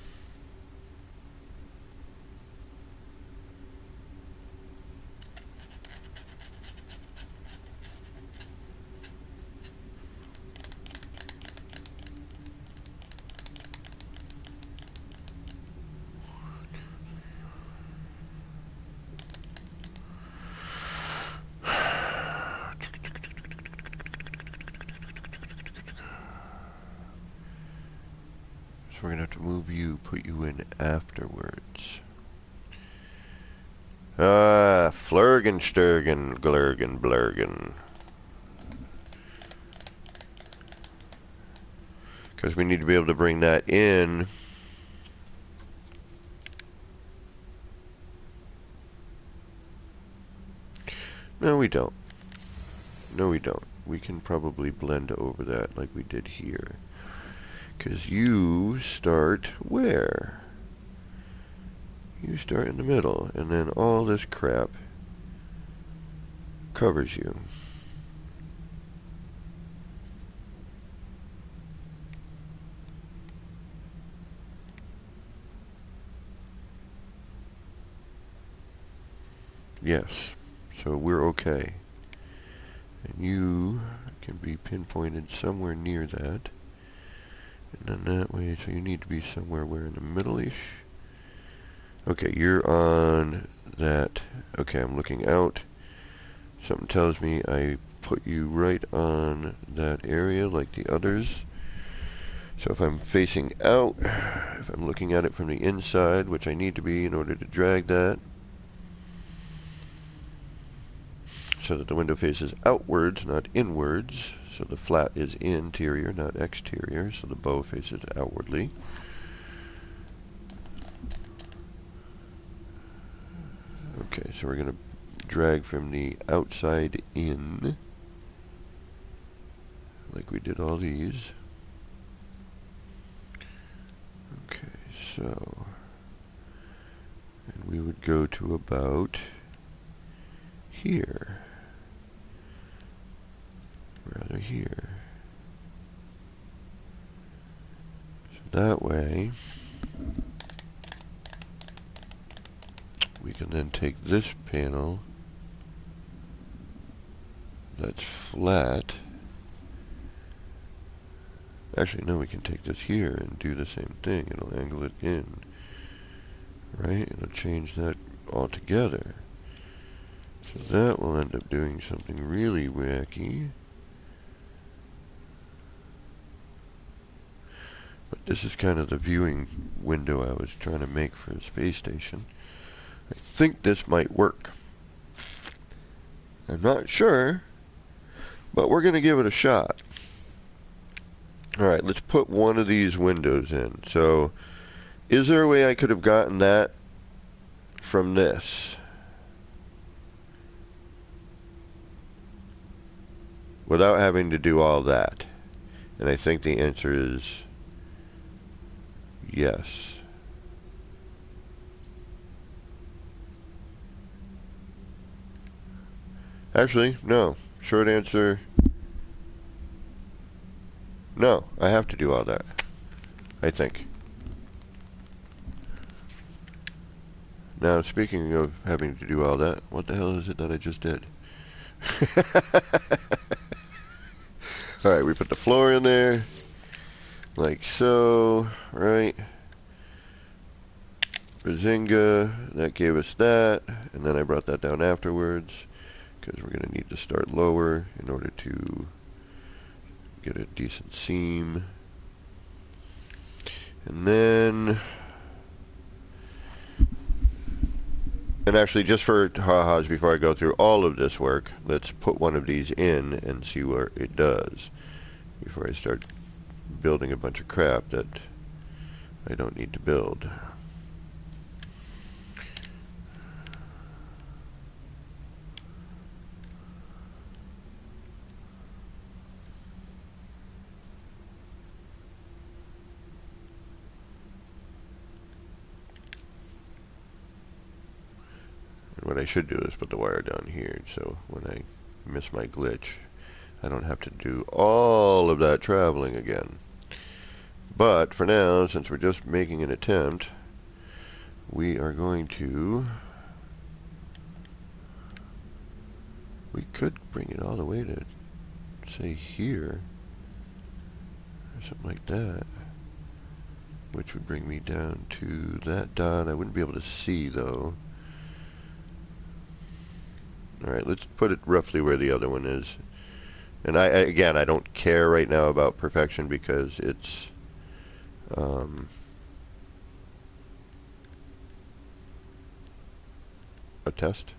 We're going to have to move you, put you in afterwards. Flurgen, Sturgen, Glurgen, Blurgen. Because we need to be able to bring that in. No, we don't. No, we don't. We can probably blend over that like we did here. Because you start where? You start in the middle, and then all this crap covers you. Yes, so we're okay. And you can be pinpointed somewhere near that. And then that way, so you need to be somewhere where in the middle-ish. Okay, you're on that. Okay, I'm looking out. Something tells me I put you right on that area like the others. So if I'm facing out, if I'm looking at it from the inside, which I need to be in order to drag that, so that the window faces outwards, not inwards. So the flat is interior, not exterior, so the bow faces outwardly. Okay, so we're going to drag from the outside in, like we did all these. Okay, so, and we would go to about here. Rather here. So that way, we can then take this panel that's flat. Actually, no, we can take this here and do the same thing. It'll angle it in, right? It'll change that altogether. So that will end up doing something really wacky. But this is kind of the viewing window I was trying to make for the space station. I think this might work. I'm not sure, but we're going to give it a shot. Alright, let's put one of these windows in. So, is there a way I could have gotten that from this? Without having to do all that. And I think the answer is yes. Actually, no. Short answer, no. I have to do all that, I think. Now, speaking of having to do all that, what the hell is it that I just did? Alright, we put the floor in there, like so, right? Bazinga, that gave us that, and then I brought that down afterwards, because we're going to need to start lower in order to get a decent seam. And then, and actually just for ha-has, before I go through all of this work, let's put one of these in and see what it does before I start building a bunch of crap that I don't need to build. What I should do is put the wire down here, so when I miss my glitch, I don't have to do all of that traveling again. But for now, since we're just making an attempt, we are going to... We could bring it all the way to, say, here, or something like that, which would bring me down to that dot. I wouldn't be able to see, though. Alright, let's put it roughly where the other one is. And again, I don't care right now about perfection because it's a test.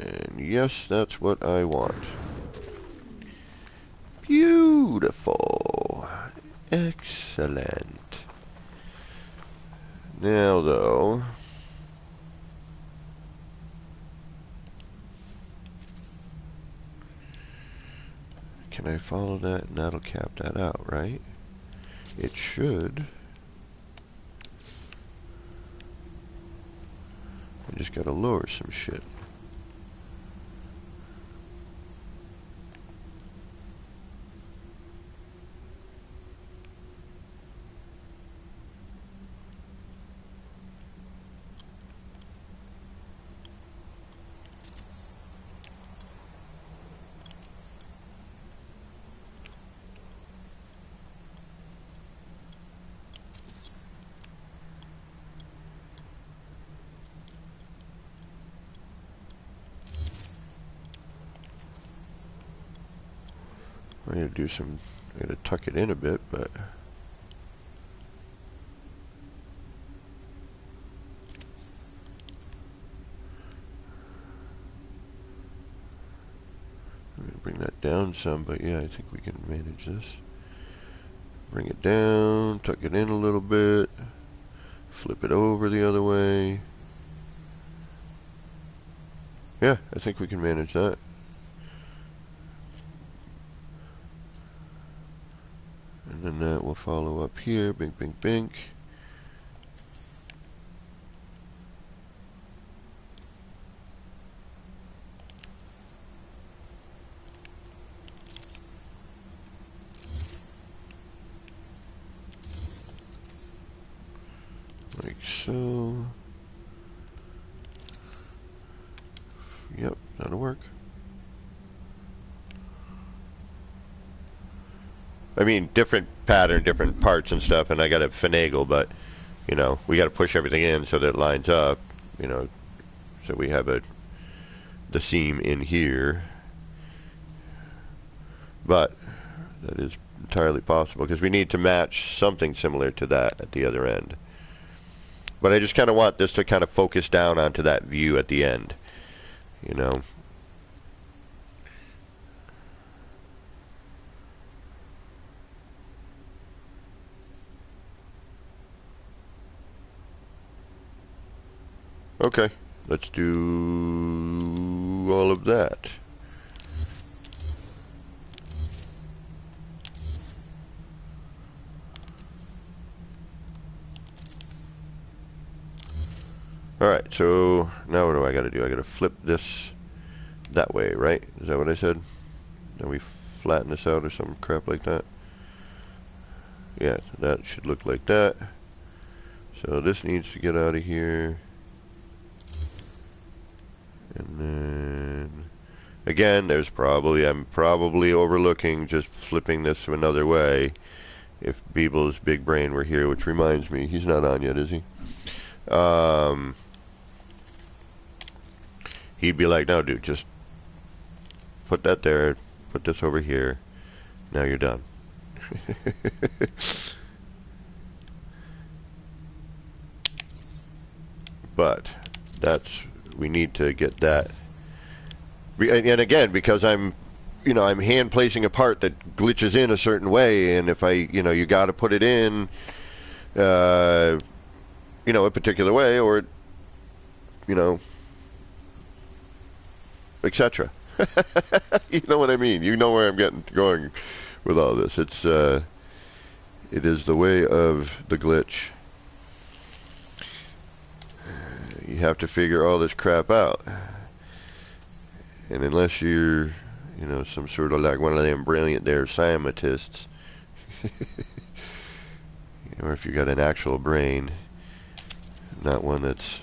And yes, that's what I want. Beautiful. Excellent. Now, though... Can I follow that? And that'll cap that out, right? It should. I just gotta lower some shit. I gotta do some, I gotta tuck it in a bit, but I'm gonna bring that down some, but yeah, I think we can manage this. Bring it down, tuck it in a little bit, flip it over the other way. Yeah, I think we can manage that. And then that will follow up here, bink, bink, bink. Like so. Yep, that'll work. I mean, different pattern, different parts and stuff, and I gotta finagle, but, you know, we gotta push everything in so that it lines up, you know, so we have the seam in here. But that is entirely possible, because we need to match something similar to that at the other end. But I just kind of want this to kind of focus down onto that view at the end, you know. Okay, let's do all of that. Alright, so now what do I gotta do? I gotta flip this that way, right? Is that what I said? Then we flatten this out or some crap like that? Yeah, that should look like that. So this needs to get out of here. And then, again, there's probably, I'm probably overlooking just flipping this another way. If Beeble's big brain were here, which reminds me, he's not on yet, is he? He'd be like, no, dude, just put that there, put this over here. Now you're done. But we need to get that. And again, because I'm hand placing a part that glitches in a certain way, and if you got to put it in, a particular way, or, etc. You know what I mean? You know where I'm going with all this. It is the way of the glitch. You have to figure all this crap out. And unless you're, some sort of like one of them brilliant there scientists, or if you got an actual brain, not one that's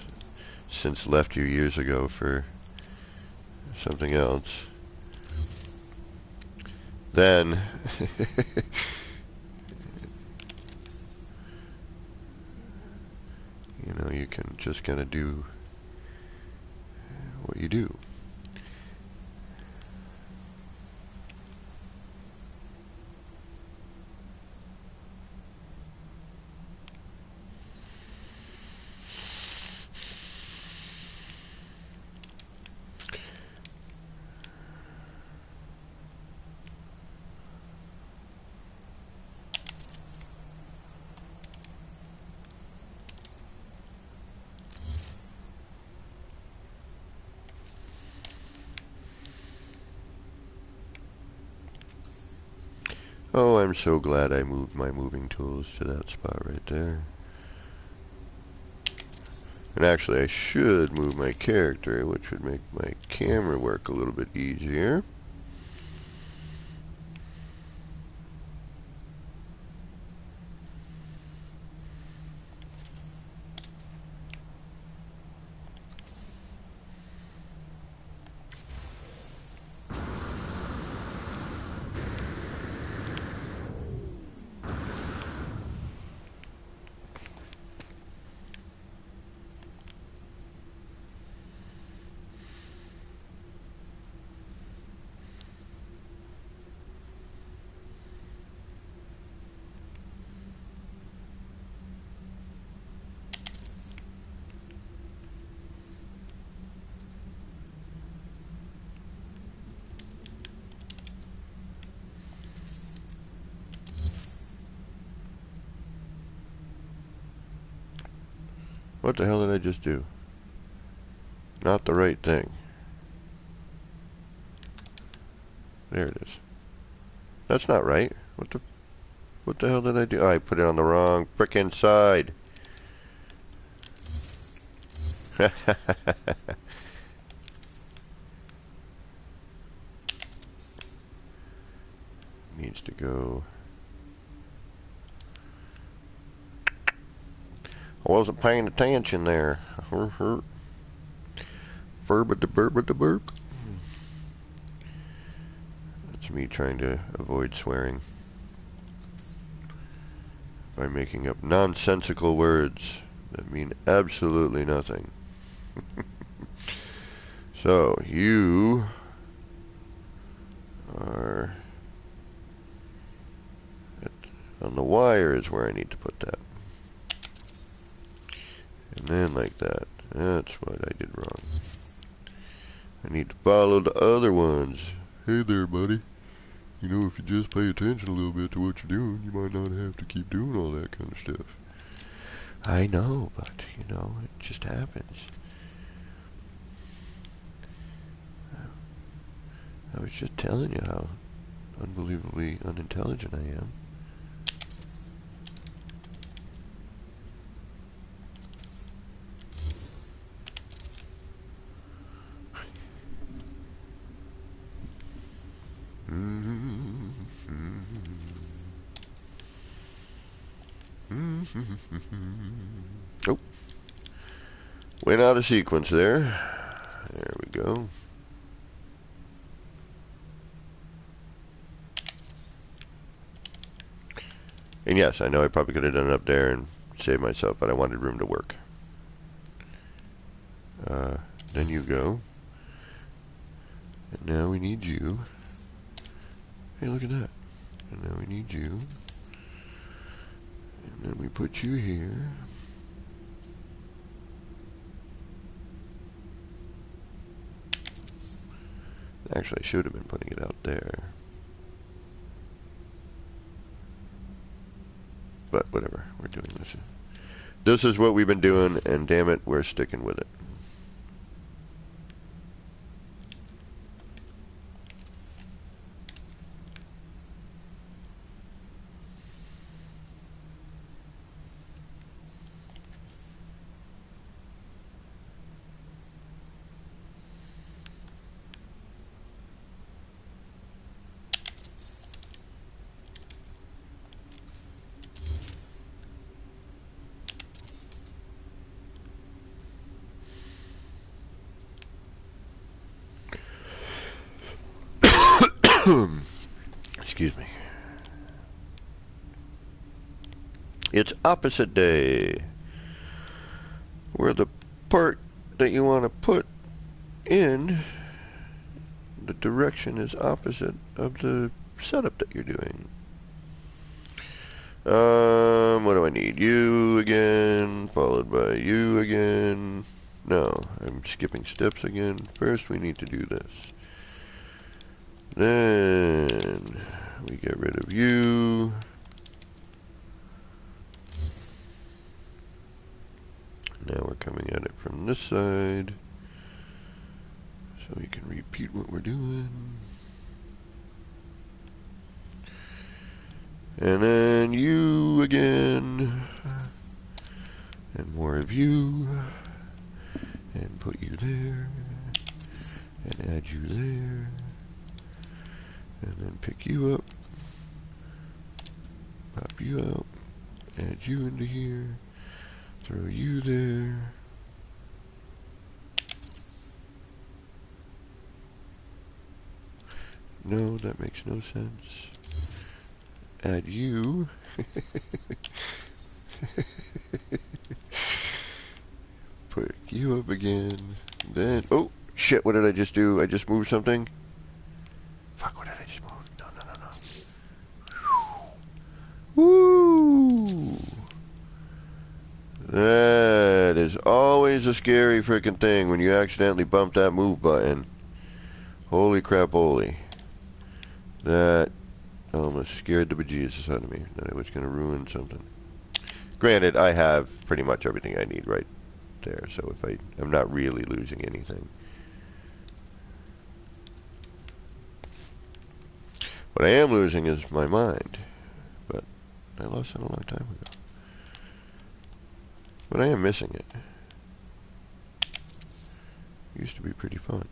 since left you years ago for something else, then you can just kind of do what you do. Oh, I'm so glad I moved my moving tools to that spot right there. And actually, I should move my character, which would make my camera work a little bit easier. What the hell did I just do? Not the right thing. There it is. That's not right. What the hell did I do? Oh, I put it on the wrong frickin' side. Needs to go. I wasn't paying attention there. Burp. That's me trying to avoid swearing by making up nonsensical words that mean absolutely nothing. So, you are on the wire is where I need to put that. And then like that. That's what I did wrong. I need to follow the other ones. Hey there, buddy. If you just pay attention a little bit to what you're doing, you might not have to keep doing all that kind of stuff. I know, but, it just happens. I was just telling you how unbelievably unintelligent I am. Oh, went out of sequence there. There we go. And yes, I know I probably could have done it up there and saved myself, but I wanted room to work. Then you go. And now we need you. Hey, look at that. And now we need you. And then we put you here. Actually, I should have been putting it out there. But whatever, we're doing this. This is what we've been doing, and damn it, we're sticking with it. Excuse me. It's opposite day, where the part that you want to put in the direction is opposite of the setup that you're doing. What do I need? You again, followed by you again. No, I'm skipping steps again. First we need to do this. Then we get rid of you. Now we're coming at it from this side, so we can repeat what we're doing. And then you again, and more of you, and put you there, and add you there, and then pick you up, pop you out, add you into here, throw you there. No, that makes no sense. Add you. Pick you up again. Then, oh, shit, what did I just do? I just moved something? Fuck, what did I just move? No, no, no, no. Woo! That is always a scary freaking thing when you accidentally bump that move button. Holy crap, holy. That almost scared the bejesus out of me, that I was going to ruin something. Granted, I have pretty much everything I need right there, so if I'm not really losing anything. What I am losing is my mind, but I lost it a long time ago. But I am missing it. Used to be pretty fun.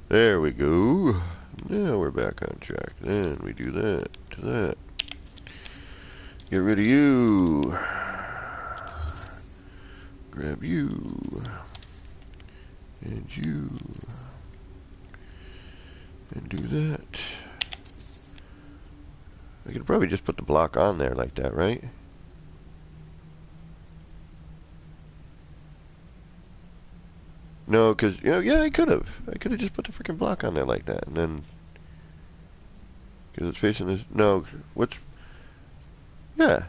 There we go. Now we're back on track. Then we do that to that. Get rid of you. Grab you. And you. And do that. I could probably just put the block on there like that, right? No, because, you know, yeah, I could have. I could have just put the freaking block on there like that, and then... Because it's facing this... No, what's... Yeah.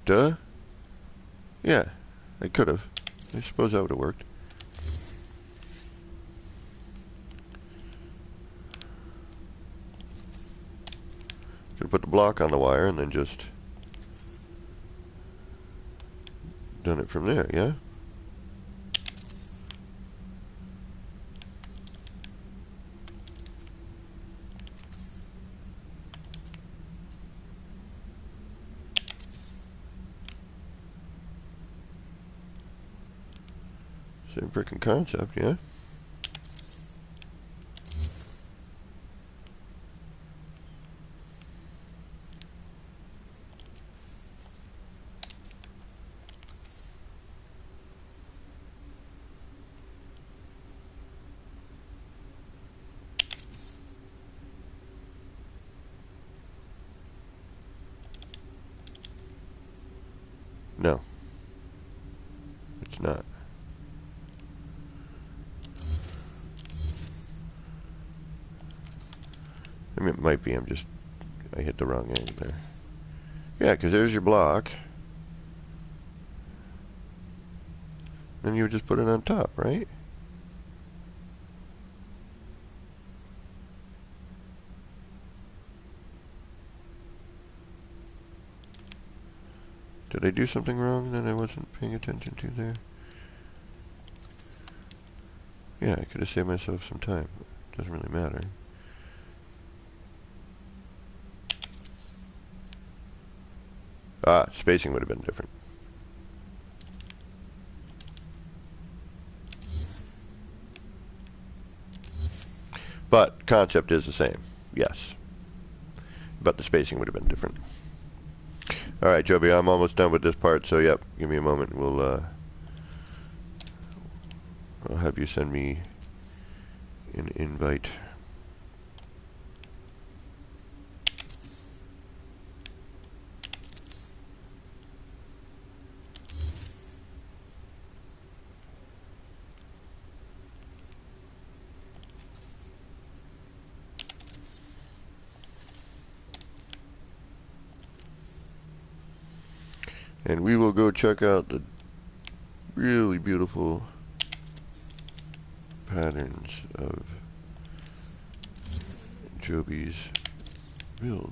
Duh. Yeah, I could have. I suppose that would have worked. Could have put the block on the wire and then just... done it from there, yeah? Same freaking concept, yeah? No, it's not. I mean, it might be. I hit the wrong end there. Yeah, because there's your block. Then you would just put it on top, right? Did I do something wrong that I wasn't paying attention to there? Yeah, I could have saved myself some time. Doesn't really matter. Ah, spacing would have been different. But concept is the same, yes. But the spacing would have been different. All right, Joby, I'm almost done with this part, so yep, give me a moment. I'll have you send me an invite. And we will go check out the really beautiful patterns of Joby's build.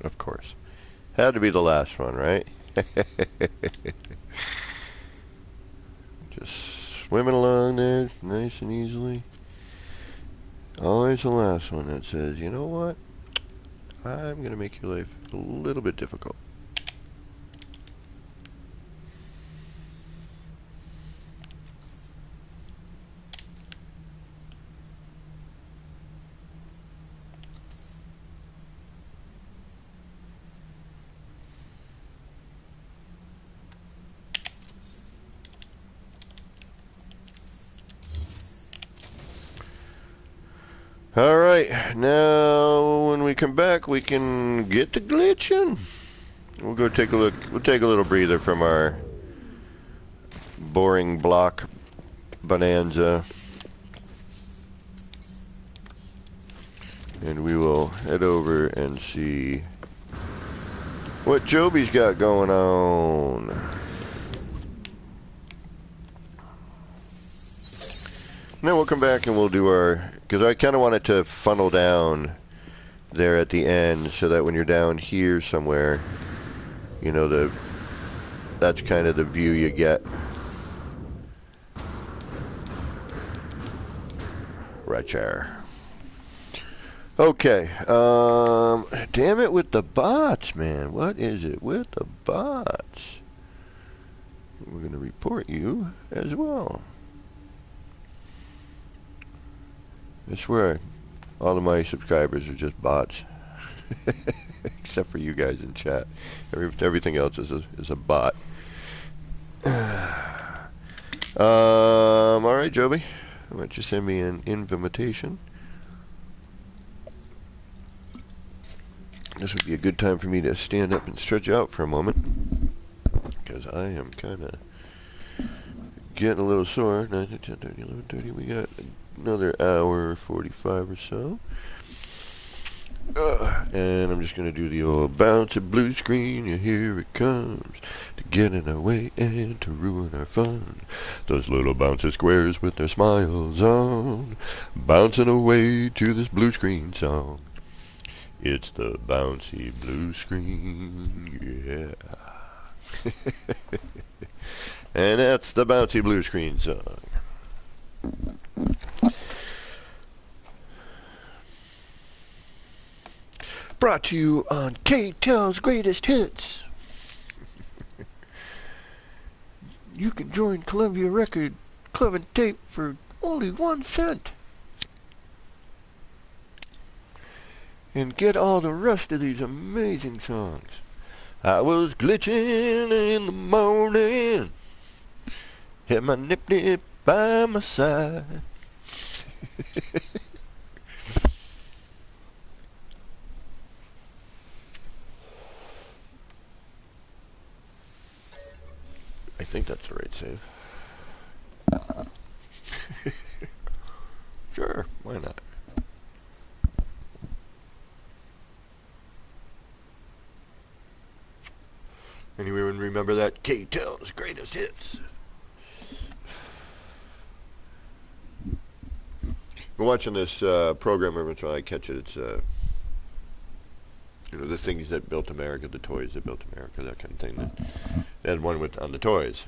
Of course. Had to be the last one, right? Just swimming along there, nice and easily. Always the last one that says, you know what? I'm going to make your life a little bit difficult. Alright, now when we come back we can get to glitching. We'll go take a look. We'll take a little breather from our boring block bonanza. And we will head over and see what Joby's got going on. And then we'll come back and we'll do our, because I kind of want it to funnel down there at the end so that when you're down here somewhere, you know, that's kind of the view you get. Right there. Okay. Damn it with the bots, man. What is it with the bots? We're going to report you as well. I swear, all of my subscribers are just bots. Except for you guys in chat. Everything else is a bot. Alright, Joby. Why don't you send me an invitation? This would be a good time for me to stand up and stretch out for a moment. Because I am kind of getting a little sore. 9, 10, 30, 11, 30. We got another hour 45 or so. And I'm just going to do the old bounce a blue screen. Yeah, here it comes to get in our way and to ruin our fun. Those little bouncy squares with their smiles on, bouncing away to this blue screen song. It's the bouncy blue screen, yeah. And that's the bouncy blue screen song. Brought to you on K-Town's Greatest Hits. You can join Columbia Record Club and Tape for only 1 cent. And get all the rest of these amazing songs. I was glitching in the morning, had my nip-nip by my side. I think that's the right save. Sure, why not? Anyone remember that? K-Town's Greatest Hits. We're watching this program every once in a while. I catch it. It's the things that built America, the toys that built America, that kind of thing. They had one on the toys,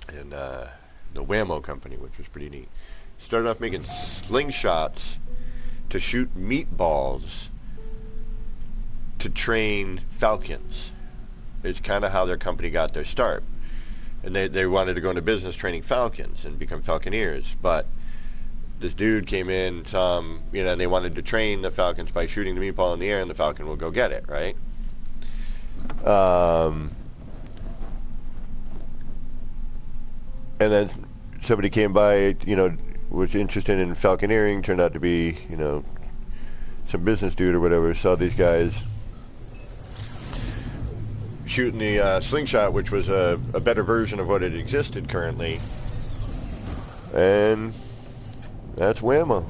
and the Whammo company, which was pretty neat. Started off making slingshots to shoot meatballs to train falcons. It's kind of how their company got their start. And they wanted to go into business training falcons and become falconeers. But this dude came in, and they wanted to train the falcons by shooting the meatball in the air, and the falcon will go get it, right? And then somebody came by, was interested in falconeering, turned out to be, some business dude or whatever, saw these guys shooting the slingshot, which was a better version of what had existed currently. And that's Whammo.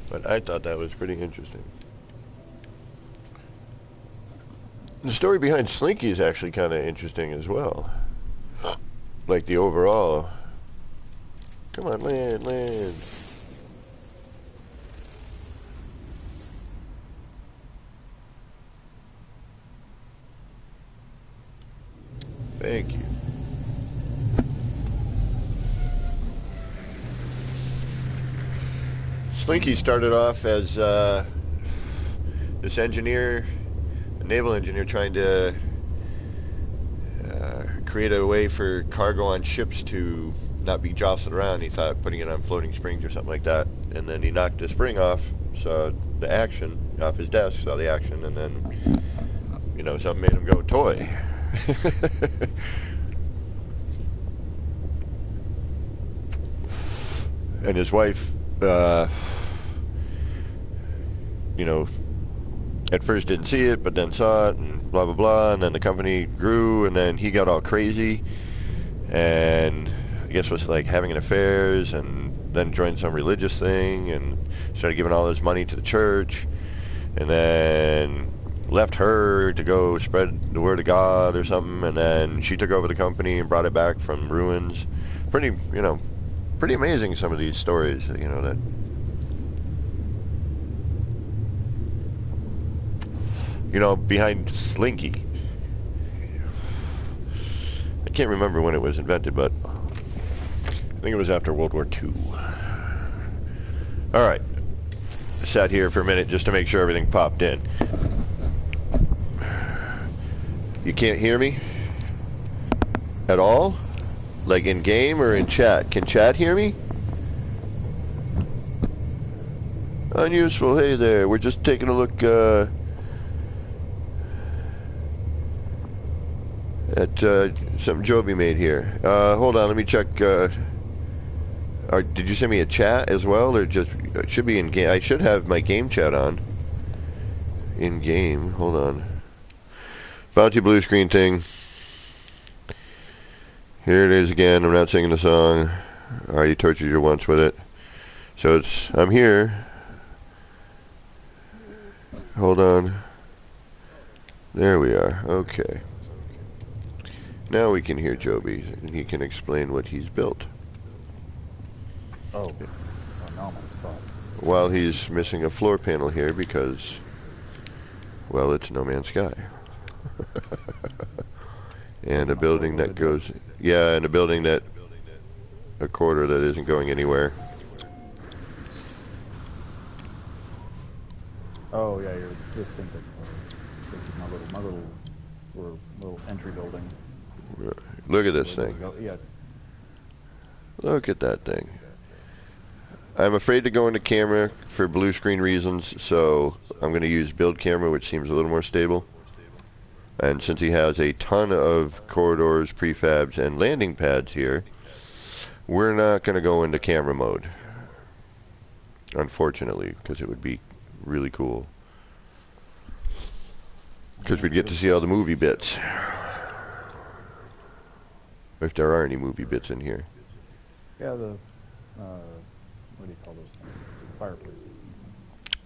But I thought that was pretty interesting. The story behind Slinky is actually kind of interesting as well. Like the overall. Come on, land. Thank you. Slinky started off as this engineer, a naval engineer, trying to create a way for cargo on ships to not be jostled around. He thought putting it on floating springs or something like that. And then he knocked the spring off, saw the action, off his desk, saw the action, and then, something made him go toy. And his wife, at first didn't see it, but then saw it, and blah, blah, blah, and then the company grew, and then he got all crazy, and I guess was like having affairs, and then joined some religious thing, and started giving all his money to the church, and then left her to go spread the word of God or something, and then she took over the company and brought it back from ruins. Pretty amazing, some of these stories, that behind Slinky. I can't remember when it was invented, but I think it was after World War II. Alright. Sat here for a minute just to make sure everything popped in. You can't hear me? At all? Like in game or in chat? Can chat hear me? Unuseful, hey there. We're just taking a look, at something Jovi made here. Hold on, let me check. Did you send me a chat as well, or just it should be in game? I should have my game chat on. In game, hold on. Bounty blue screen thing. Here it is again. I'm not singing the song. I already tortured you once with it. So I'm here. Hold on. There we are. Okay. Now we can hear Joby, and he can explain what he's built. Oh, now I'm on the spot. While he's missing a floor panel here because, well, it's No Man's Sky. And a building that goes, yeah, and a building that, a corridor that isn't going anywhere. Oh yeah, you're just thinking. This is my little entry building. Look at this thing. Yeah. Look at that thing. I'm afraid to go into camera for blue screen reasons, so I'm going to use build camera, which seems a little more stable. And since he has a ton of corridors, prefabs, and landing pads here, we're not going to go into camera mode. Unfortunately, because it would be really cool. Because we'd get to see all the movie bits. If there are any movie bits in here. Yeah, what do you call those things? Fireplaces.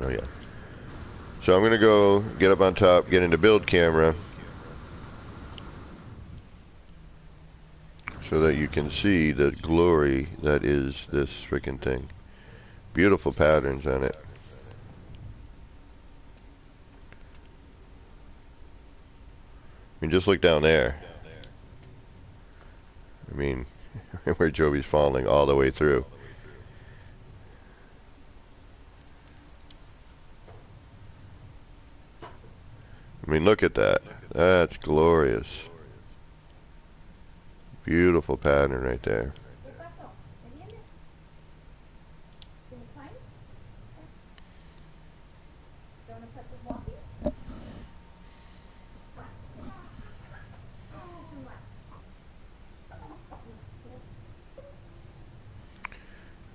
Oh yeah. So I'm going to go get up on top, get into build camera. So that you can see the glory that is this freaking thing. Beautiful patterns on it. I mean, just look down there. I mean, where Joby's falling all the way through. I mean, look at that. That's glorious. Beautiful pattern right there.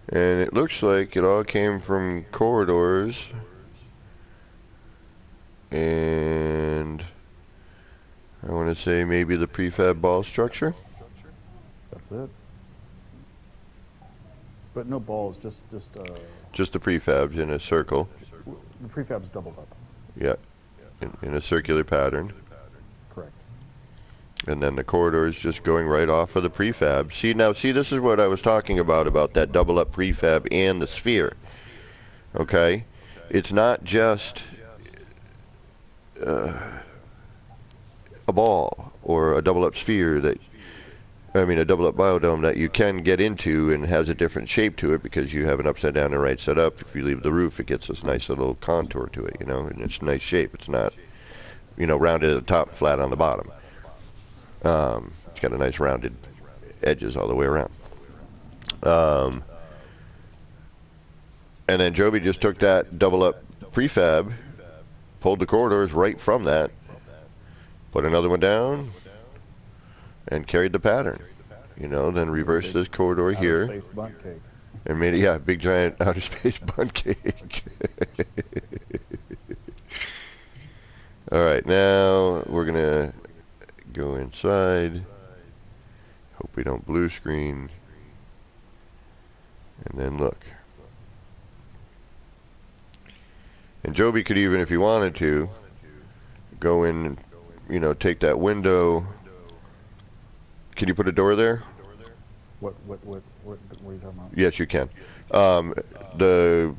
And it looks like it all came from corridors and I want to say maybe the prefab ball structure. That's it. But no balls, just the prefabs in a circle. The prefab's doubled up. Yeah, in a circular pattern. Correct. And then the corridor is just going right off of the prefab. See, this is what I was talking about that double up prefab and the sphere. Okay? It's not just a ball or a double up sphere a double up biodome that you can get into and has a different shape to it because you have an upside down and right side up. If you leave the roof, it gets this nice little contour to it, and it's a nice shape. It's not, rounded at the top, flat on the bottom. It's got a nice rounded edges all the way around. And then Joby just took that double up prefab, pulled the corridors right from that, put another one down, and carried the pattern. Then reversed this corridor here. Outer space bunt cake. And made it, big giant outer space bunt cake. Alright, now we're going to go inside. Hope we don't blue screen. And then look. And Joby could even, if he wanted to, go in and, take that window. Can you put a door there? What are you talking about? Yes, you can. The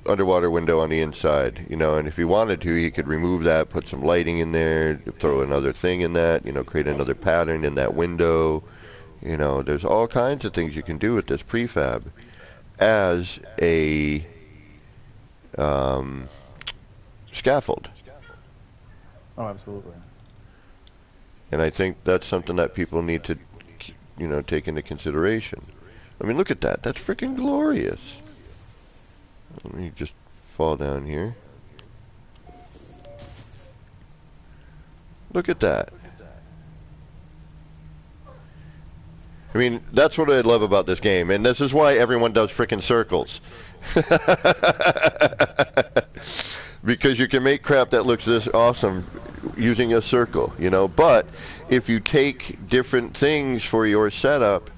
underwater window on the inside, and if he wanted to, he could remove that, put some lighting in there, throw another thing in that, create another pattern in that window. There's all kinds of things you can do with this prefab as a scaffold. Oh, absolutely. And I think that's something that people need to, take into consideration. I mean, look at that. That's freaking glorious. Let me just fall down here. Look at that. I mean, that's what I love about this game, and this is why everyone does freaking circles. because you can make crap that looks this awesome using a circle, you know. But if you take different things for your setup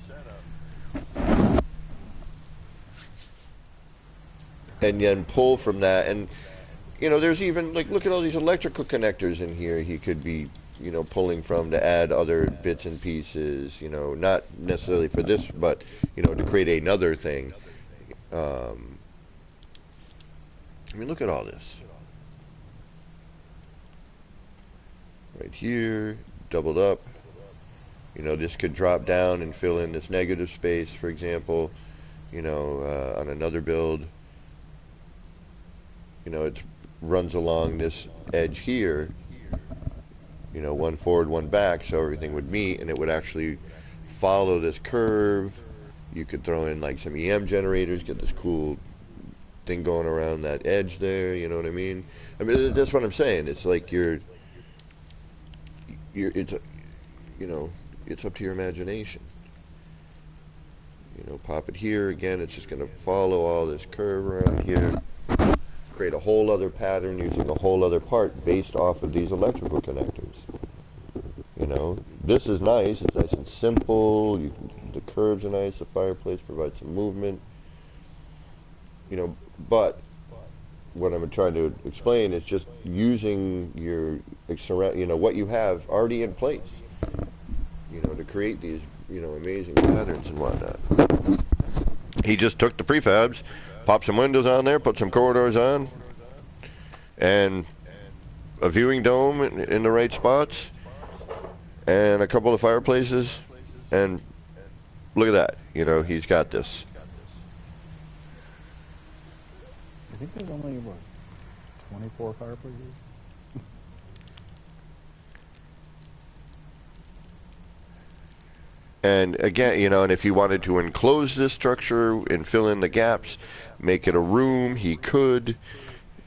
and then pull from that, and you know, there's even like, look at all these electrical connectors in here. He could be, you know, pulling from to add other bits and pieces. You know, not necessarily for this, but you know, to create another thing. I mean, look at all this. Right here, doubled up. You know, this could drop down and fill in this negative space, for example. You know, on another build. You know, it runs along this edge here. You know, one forward, one back, so everything would meet, and it would actually follow this curve. You could throw in like some EM generators, get this cool thing going around that edge there. You know what I mean? I mean, that's what I'm saying. It's like it's, you know, it's up to your imagination. You know, pop it here again. It's just going to follow all this curve around here. Create a whole other pattern using a whole other part based off of these electrical connectors. You know, this is nice. It's nice and simple. The curves are nice. The fireplace provides some movement. You know, but what I'm trying to explain is just using your you know, what you have already in place. You know, to create these, you know, amazing patterns and whatnot. He just took the prefabs, popped some windows on there, put some corridors on, and a viewing dome in the right spots, and a couple of fireplaces, and look at that. You know, he's got this. I think there's only, what, 24 fireplaces? And again, you know, and if he wanted to enclose this structure and fill in the gaps, make it a room, he could.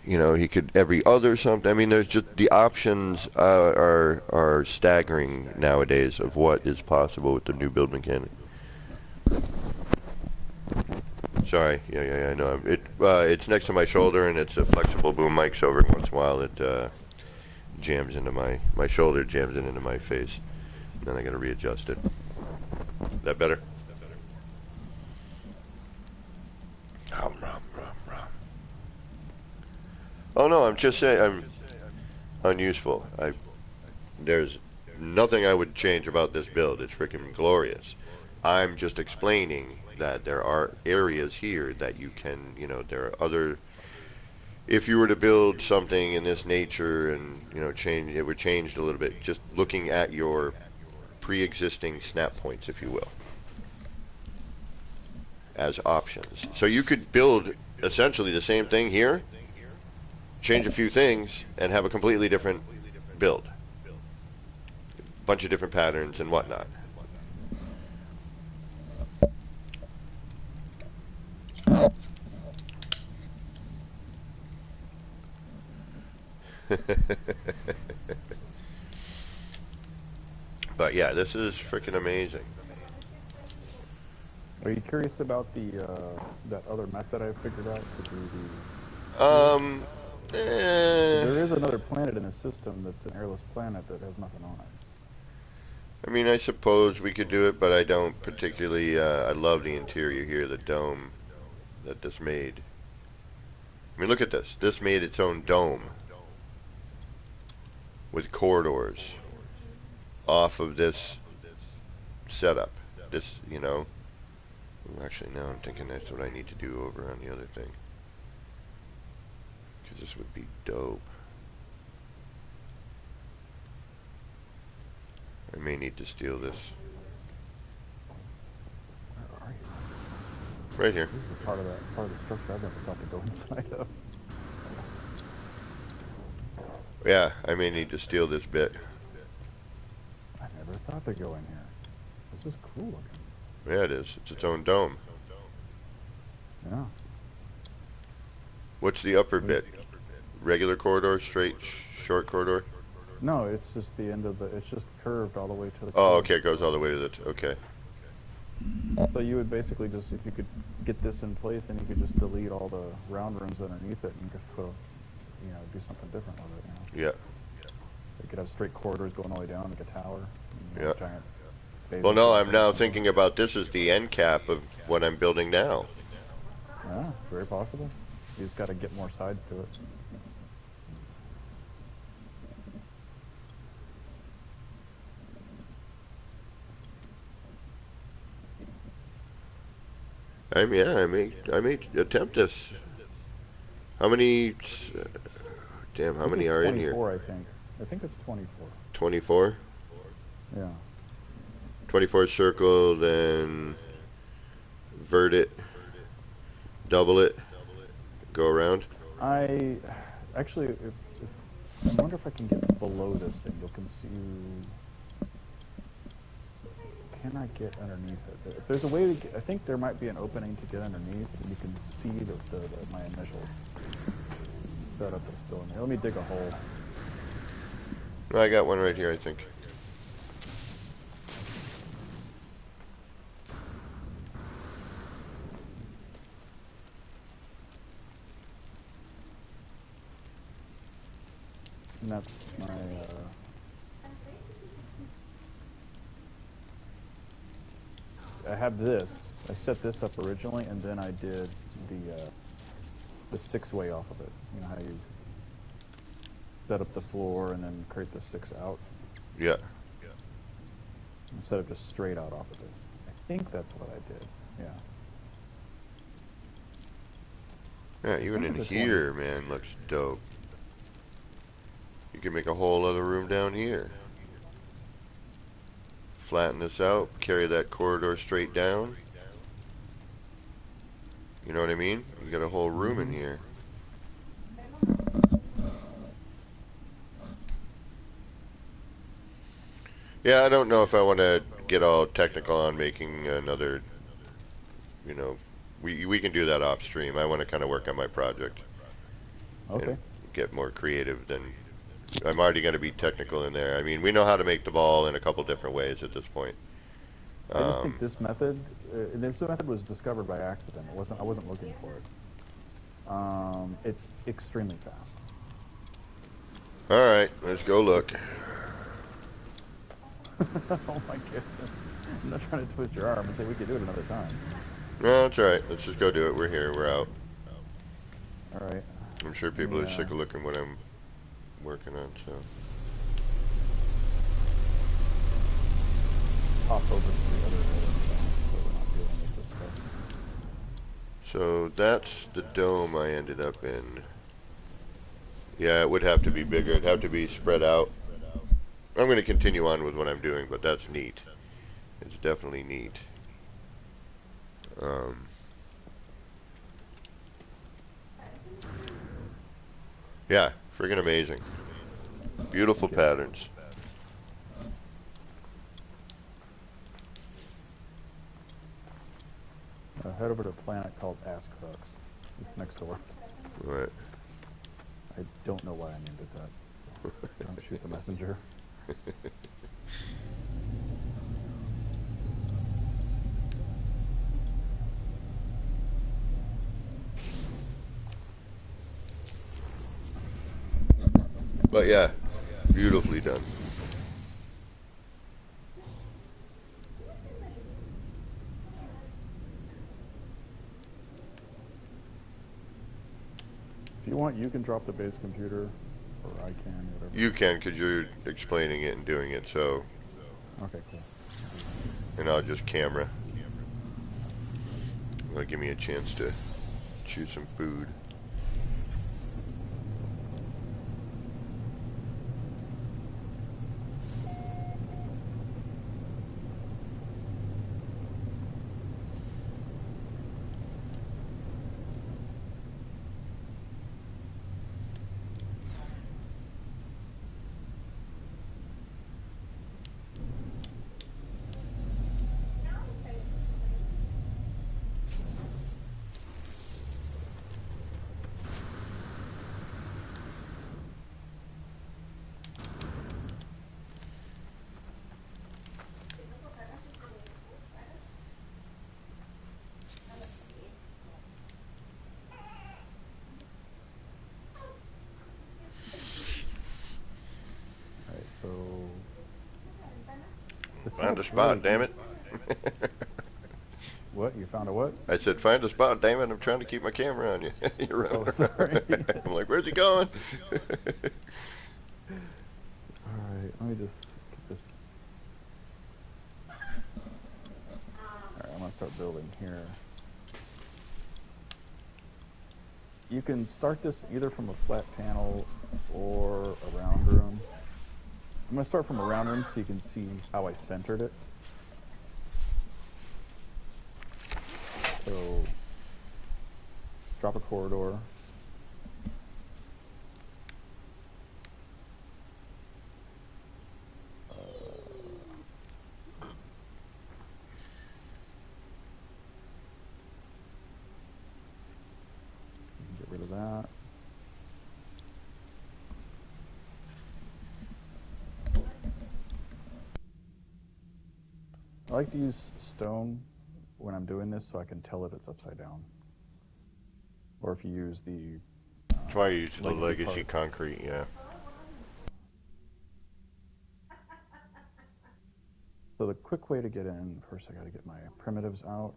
You know, he could every other something. I mean, there's just the options are staggering nowadays of what is possible with the new build mechanic. Sorry, yeah, I know. It's next to my shoulder, and it's a flexible boom mic, so every once in a while it jams into my shoulder, jams into my face, and then I got to readjust it. Is that better? Oh no, I'm just saying I'm unuseful. There's nothing I would change about this build. It's freaking glorious. I'm just explaining that there are areas here that you can, you know, there are other. If you were to build something in this nature and, you know, change, it would change a little bit. Just looking at your pre-existing snap points, if you will, as options. So you could build essentially the same thing here, change a few things, and have a completely different build. Bunch of different patterns and whatnot. But yeah, this is freaking amazing. Are you curious about the that other method I figured out to do the? There is another planet in the system that's an airless planet that has nothing on it. I mean, I suppose we could do it, but I don't particularly. I love the interior here, the dome that this made. I mean, look at this. This made its own dome with corridors off of this setup. This, you know. Actually, now I'm thinking that's what I need to do over on the other thing. Because this would be dope. I may need to steal this. Where are you? Right here. This is part of the structure I've never thought to go inside of. Yeah, I may need to steal this bit. I never thought to go in here. This is cool looking. Yeah, it is. It's its own dome. Yeah. What's the upper bit? Regular corridor, straight, short corridor? No, it's just the end of the. It's just curved all the way to the. Oh, okay. It goes all the way to the. Okay. So you would basically just, if you could get this in place, and you could just delete all the round rooms underneath it, and you could put do something different with it. Yeah. You could have straight corridors going all the way down like a tower. Yeah. Giant. Well, no, I'm now thinking about this as the end cap of what I'm building now. Yeah, very possible. You just got to get more sides to it. I may attempt this. How many? Damn, how many are in here? 24, I think. I think it's 24. 24. Yeah. 24 circle, then vert it, double it, go around. I wonder if I can get below this thing. You can see. Can I get underneath it? If there's a way to get, I think there might be an opening to get underneath. You can see my initial setup is still in there. Let me dig a hole. I got one right here, I think. And that's my. I have this. I set this up originally, and then I did the 6-way off of it. You know how you set up the floor and then create the 6 out? Yeah. Instead of just straight out off of this. I think that's what I did. Yeah. Yeah, even in here, man, looks dope. You can make a whole other room down here. Flatten this out, carry that corridor straight down. You know what I mean? You got a whole room in here. Yeah, I don't know if I want to get all technical on making another, we can do that off stream. I want to kind of work on my project. Okay. And get more creative than, I'm already going to be technical in there. I mean, we know how to make the ball in a couple different ways at this point. I just think this method was discovered by accident. I wasn't looking for it. It's extremely fast. All right, let's go look. Oh my goodness. I'm not trying to twist your arm and say we could do it another time. No, that's all right. Let's just go do it. We're here. We're out. All right. I'm sure people are sick of looking what I'm working on, so. Hop over to the other area so we're not dealing with this stuff. So that's the dome I ended up in. Yeah, it would have to be bigger. It'd have to be spread out. I'm going to continue on with what I'm doing, but that's neat. It's definitely neat. Yeah, friggin' amazing. Beautiful patterns. Head over to a planet called Ask Crux. It's next door. Right. I don't know why I named it that. Don't shoot the messenger. But yeah, beautifully done. If you want, you can drop the base computer, or I can, whatever. You can, because you're explaining it and doing it, so. Okay, cool. And I'll just camera. That'll give me a chance to chew some food. The Find a setups really spot, damn easy. it. What? You found a what? I said, find a spot, damn it. I'm trying to keep my camera on you. You're running Oh, sorry. around. I'm like, where's he going? All right, let me just get this. All right, I'm gonna start building here. You can start this either from a flat panel or a round room. I'm gonna start from a round room so you can see how I centered it. So drop a corridor. Get rid of that. I like to use stone when I'm doing this so I can tell if it's upside down. Or if you use the That's why I use the legacy legacy concrete, yeah. So the quick way to get in, first I gotta get my primitives out.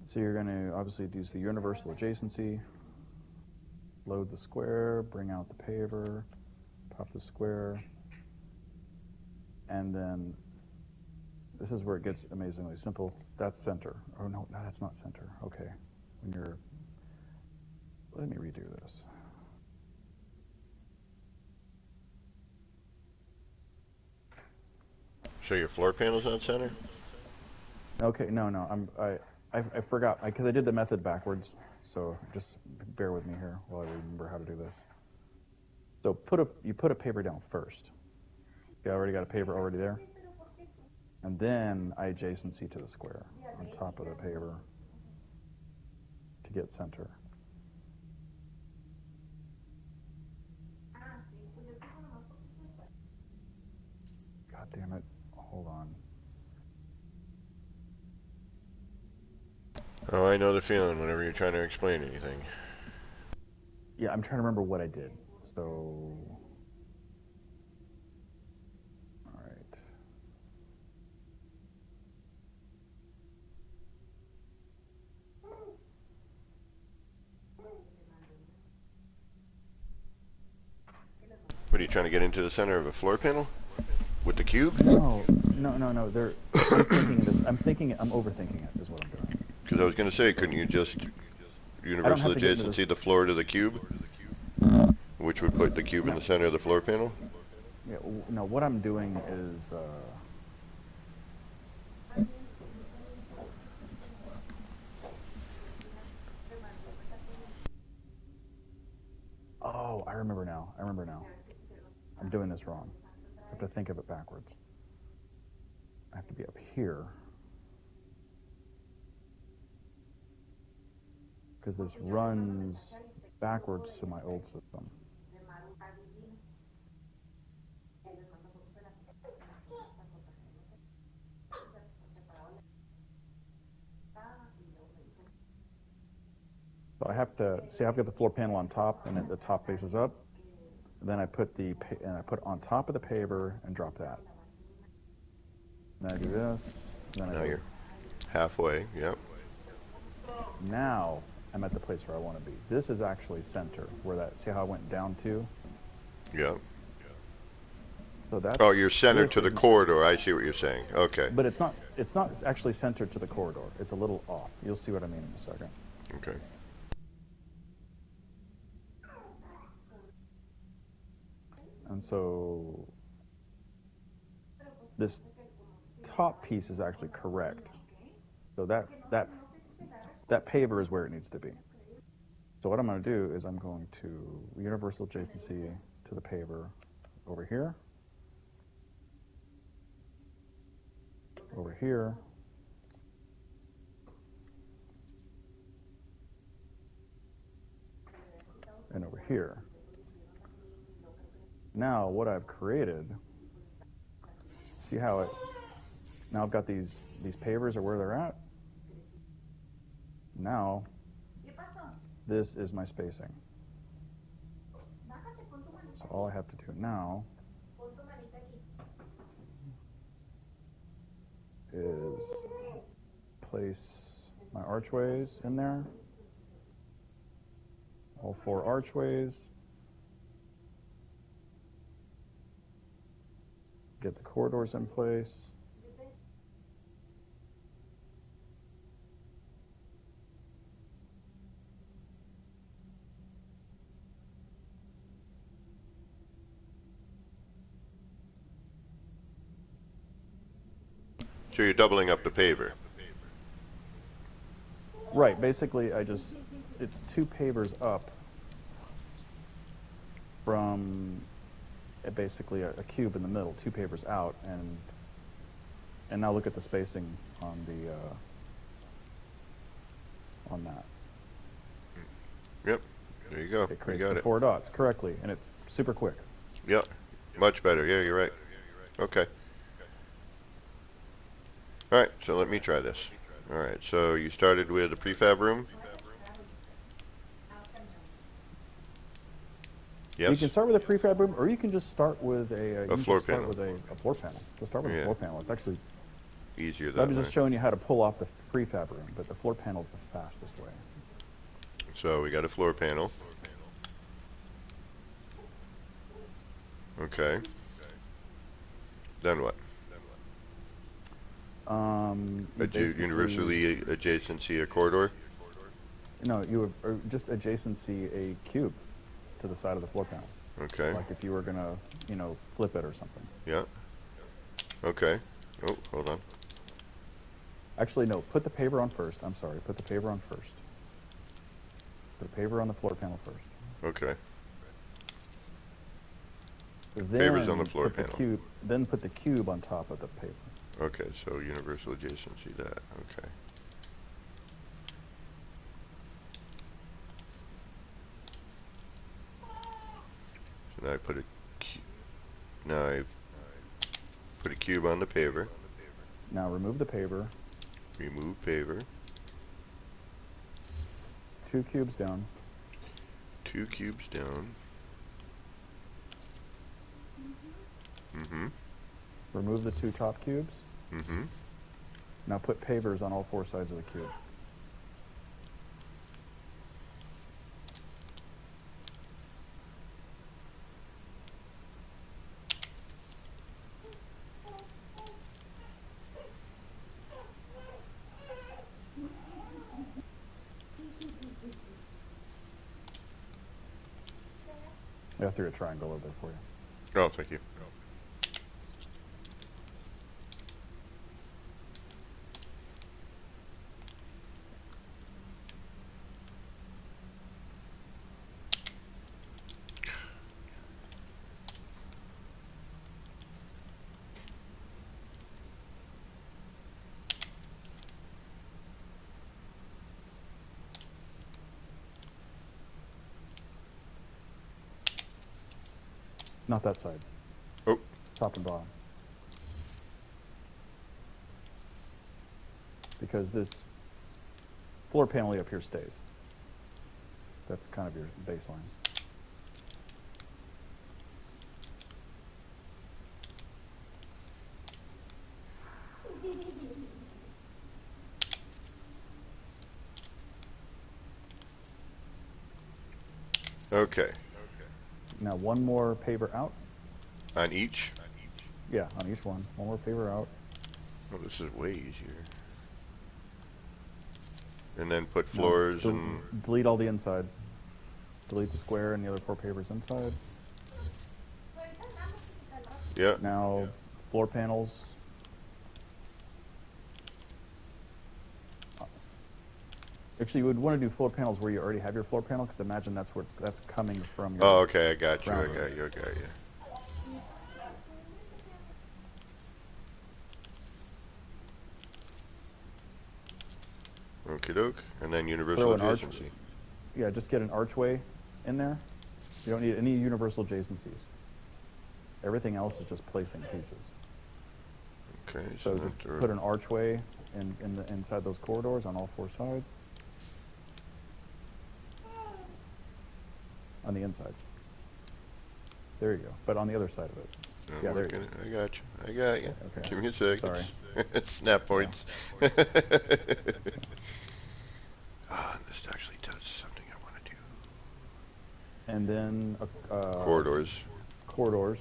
So you're gonna obviously use the universal adjacency, load the square, bring out the paver, pop the square, and then this is where it gets amazingly simple. That's center. Oh no, that's not center. Okay. When you're, let me redo this. So your floor panel's on center? Okay, no, I forgot because I did the method backwards. So just bear with me here while I remember how to do this. So you put a paver down first. You already got a paver already there. And then I adjacency to the square on top of the paver to get center. God damn it. Hold on. Oh, I know the feeling whenever you're trying to explain anything. Yeah, I'm trying to remember what I did. So, all right. What are you trying to get into the center of a floor panel? With the cube? No. I'm thinking this. I'm overthinking it. Is what I'm doing. Because I was going to say, couldn't you just I don't universal have to get into this. adjacency the floor to the cube? Which would put the cube in No. the center of the floor panel? Yeah. No. What I'm doing is. Oh, I remember now. I'm doing this wrong. I have to think of it backwards. I have to be up here. Because this runs backwards to my old system. So I have to see. I've got the floor panel on top, and the top faces up. Then I put on top of the paver and drop that. Then I do this. Then I Now go. you're halfway, yep. Now I'm at the place where I want to be. This is actually center. Where that? See how I went down to? Yep. So that's. Oh, you're centered This to the is. corridor. I see what you're saying. Okay. But it's not. It's not actually centered to the corridor. It's a little off. You'll see what I mean in a second. Okay. And so this top piece is actually correct. So that paver is where it needs to be. So what I'm going to do is I'm going to universal adjacency to the paver over here, and over here. Now what I've created, See how it... Now I've got these pavers are where they're at. Now, this is my spacing. So all I have to do now is place my archways in there. All 4 archways. Get the corridors in place. So you're doubling up the paver. Right, basically it's 2 pavers up from basically a cube in the middle, 2 pavers out, and now look at the spacing on the on that. Yep, there you go. It creates you got the it. 4 dots correctly, and it's super quick. Yep, much better. Yeah, you're right. Okay. All right, so let me try this. All right, so you started with a prefab room? Yes. You can start with a prefab room, or you can just start with a floor panel. With a floor panel. Just start with a floor panel. It's actually easier that I'm way. just showing you how to pull off the prefab room, but the floor panel is the fastest way. So we got a floor panel. Okay. Then what? Universally adjacency a corridor? No, you would just adjacency a cube to the side of the floor panel. Okay. Like if you were gonna, flip it or something. Yeah. Okay. Oh, hold on. Actually, no. Put the paver on first. I'm sorry. Put the paver on first. Put the paver on the floor panel first. Okay. Then Paver's on the floor panel. Then put the cube on top of the paver. Okay, so universal adjacency that. Okay. So now I put a cube on the paver. Now remove the paver. Remove paver. 2 cubes down. 2 cubes down. Mm-hmm. Remove the 2 top cubes. Mm-hmm. Now put pavers on all 4 sides of the cube. I threw a triangle over there for you. Oh, thank you. Not that side. Oh. Top and bottom. Because this floor panel up here stays. That's kind of your baseline. Okay. Now 1 more paver out. On each? Yeah, on each one. 1 more paver out. Oh, this is way easier. And then put floors and... Delete all the inside. Delete the square and the other 4 pavers inside. Yeah. Now, floor panels. Actually, you would want to do floor panels where you already have your floor panel, because imagine that's coming from your... Oh, okay, I got you. Okie doke. And then universal adjacency. Yeah, just get an archway in there. You don't need any universal adjacencies. Everything else is just placing pieces. Okay, So just put an archway inside those corridors on all four sides. On the insides. There you go. But on the other side of it. Yeah, there you go. I got you. I got you. Okay. Give me a second. Sorry. Snap points. Ah, this actually does something I want to do. And then Corridors. Corridors.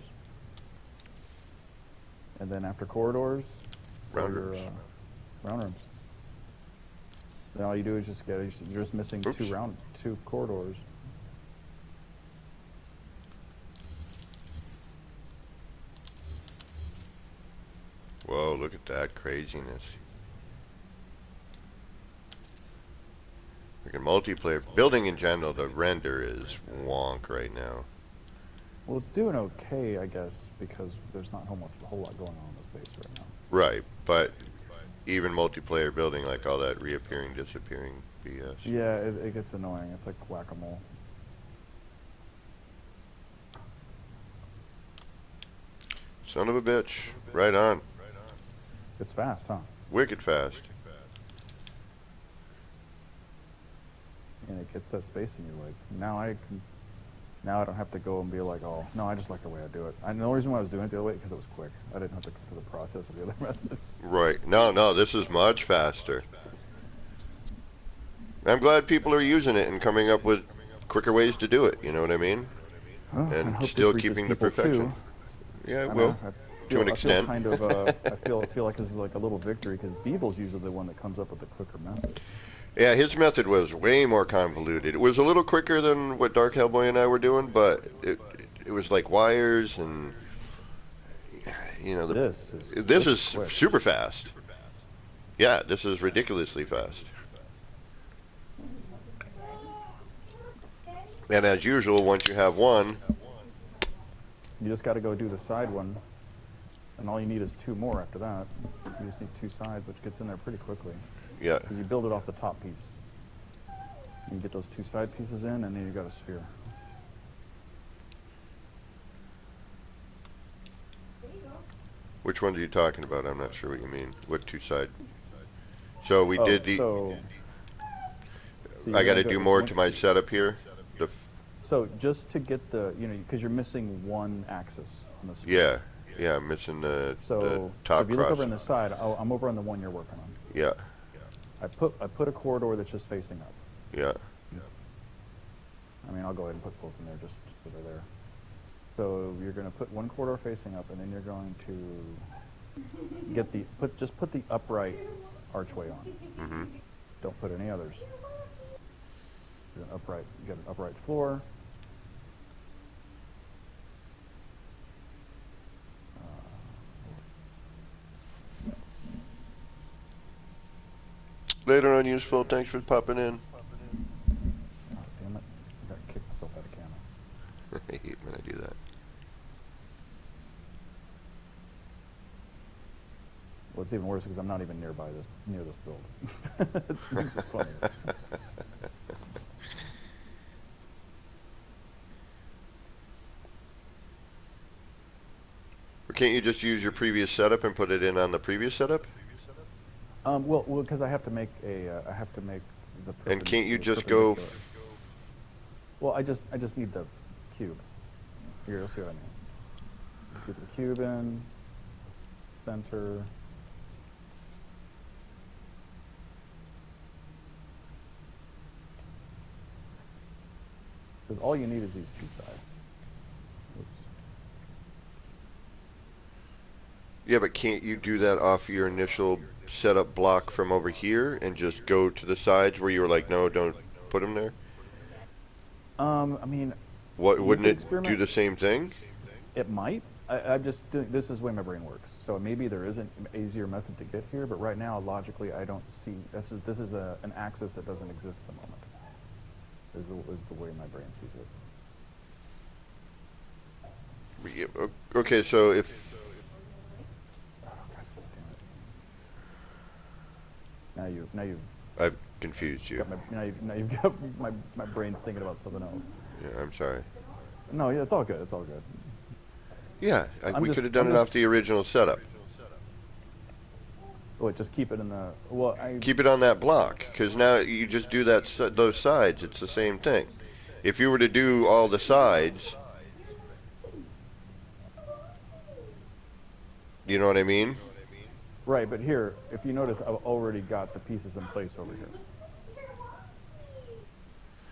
And then after corridors, Round rooms. Round rooms. Then all you do is just you're just missing two corridors. Whoa, look at that craziness. Freaking multiplayer. Building in general, the render is wonk right now. Well, it's doing okay, I guess, because there's not a whole lot going on in this base right now. Right, but even multiplayer building, like all that reappearing, disappearing BS. Yeah, it gets annoying. It's like whack-a-mole. Son of a bitch. Right on. It's fast, huh? Wicked fast. And it gets that space and you're like, now I don't have to go and be like, oh, no, I just like the way I do it. And the only reason why I was doing it the other way, because it was quick. I didn't have to go through the process of the other method. Right. No, this is much faster. I'm glad people are using it and coming up with quicker ways to do it, you know what I mean? Well, and still keeping the perfection. Too. Yeah, it will. To an extent. I feel like this is like a little victory, because Beeble's usually the one that comes up with the quicker method. Yeah, his method was way more convoluted. It was a little quicker than what Dark Hellboy and I were doing, but it was like wires and, you know, this is super fast. Yeah, this is ridiculously fast. And as usual, once you have one, you just got to go do the side one, and all you need is two more after that. You just need two sides, which gets in there pretty quickly. Yeah. You build it off the top piece. You get those two side pieces in, and then you got a sphere. Which ones are you talking about? I'm not sure what you mean. What two side? So we did the. So I got to do more to my setup here. So just to get the, because you're missing one axis on the sphere. Yeah, I'm missing the top so if you look cross. over on the side, I'm over on the one you're working on. Yeah. I put a corridor that's just facing up. Yeah. I mean, I'll go ahead and put both in there just so they're there. So you're going to put one corridor facing up, and then you're going to get put the upright archway on. Mm-hmm. Don't put any others. Get an upright floor. Later on, useful. Thanks for popping in. Oh, damn it. I got to kick myself out of camera. I hate when I do that. Well, it's even worse because I'm not even near this build. It makes it funnier. Or can't you just use your previous setup and put it in on the previous setup? Well, because I have to make the. And can't you just go? Well, I just need the cube. Here, let's see what I mean. Get the cube in, center. Because all you need is these two sides. Oops. Yeah, but can't you do that off your initial setup block from over here and just go to the sides where you were like, no, don't put them there? I mean, wouldn't it do the same thing? It might. I'm just doing, this is the way my brain works. So maybe there is an easier method to get here, but right now, logically, I don't see. This is an axis that doesn't exist at the moment. Is the way my brain sees it. Yeah, okay, so if. Now you. I've confused you. Now you've got my brain thinking about something else. Yeah, I'm sorry. No, yeah, it's all good. It's all good. Yeah, we could have done it off the original setup. What, just keep it in the, well, Keep it on that block, because now you just do that those sides. It's the same thing. If you were to do all the sides, you know what I mean? right, but here, if you notice, I've already got the pieces in place over here.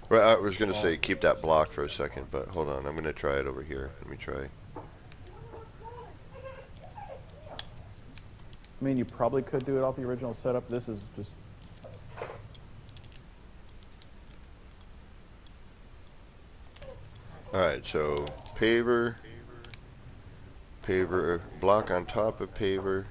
Well, I was going to say keep that block for a second, but hold on. I'm going to try it over here. Let me try. I mean, you probably could do it off the original setup. This is just... Alright, so paver, paver, block on top of paver.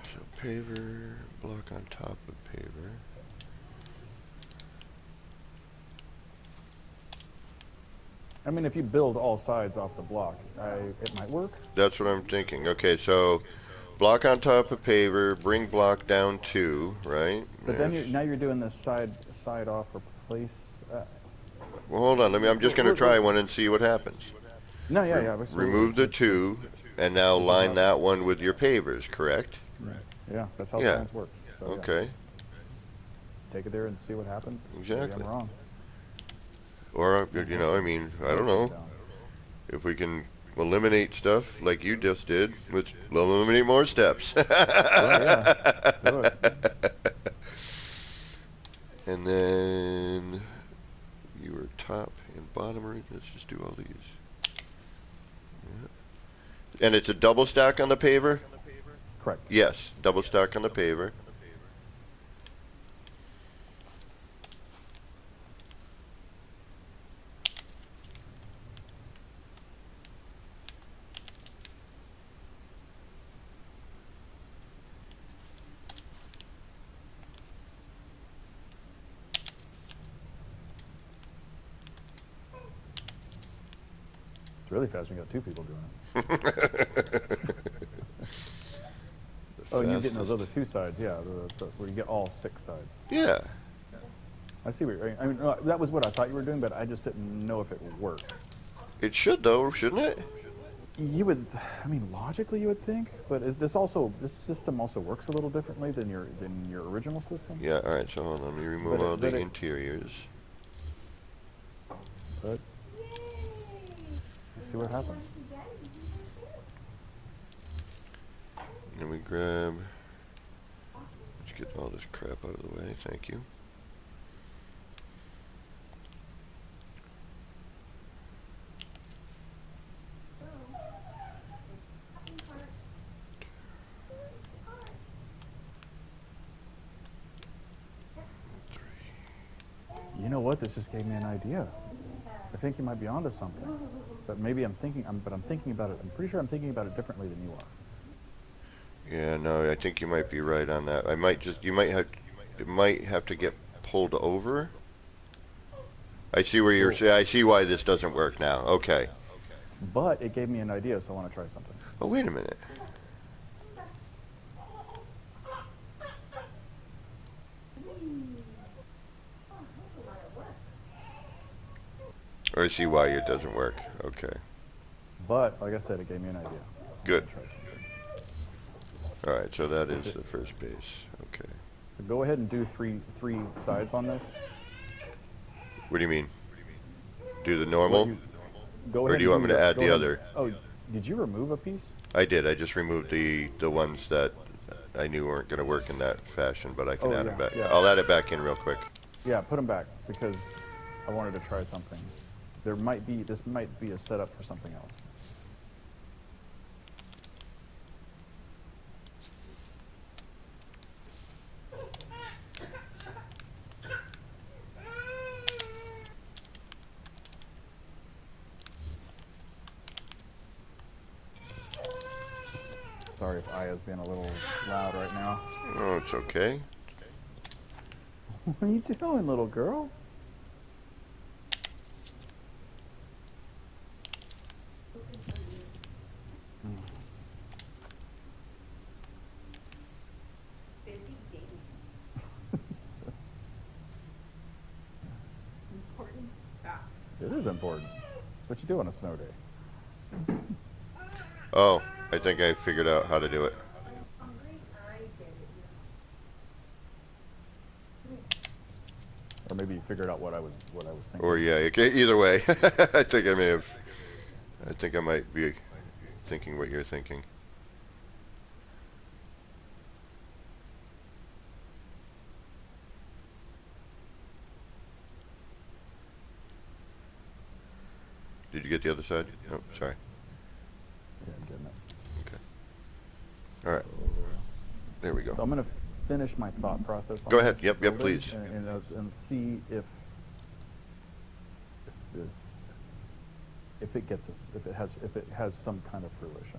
So paver, block on top of paver. I mean, if you build all sides off the block, it might work. That's what I'm thinking. Okay, so block on top of paver, bring block down 2, right? But then now you're doing this side off replace. Well, hold on. I'm just going to try one and see what happens. No, yeah. Remove the 2, and now line that one with your pavers, correct? Yeah, that's how science works. So, okay. Yeah. Take it there and see what happens. Exactly. Maybe I'm wrong. Or, you know, I mean, I don't know. If we can eliminate stuff like you just did, let's eliminate more steps. Right, yeah. Do it. And then your top and bottom right. Let's just do all these. Yeah. And it's a double stack on the paver? Correct. Yes, double stack on the paver. It's really fast when you got 2 people doing it. Oh, and you're getting those other 2 sides, yeah, where you get all 6 sides. Yeah. I see what you're. I mean, that was what I thought you were doing, but I just didn't know if it would work. It should though, shouldn't it? You would, I mean, logically you would think, but this system also works a little differently than your original system. Yeah. All right. So hold on. Let me remove all the interiors. But let's see what happens. And then we grab. Let's get all this crap out of the way. Thank you. You know what? This just gave me an idea. I think you might be onto something. But maybe I'm thinking about it. I'm pretty sure I'm thinking about it differently than you are. Yeah, no, I think you might be right on that. It might have to get pulled over. I see where you're saying. I see why this doesn't work now. Okay. But it gave me an idea, so I want to try something. Oh, wait a minute. Or I see why it doesn't work. Okay. But like I said, it gave me an idea. Good. All right, so that is the first base. Okay. So go ahead and do three sides on this. What do you mean? Do the normal? Go ahead. Or do you want me to add the other? Oh, did you remove a piece? I did. I just removed the ones that I knew weren't going to work in that fashion, but I can add them back. Yeah. I'll add it back in real quick. Yeah, put them back because I wanted to try something. This might be a setup for something else. Sorry if Aya's being a little loud right now. Oh, it's okay. What are you doing, little girl? It is important. What you do on a snow day? Oh, I think I figured out how to do it. Or maybe you figured out what I was thinking. Or yeah, either way. I think I may have. I think I might be thinking what you're thinking. Did you get the other side? Oh, sorry. Yeah, I'm getting it. Okay. All right. There we go. So I'm going to finish my thought process. Go ahead. Yep, please. And see if this, if it gets us, if it has some kind of fruition.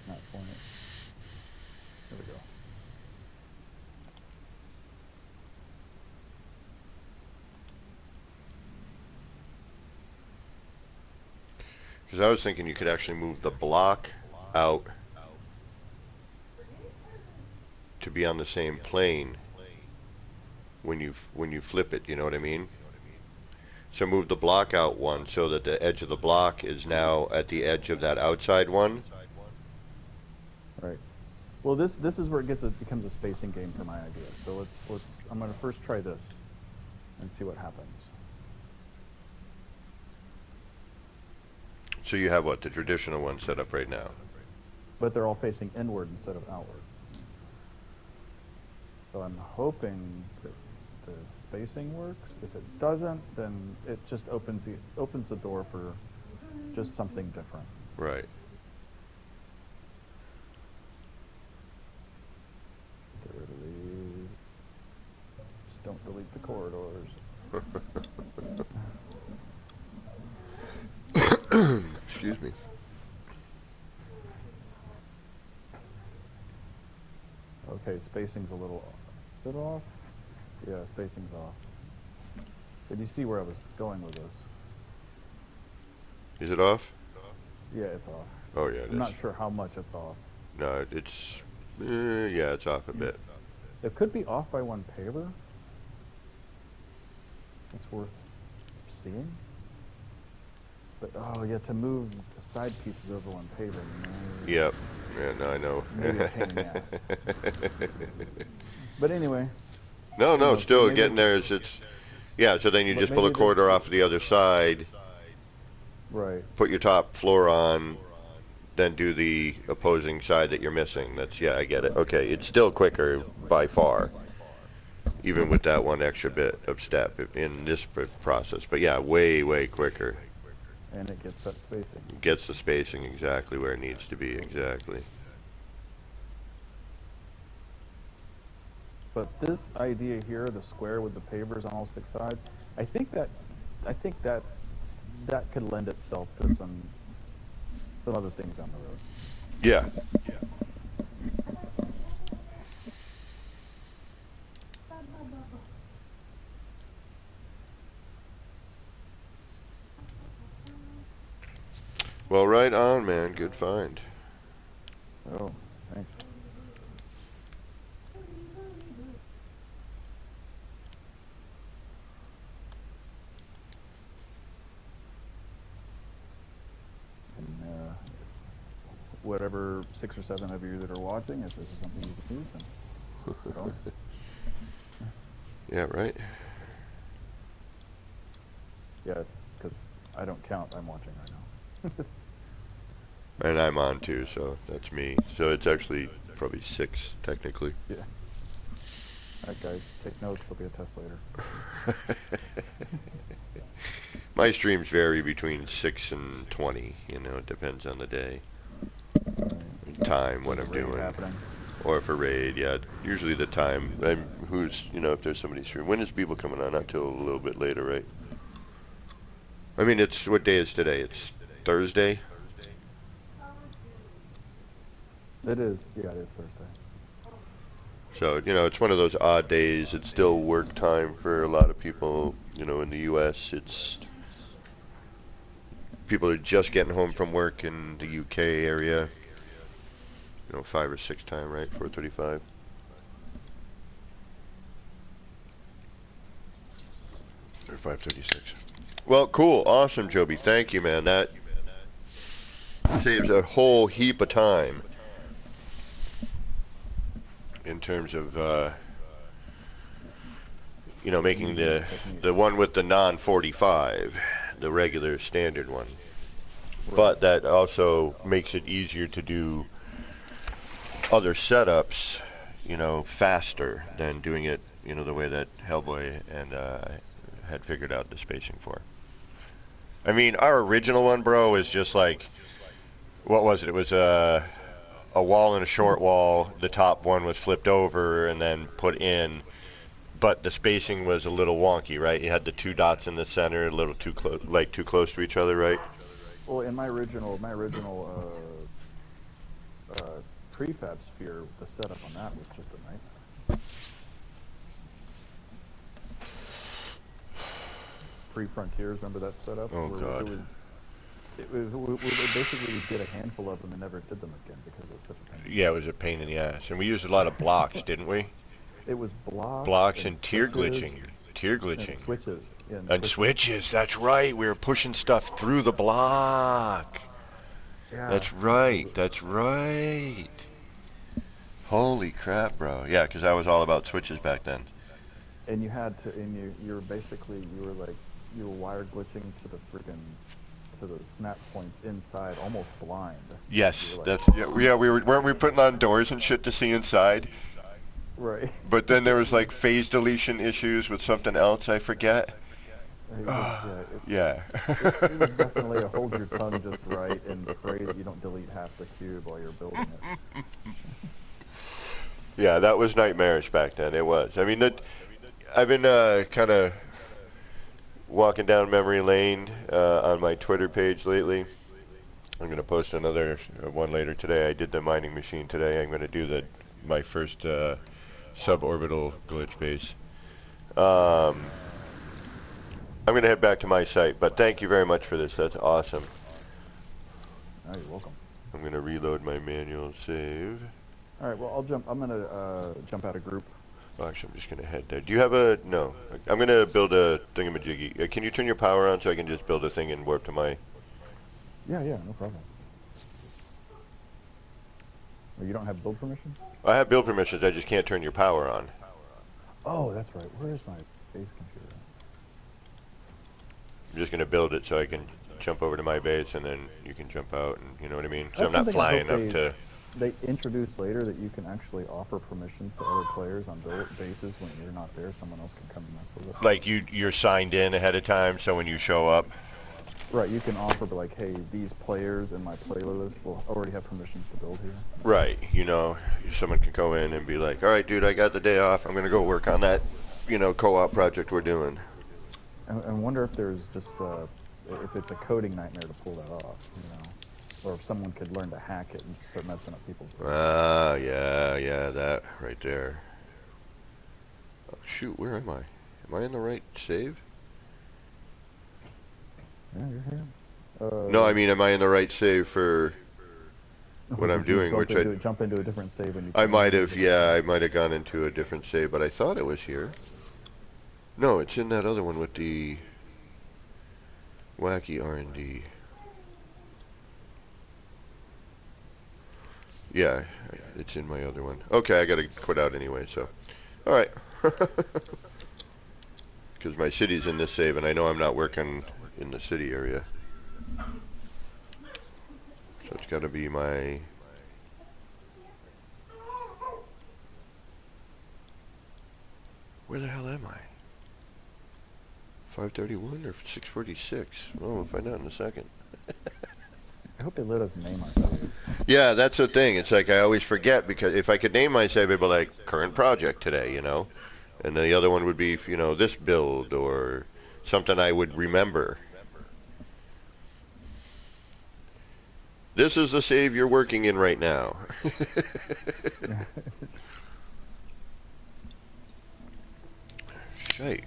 Not point. There we go. Because I was thinking you could actually move the block out to be on the same plane when you flip it. You know what I mean? So move the block out one so that the edge of the block is now at the edge of that outside one. Right. Well, this is where it becomes a spacing game for my idea. So let's I'm going to first try this and see what happens. So you have what, the traditional one set up right now? But they're all facing inward instead of outward. So I'm hoping that the spacing works. If it doesn't, then it just opens the door for just something different. Right. Get rid of these. Just don't delete the corridors. Excuse me. Okay, spacing's a little bit off. Yeah, spacing's off. Did you see where I was going with this? Is it off? Yeah, it's off. Oh yeah, it I'm is. not sure how much it's off. No, it's yeah, it's off a bit. It could be off by one paver. It's worth seeing. But oh yeah, to move the side pieces over one paver. No, Yep. Yeah, no, I know. maybe a pain in the ass. But anyway. No, still maybe getting there. It's yeah. So then you But just pull a maybe corridor off of the other side, right. put your top floor on, then do the opposing side that you're missing. That's yeah, I get it. Okay, it's still quicker by far, even with that one extra bit of step in this process. But yeah, way quicker. And it gets that spacing. Gets the spacing exactly where it needs to be, exactly. But this idea here, the square with the pavers on all six sides, I think that could lend itself to some other things down the road. Yeah. Well, right on, man. Good find. Oh, thanks. And whatever 6 or 7 of you that are watching, if this is something you can use, then go. Yeah, right. Yeah, it's because I don't count. I'm watching right now. And I'm on too, so that's me. So it's actually probably 6 technically. Yeah. All right, guys, take notes. There'll be a test later. My streams vary between 6 and 20. You know, it depends on the day, time, what I'm doing, Happening. or for raid. Yeah, usually the time. If there's somebody streaming. When is people coming on? Not till a little bit later, right? I mean, it's what day is today? It's Thursday. It is. Yeah, it is Thursday. So, it's one of those odd days. It's still work time for a lot of people, in the U.S. It's people are just getting home from work in the UK area. 5 or 6 time, right? 4:35. 536. Well, cool. Awesome, Joby. Thank you, man. That saves a whole heap of time in terms of, making the one with the non-45, the regular standard one. Right. But that also makes it easier to do other setups, faster than doing it, the way that Hellboy and had figured out the spacing for. I mean, our original one, bro, is just like, what was it? It was a wall and a short wall. The top one was flipped over and then put in, but the spacing was a little wonky, right? You had the two dots in the center, a little too close to each other, right? Well, in my original prefab sphere, the setup on that was just a nightmare. Pre-Frontiers, remember that setup? Oh, God. We basically did a handful of them and never did them again because it was such a pain. Yeah, it was a pain in the ass. And we used a lot of blocks, didn't we? It was Blocks and tear switches, glitching. and switches. Yeah, And switches, that's right. We were pushing stuff through the block. Yeah, That's right. Holy crap, bro. Yeah, because I was all about switches back then. And you had to, and you were wire glitching to the snap points inside, almost blind. Yes, Like, that's weren't we putting on doors and shit to see inside? right. But then there was like phase deletion issues with something else, I forget. Yeah. It was definitely a hold your tongue just right and pray that you don't delete half the cube while you're building it. Yeah, that was nightmarish back then. It was. I mean, I've been kind of walking down memory lane on my Twitter page lately. I'm going to post another one later today. I did the mining machine today. I'm going to do my first suborbital glitch base. I'm going to head back to my site, but thank you very much for this. That's awesome. Oh, you're welcome. I'm going to reload my manual save. All right, well, I'm going to jump out of group. Oh, actually, I'm just going to head there. Do you have a... No. I'm going to build a thingamajiggy. Can you turn your power on so I can just build a thing and warp to my... Yeah, no problem. Oh, you don't have build permission? I have build permissions, I just can't turn your power on. Oh, that's right. Where is my base computer? I'm just going to build it so I can jump over to my base and then you can jump out, and you know what I mean? So That's I'm not flying up to... They introduce later that you can actually offer permissions to other players on bases when you're not there. Someone else can come and mess with it. Like you're signed in ahead of time, so when you show up... Right, you can offer, but like, hey, these players in my playlist will already have permissions to build here. Right, someone can go in and be like, all right, dude, I got the day off. I'm going to go work on that, co-op project we're doing. I wonder if there's just, if it's a coding nightmare to pull that off, or if someone could learn to hack it and start messing up people's... Yeah, that right there. Oh, shoot, where am I? Am I in the right save? Yeah, you're here. No, I mean, am I in the right save for what I'm doing? Jump into a different save when you... I might have gone into a different save, but I thought it was here. No, it's in that other one with the wacky R&D. Yeah, it's in my other one. Okay, I gotta quit out anyway, so... Alright. Because my city's in this save, and I know I'm not working in the city area. So it's gotta be my... Where the hell am I? 531 or 646? Well, we'll find out in a second. I hope they let us name ourselves. Yeah, that's the thing. It's like I always forget, because if I could name my save, it'd be like current project today, and the other one would be, this build or something I would remember. This is the save you're working in right now. Shite.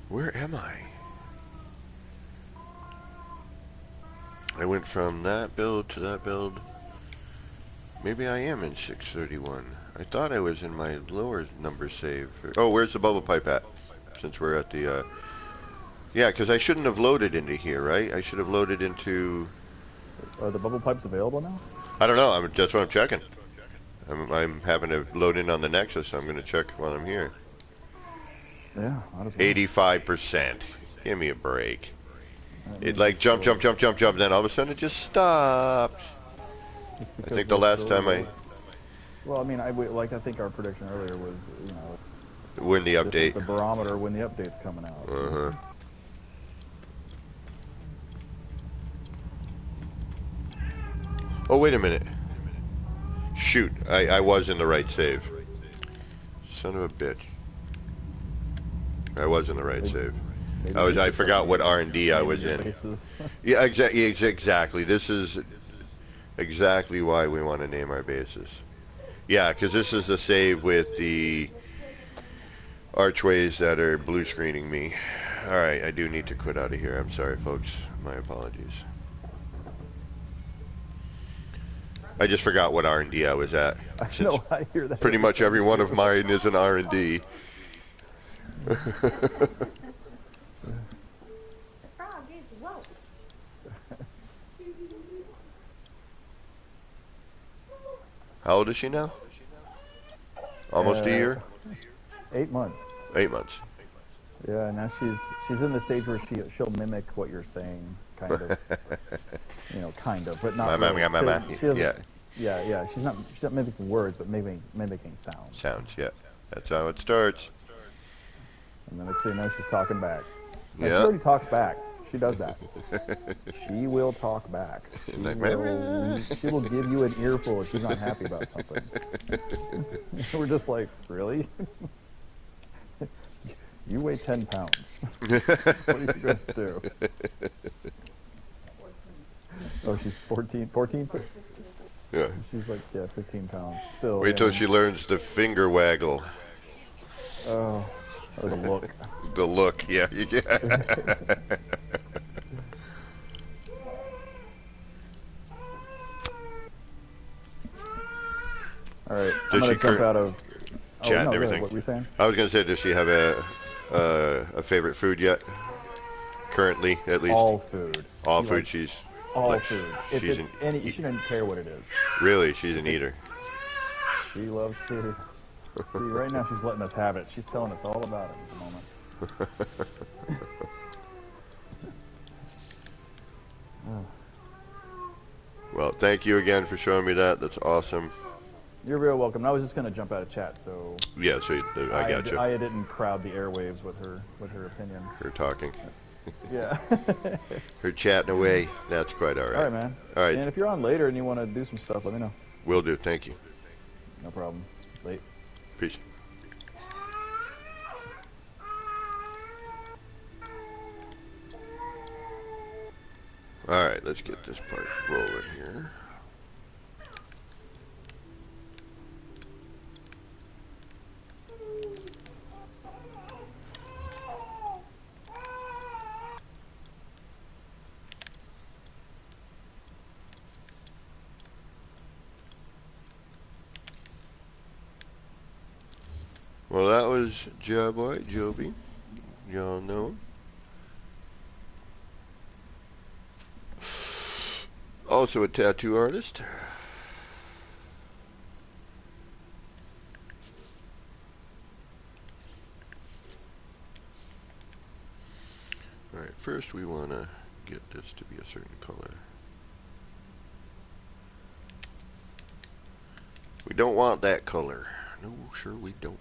Where am I? I went from that build to that build. Maybe I am in 631. I thought I was in my lower number save. Oh, where's the bubble pipe at? since we're at the yeah, because I shouldn't have loaded into here, right? I should have loaded into. Are the bubble pipes available now? I don't know. That's what I'm checking. I'm having to load in on the Nexus, so I'm going to check while I'm here. Yeah, might as well. 85%. Give me a break. That It means like it's jump, still- jump, jump, jump, jump. Then all of a sudden it just stopped. it's I because think the we're last still- time I Well, I mean, I think our prediction earlier was, you know, win the this is update. the barometer when the update's coming out. Uh-huh. Oh, wait a minute. Shoot, I was in the right save. Son of a bitch. I was in the right save. Maybe I forgot what R&D I was in. Bases. Yeah, exactly. This is exactly why we want to name our bases. Yeah, because this is the save with the archways that are blue screening me. Alright, I do need to quit out of here. I'm sorry, folks. My apologies. I just forgot what R&D I was at. Since I hear that. pretty much every one of mine is an R&D. The frog is woke. How old is she now? Almost a year? 8 months. 8 months. Yeah, now she's in the stage where she'll mimic what you're saying, kind of. You know, kind of, but not really. She doesn't- Yeah, Yeah. She's not mimicking words, but mimicking sounds. sounds, yeah. That's how it starts. And then next thing you know, she's talking back. And Yeah. She already talks back. She does that. She will talk back. She will give you an earful if she's not happy about something. We're just like, really? You weigh 10 pounds. What are you going to do? Oh, she's 14? 14? Yeah. She's like, yeah, 15 pounds. Still. Wait till she learns the finger waggle. Oh, or the look. The look, yeah. All right, Does I'm she gonna jump out of. chat and no, everything? What were you saying? I was gonna say, does she have a favorite food yet? Currently, at least. All food. All She food. likes She's all like, food. If She's it's an she doesn't care what it is. really. She's an eater. She loves food. See, right now she's letting us have it. She's telling us all about it at the moment. Well, thank you again for showing me that. That's awesome. You're real welcome. I was just gonna jump out of chat, so Yeah, so I got you. I didn't crowd the airwaves with her opinion. Her talking. Yeah. Her chatting away. That's quite all right. All right, man. All right. And if you're on later and you want to do some stuff, let me know. Will do. Thank you. No problem. Late. Peace. All right, let's get this part rolling here. Well, that was Jaboy, Joby. Y'all know him. Also a tattoo artist. Alright, first we want to get this to be a certain color. We don't want that color. No, sure we don't.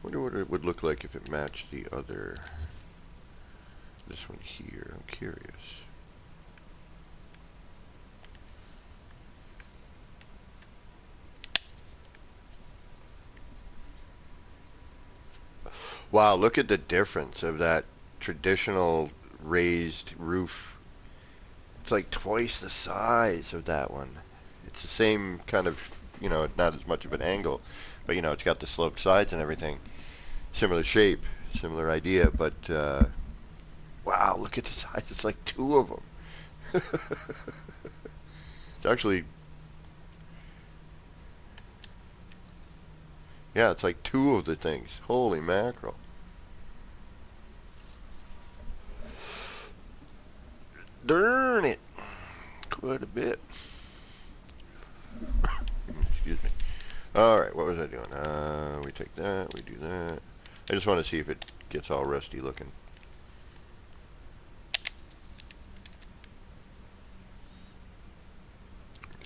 Wonder what it would look like if it matched the other. This one here. I'm curious. Wow, look at the difference of that traditional raised roof. It's like twice the size of that one. It's the same kind of, you know, not as much of an angle, but you know, it's got the sloped sides and everything. Similar shape, similar idea, but wow, look at the size. It's like two of them. It's actually, yeah, it's like two of the things. Holy mackerel. Darn it. Quite a bit. Excuse me. Alright, what was I doing? We take that, we do that. I just want to see if it gets all rusty looking.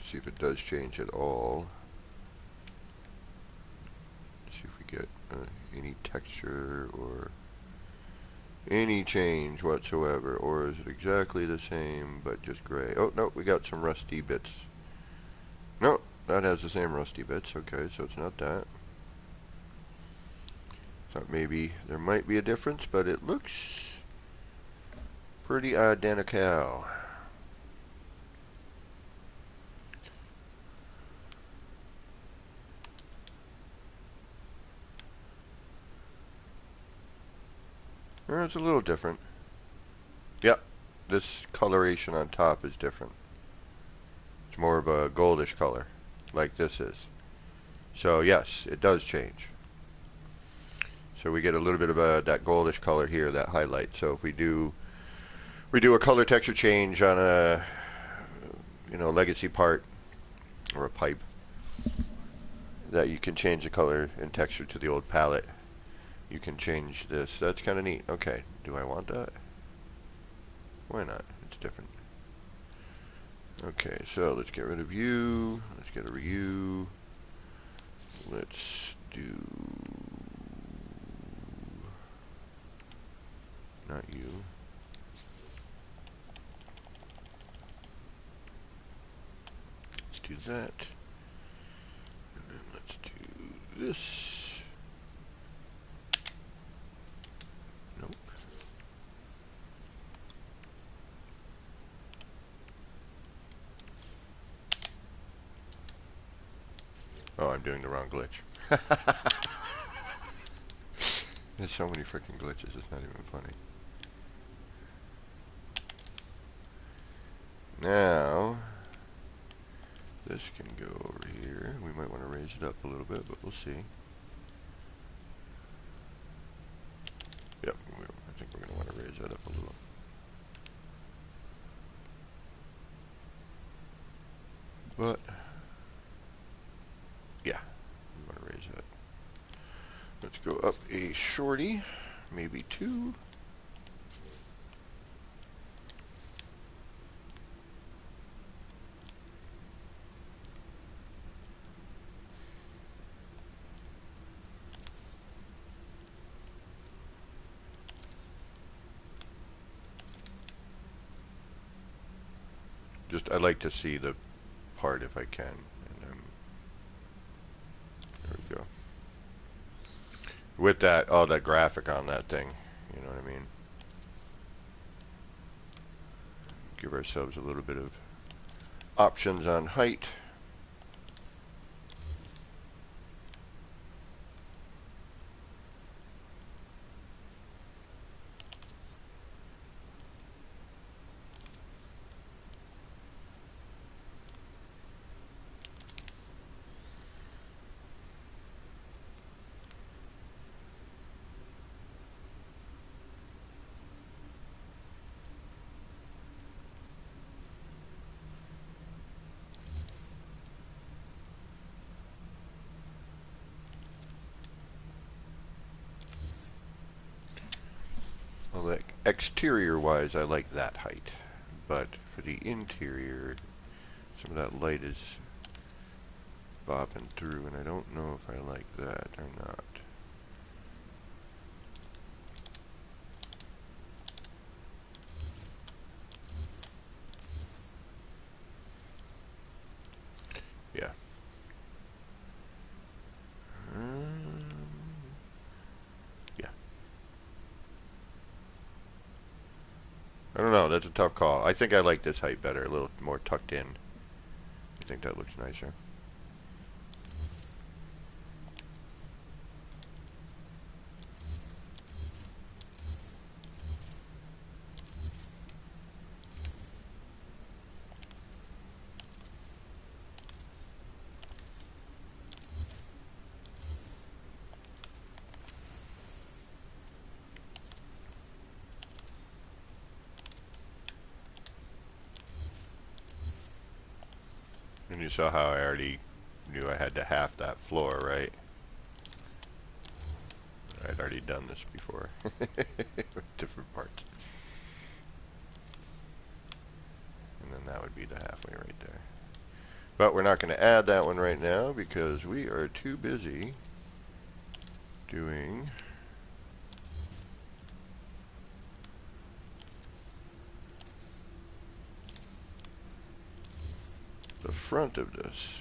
See if it does change at all. See if we get any texture or any change whatsoever, or is it exactly the same but just gray? Oh no, we got some rusty bits. No, that has the same rusty bits. Okay, so it's not that. Thought maybe there might be a difference, but it looks pretty identical. It's a little different. Yep, this coloration on top is different. It's more of a goldish color, like this is. So yes, it does change. So we get a little bit of that goldish color here, that highlight. So if we do a color texture change on a legacy part or a pipe, that you can change the color and texture to the old palette. You can change this. That's kind of neat. Okay, do I want that? Why not? It's different. Okay, so let's get rid of you. Let's get rid of you. Let's do not you. Let's do that. And then let's do this. Nope. Oh, I'm doing the wrong glitch. There's so many freaking glitches, it's not even funny. Now, this can go over here. We might want to raise it up a little bit, but we'll see. Yep, I think we're going to want to raise that up a little. But, yeah, we want to raise that. Let's go up a shorty, maybe two. I like to see the part if I can. And there we go. With that, oh, that graphic on that thing, you know what I mean? Give ourselves a little bit of options on height. Well, the exterior-wise, I like that height, but for the interior, some of that light is bobbing through, and I don't know if I like that or not. Yeah. Yeah. I don't know, that's a tough call. I think I like this height better, a little more tucked in. I think that looks nicer. saw how I already knew I had to half that floor, right? I'd already done this before. With different parts. And then that would be the halfway right there. But we're not going to add that one right now because we are too busy doing the front of this.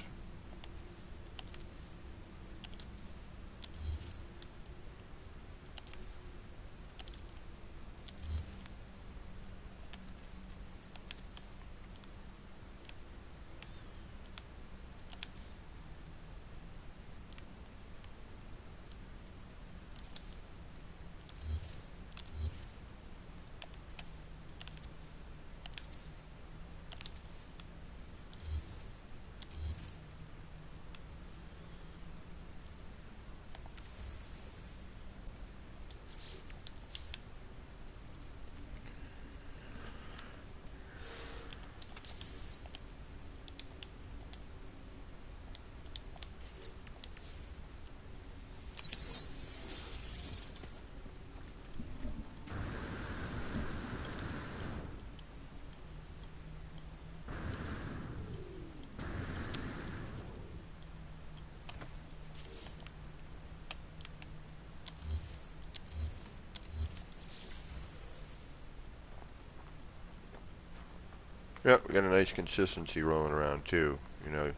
Yep, we got a nice consistency rolling around too. You know,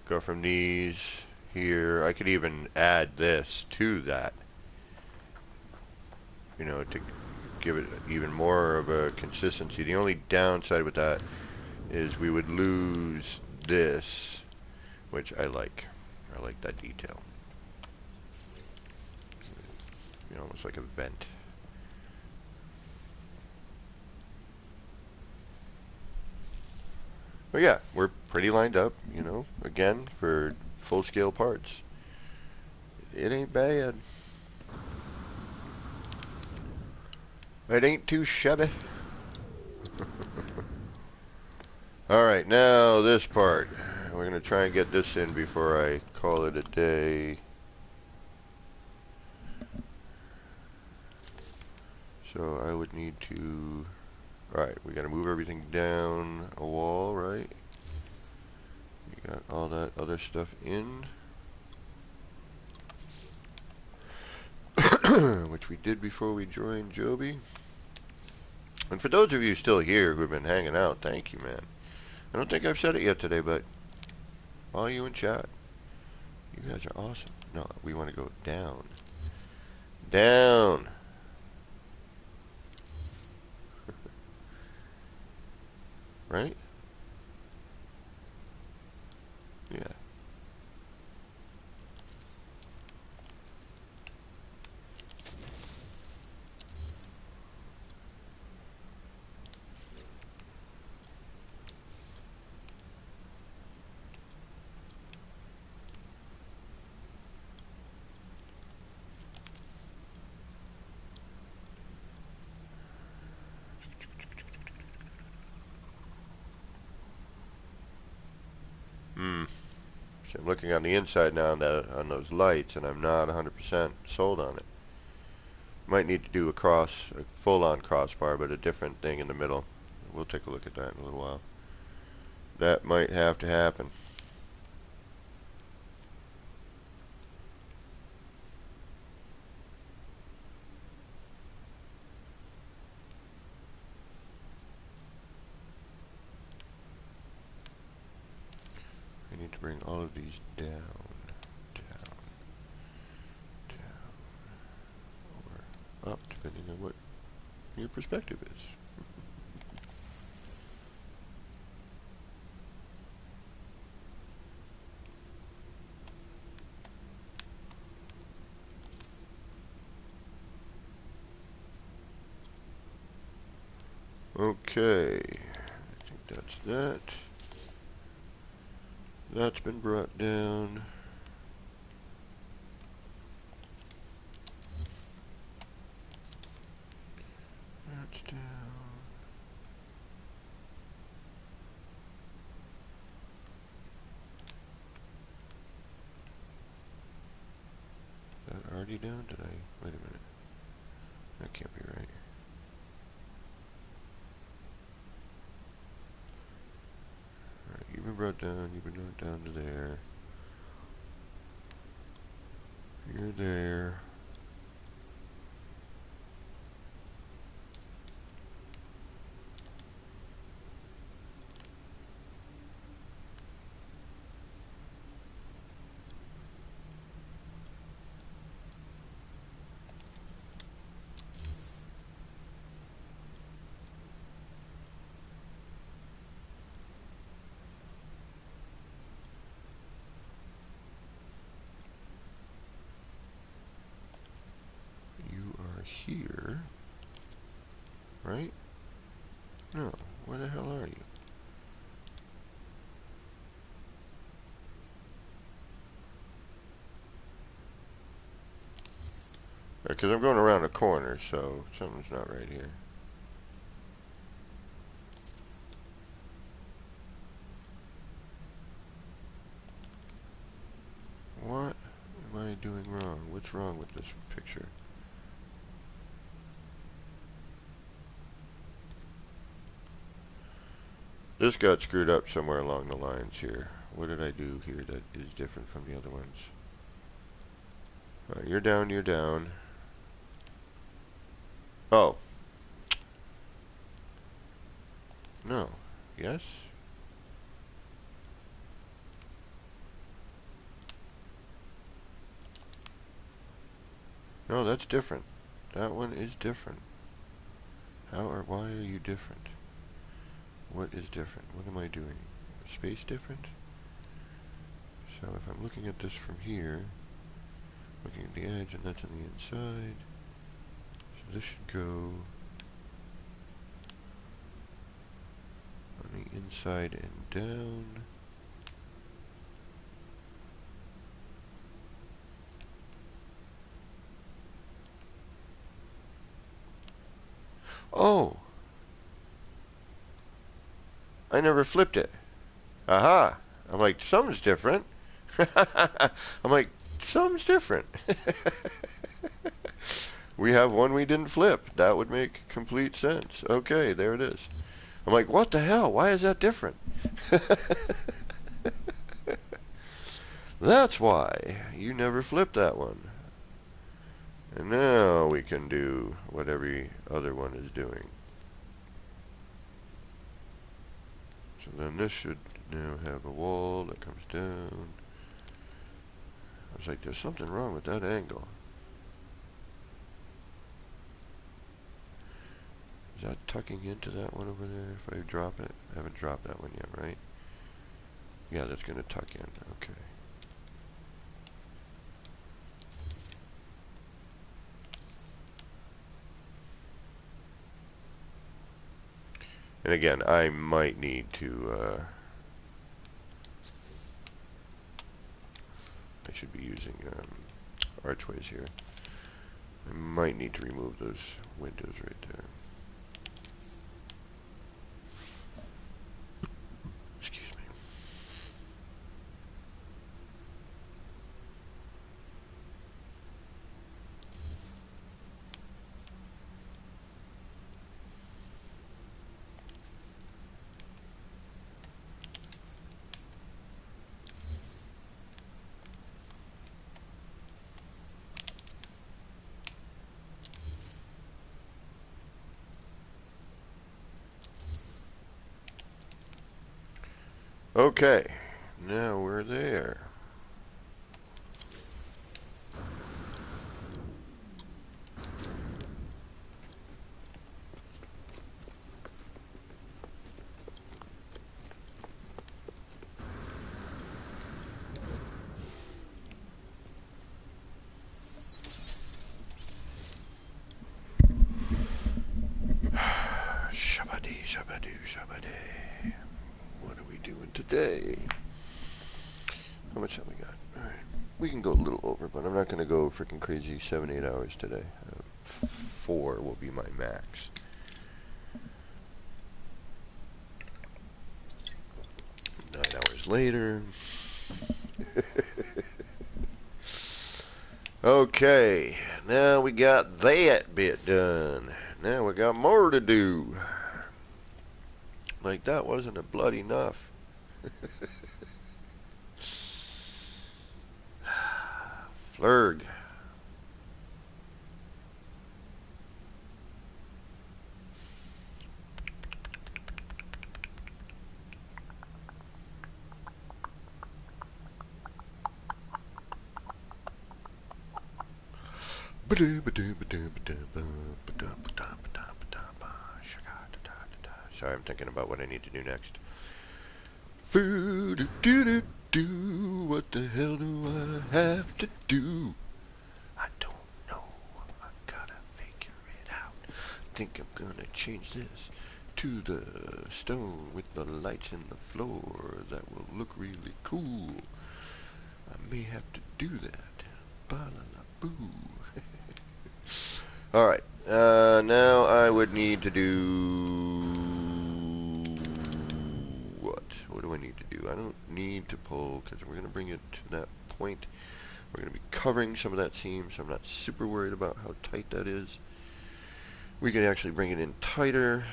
go from these here. I could even add this to that, you know, to give it even more of a consistency. The only downside with that is we would lose this, which I like. I like that detail. You know, almost like a vent. But yeah, we're pretty lined up, you know, again, for full-scale parts. It ain't bad. It ain't too shabby. Alright, now this part. We're going to try and get this in before I call it a day. So I would need to... Alright, we got to move everything down a wall, right? We got all that other stuff in. Which we did before we joined Joby. And for those of you still here who have been hanging out, thank you, man. I don't think I've said it yet today, but all you in chat, you guys are awesome. No, we want to go down. Down. Right? Yeah. So I'm looking on the inside now on those lights, and I'm not 100% sold on it. Might need to do a full-on crossbar, but a different thing in the middle. We'll take a look at that in a little while. That might have to happen. I need to bring all of these down, down, down, or up, depending on what your perspective is. Okay, I think that's that. That's been brought down. That's down. already down? Did I? Wait a minute. That can't be right. Alright, you've been brought down. You've been brought down to there. You're there. Here, right? No, where the hell are you? Because I'm going around a corner, so something's not right here. What am I doing wrong? What's wrong with this picture? This got screwed up somewhere along the lines here. What did I do here that is different from the other ones? You're down, you're down. Oh. No. Yes? No, that's different. That one is different. How or why are you different? What is different? What am I doing? Space different? So if I'm looking at this from here, looking at the edge, and that's on the inside, so this should go on the inside and down. Oh! I never flipped it. Aha! I'm like, something's different. I'm like, something's different. We have one we didn't flip. That would make complete sense. Okay, there it is. I'm like, what the hell? Why is that different? That's why. You never flipped that one. And now we can do what every other one is doing. So then this should now have a wall that comes down. I was like, there's something wrong with that angle. Is that tucking into that one over there if I drop it? I haven't dropped that one yet, right? Yeah, that's going to tuck in. Okay. And again, I might need to, I should be using archways here. I might need to remove those windows right there. Excuse me. Okay, now we're there. Shabadi, shabadi, shabadi. What are we doing today? How much have we got? Alright. We can go a little over, but I'm not going to go freaking crazy 7-8 hours today. 4 will be my max. Later. Okay, now we got that bit done. Now we got more to do. Like that wasn't a bloody enough. Flurg. Sorry, I'm thinking about what I need to do next. What the hell do I have to do? I don't know. I gotta figure it out. Think I'm gonna change this to the stone with the lights in the floor. That will look really cool. I may have to do that. Ba-la-la-boo. Alright, now I would need to do... What? What do I need to do? I don't need to pull, because we're going to bring it to that point. We're going to be covering some of that seam, so I'm not super worried about how tight that is. We can actually bring it in tighter.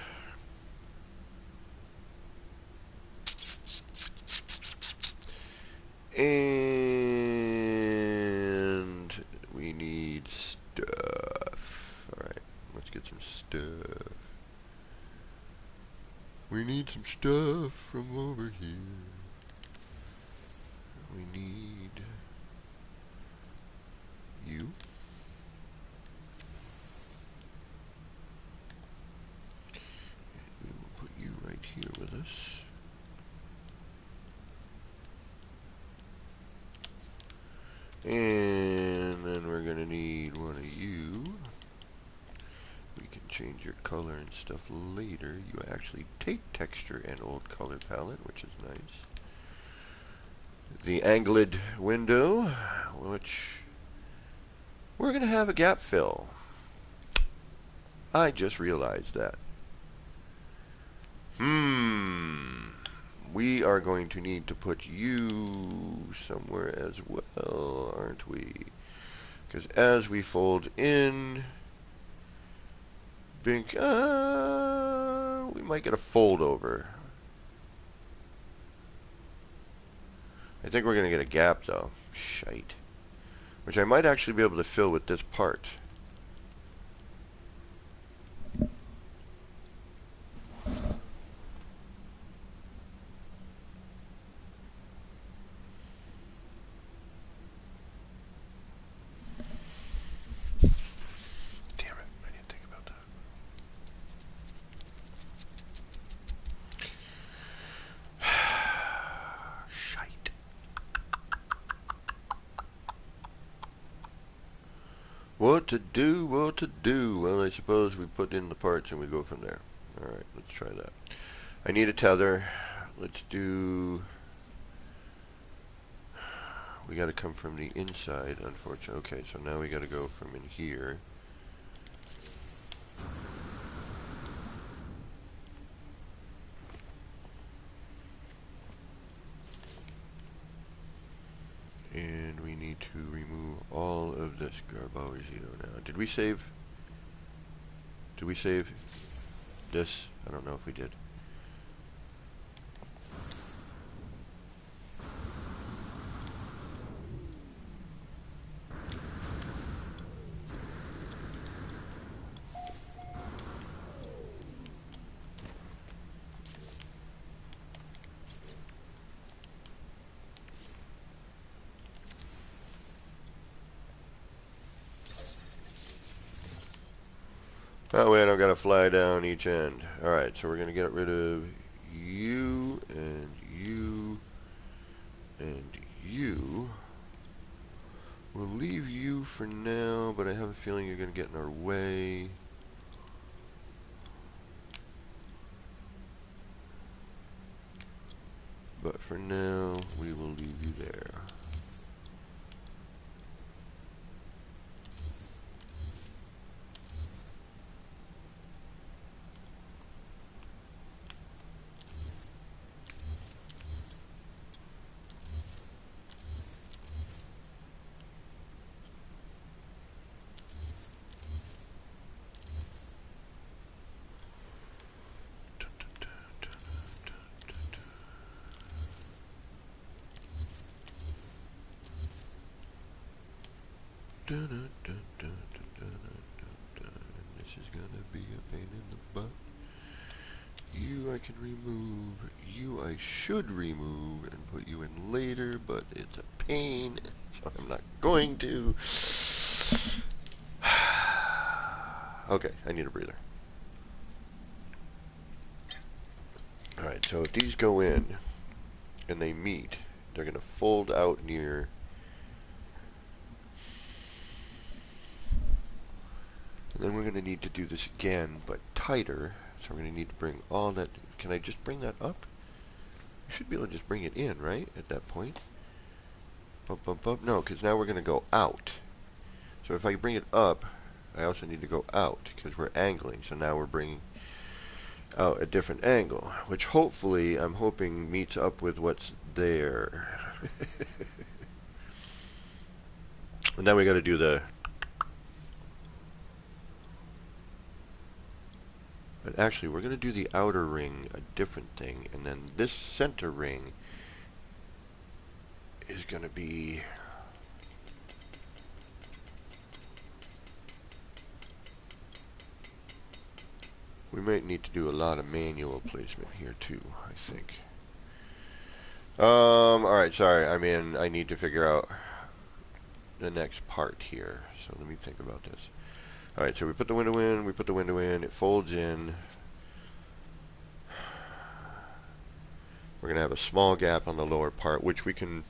And we need stuff. Alright, let's get some stuff. We need some stuff from over here. We need you. We will put you right here with us. And then we're going to need one of you. We can change your color and stuff later. You actually take texture and old color palette, which is nice. The angled window, which we're going to have a gap fill. I just realized that. We are going to need to put you somewhere as well, aren't we? Because as we fold in, we might get a fold over. I think we're going to get a gap though. Shite. Which I might actually be able to fill with this part. Damn it, I didn't think about that. Shite. What to do, what to do? Well, I suppose we put in the parts and we go from there. Alright, let's try that. I need a tether. Let's do... We gotta come from the inside, unfortunately. Okay, so now we gotta go from in here. And we need to remove all of this garbaggio now. Did we save? Did we save this? I don't know if we did. That way I don't gotta fly down each end. Alright, so we're gonna get rid of you and you and you. We'll leave you for now, but I have a feeling you're gonna get in our way. But for now, we will leave you there. This is gonna be a pain in the butt. You I can remove. You I should remove and put you in later, but it's a pain, so I'm not going to. Okay, I need a breather. Alright, so if these go in and they meet, they're going to fold out near. And then we're going to need to do this again, but tighter. So we're going to need to bring all that. Can I just bring that up? I should be able to just bring it in, right? At that point. Bump, bump, bump. No, because now we're going to go out. So if I bring it up, I also need to go out because we're angling. So now we're bringing out a different angle, which hopefully I'm hoping meets up with what's there. And then we got to do the. But actually, we're going to do the outer ring a different thing, and then this center ring is going to be. We might need to do a lot of manual placement here too, I think. Alright, sorry. I need to figure out the next part here. So let me think about this. Alright, so we put the window in, it folds in. We're going to have a small gap on the lower part, which we can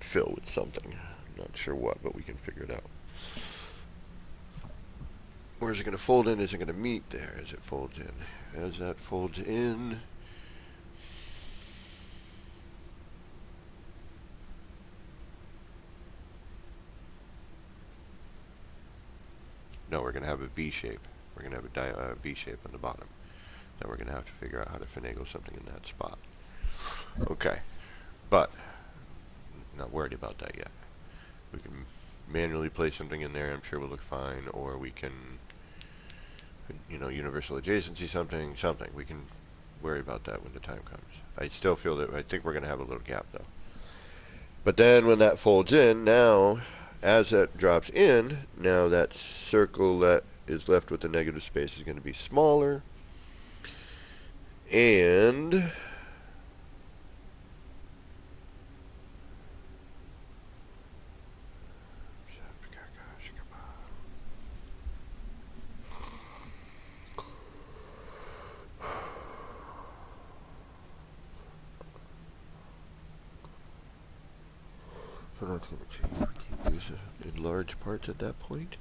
fill with something. I'm not sure what, but we can figure it out. Where is it going to fold in? Is it going to meet there as it folds in? As that folds in, no, we're going to have a V shape. We're going to have a V shape on the bottom. Now we're going to have to figure out how to finagle something in that spot. Okay, but not worried about that yet. We can manually place something in there. I'm sure we'll look fine, or we can, universal adjacency something. We can worry about that when the time comes. I still feel that I think we're going to have a little gap though. But then when that folds in, now as that drops in, now that circle that is left with the negative space is going to be smaller, and so that's going to change. We can't use enlarge parts at that point.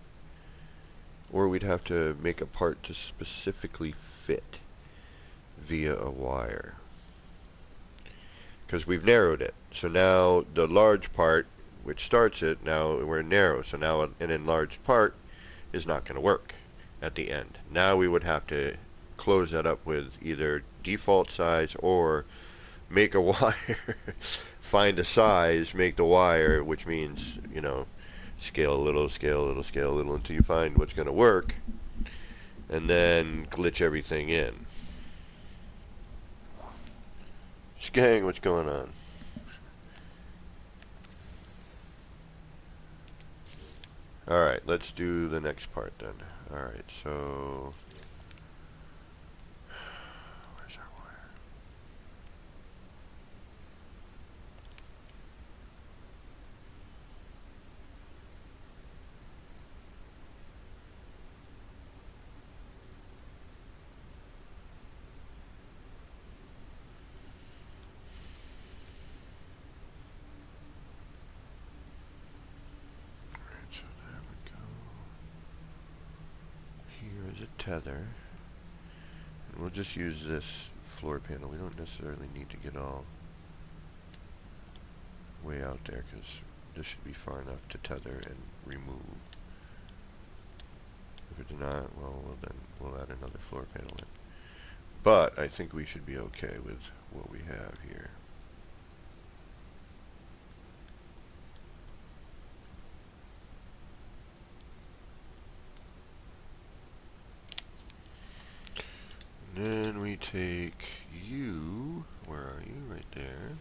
Or we'd have to make a part to specifically fit via a wire. Because we've narrowed it. So now the large part, which starts it, now we're narrow. So now an enlarged part is not going to work at the end. Now we would have to close that up with either default size or make a wire. Find a size, make the wire, which means, scale a little, scale a little, scale a little until you find what's going to work, and then glitch everything in. Gang, what's going on? Alright, let's do the next part then. Alright, so where's our wire? Alright, so there we go. Here is a tether. And we'll just use this floor panel. We don't necessarily need to get all way out there because this should be far enough to tether and remove. If it's not, well, then we'll add another floor panel in. But I think we should be okay with what we have here. And then we take you, where are you? Right there.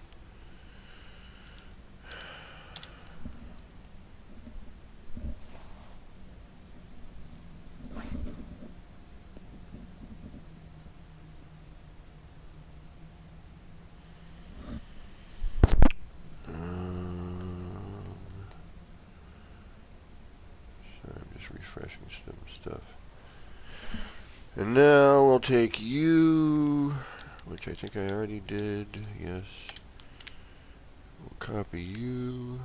just refreshing some stuff. And now we'll take you, which I think I already did. Yes. We'll copy you.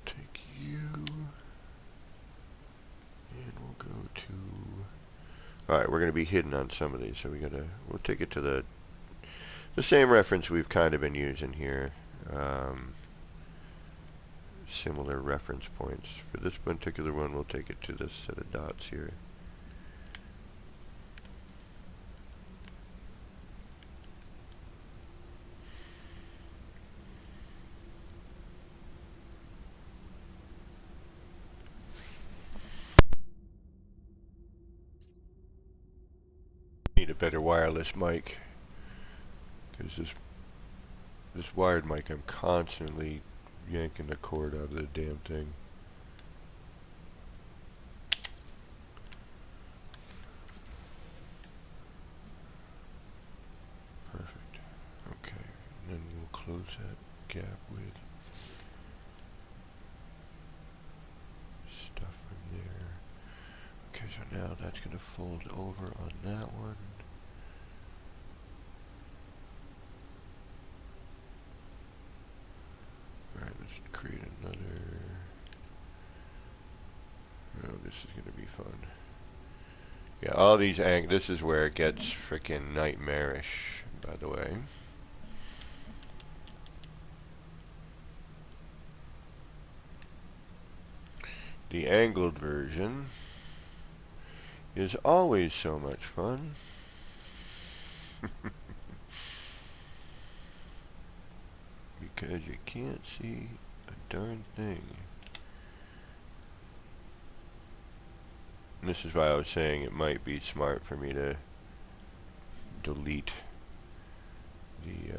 Take you. And we'll go to... Alright, we're going to be hidden on some of these, so we'll take it to the same reference we've kind of been using here. Similar reference points. For this particular one, we'll take it to this set of dots here. Need a better wireless mic, because this wired mic, I'm constantly yanking the cord out of the damn thing. Perfect. Okay, and then we'll close that gap with stuff from there. Okay, so now that's going to fold over on that one. Alright, let's create another. Oh, this is going to be fun. Yeah, all these this is where it gets freaking nightmarish, by the way. The angled version is always so much fun. Because you can't see a darn thing. And this is why I was saying it might be smart for me to delete the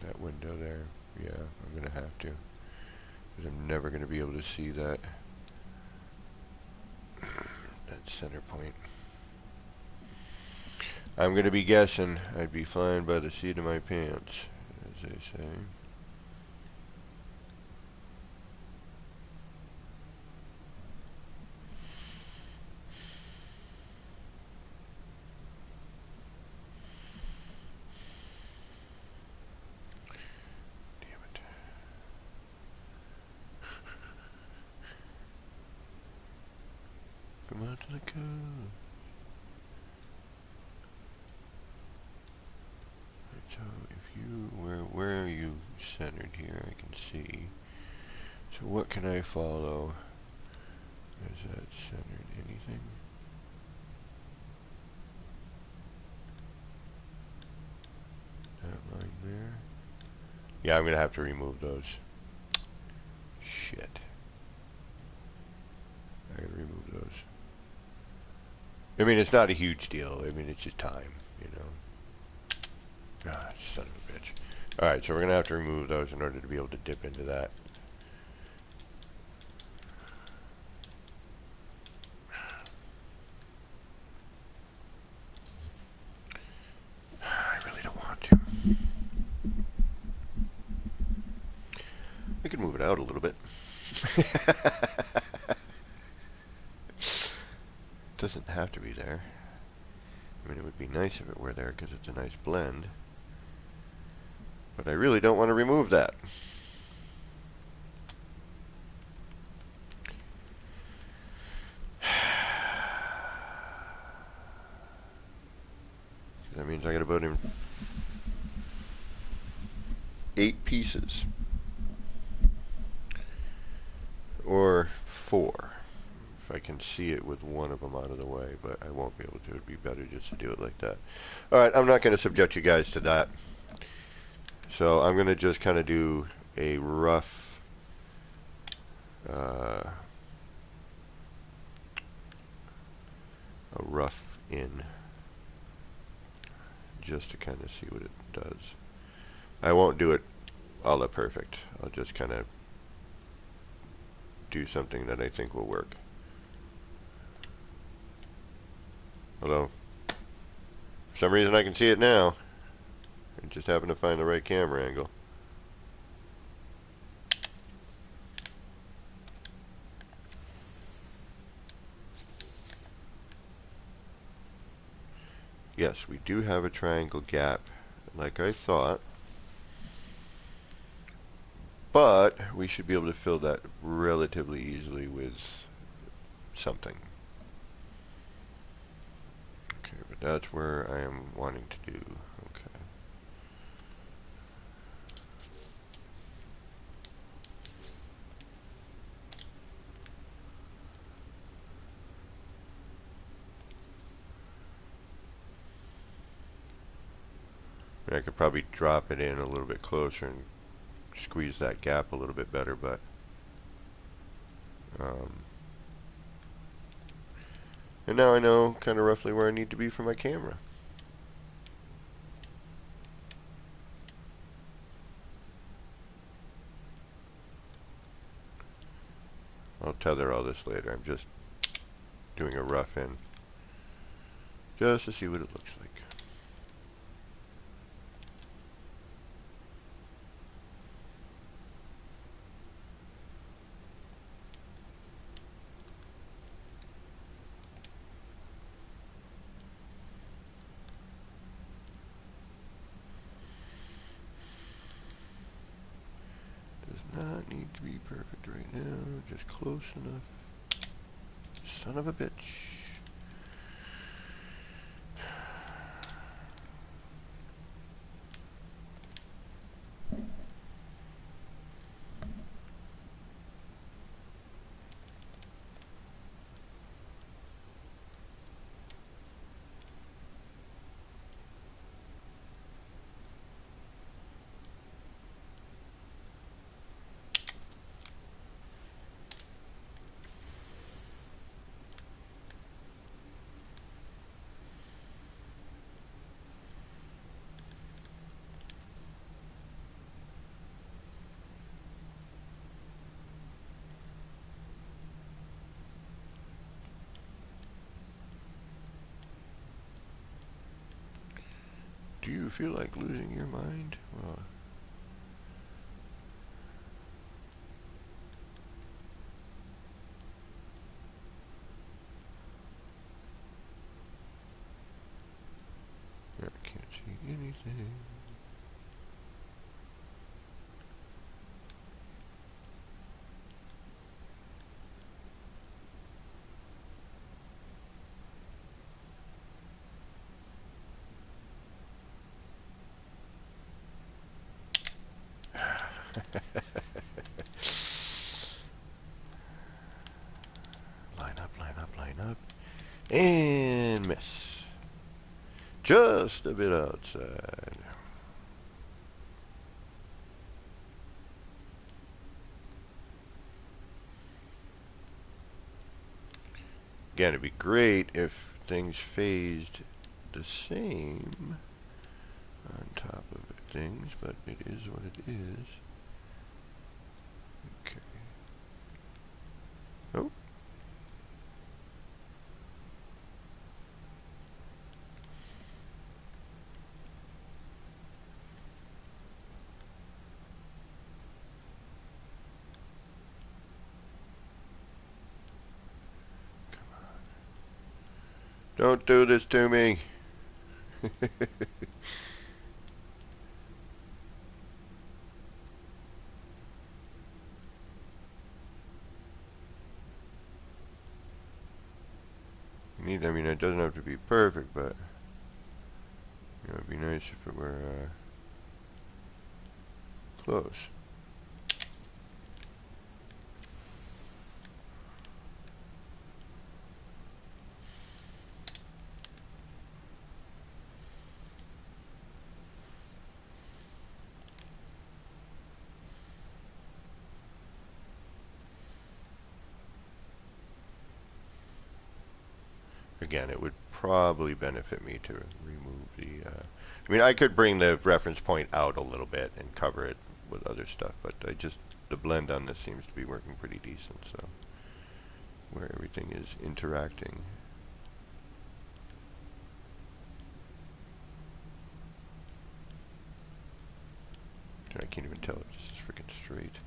that window there. Yeah, I'm gonna have to, because I'm never gonna be able to see that that center point. I'm gonna be guessing I'd be flying by the seat of my pants, as they say. Come out to the coast. So if you, where are you centered here? I can see. So what can I follow? Is that centered? Anything? That line there? Yeah, I'm gonna have to remove those. Shit. I gotta remove those. I mean, it's not a huge deal. I mean, it's just time, you know. Ah, son of a bitch. Alright, so we're gonna have to remove those in order to be able to dip into that. I really don't want to. I could move it out a little bit. Doesn't have to be there. I mean, it would be nice if it were there because it's a nice blend. But I really don't want to remove that. That means I gotta put in 8 pieces. Or 4. If I can see it with one of them out of the way, but I won't be able to. It'd be better just to do it like that. Alright, I'm not going to subject you guys to that. So I'm going to just kind of do a rough in, just to kind of see what it does. I won't do it all that perfect. I'll just kind of do something that I think will work. Although, for some reason I can see it now. I just happen to find the right camera angle. yes, we do have a triangle gap, like I thought. But we should be able to fill that relatively easily with something. Okay, but that's where I am wanting to do. Okay. I could probably drop it in a little bit closer and squeeze that gap a little bit better, but and now I know kind of roughly where I need to be for my camera. I'll tether all this later. I'm just doing a rough in just to see what it looks like. Does not need to be perfect right now, just close enough. Son of a bitch. Do you feel like losing your mind? Well, I can't see anything. Line up, line up, line up. And miss. Just a bit outside. Again, it'd be great if things phased the same on top of things, but it is what it is. Okay. Oh. Don't do this to me. I mean, it doesn't have to be perfect, but you know, it'd be nice if it were close. Again, it would probably benefit me to remove the. I mean, I could bring the reference point out a little bit and cover it with other stuff, but the blend on this seems to be working pretty decent. So where everything is interacting. I can't even tell if this is freaking straight.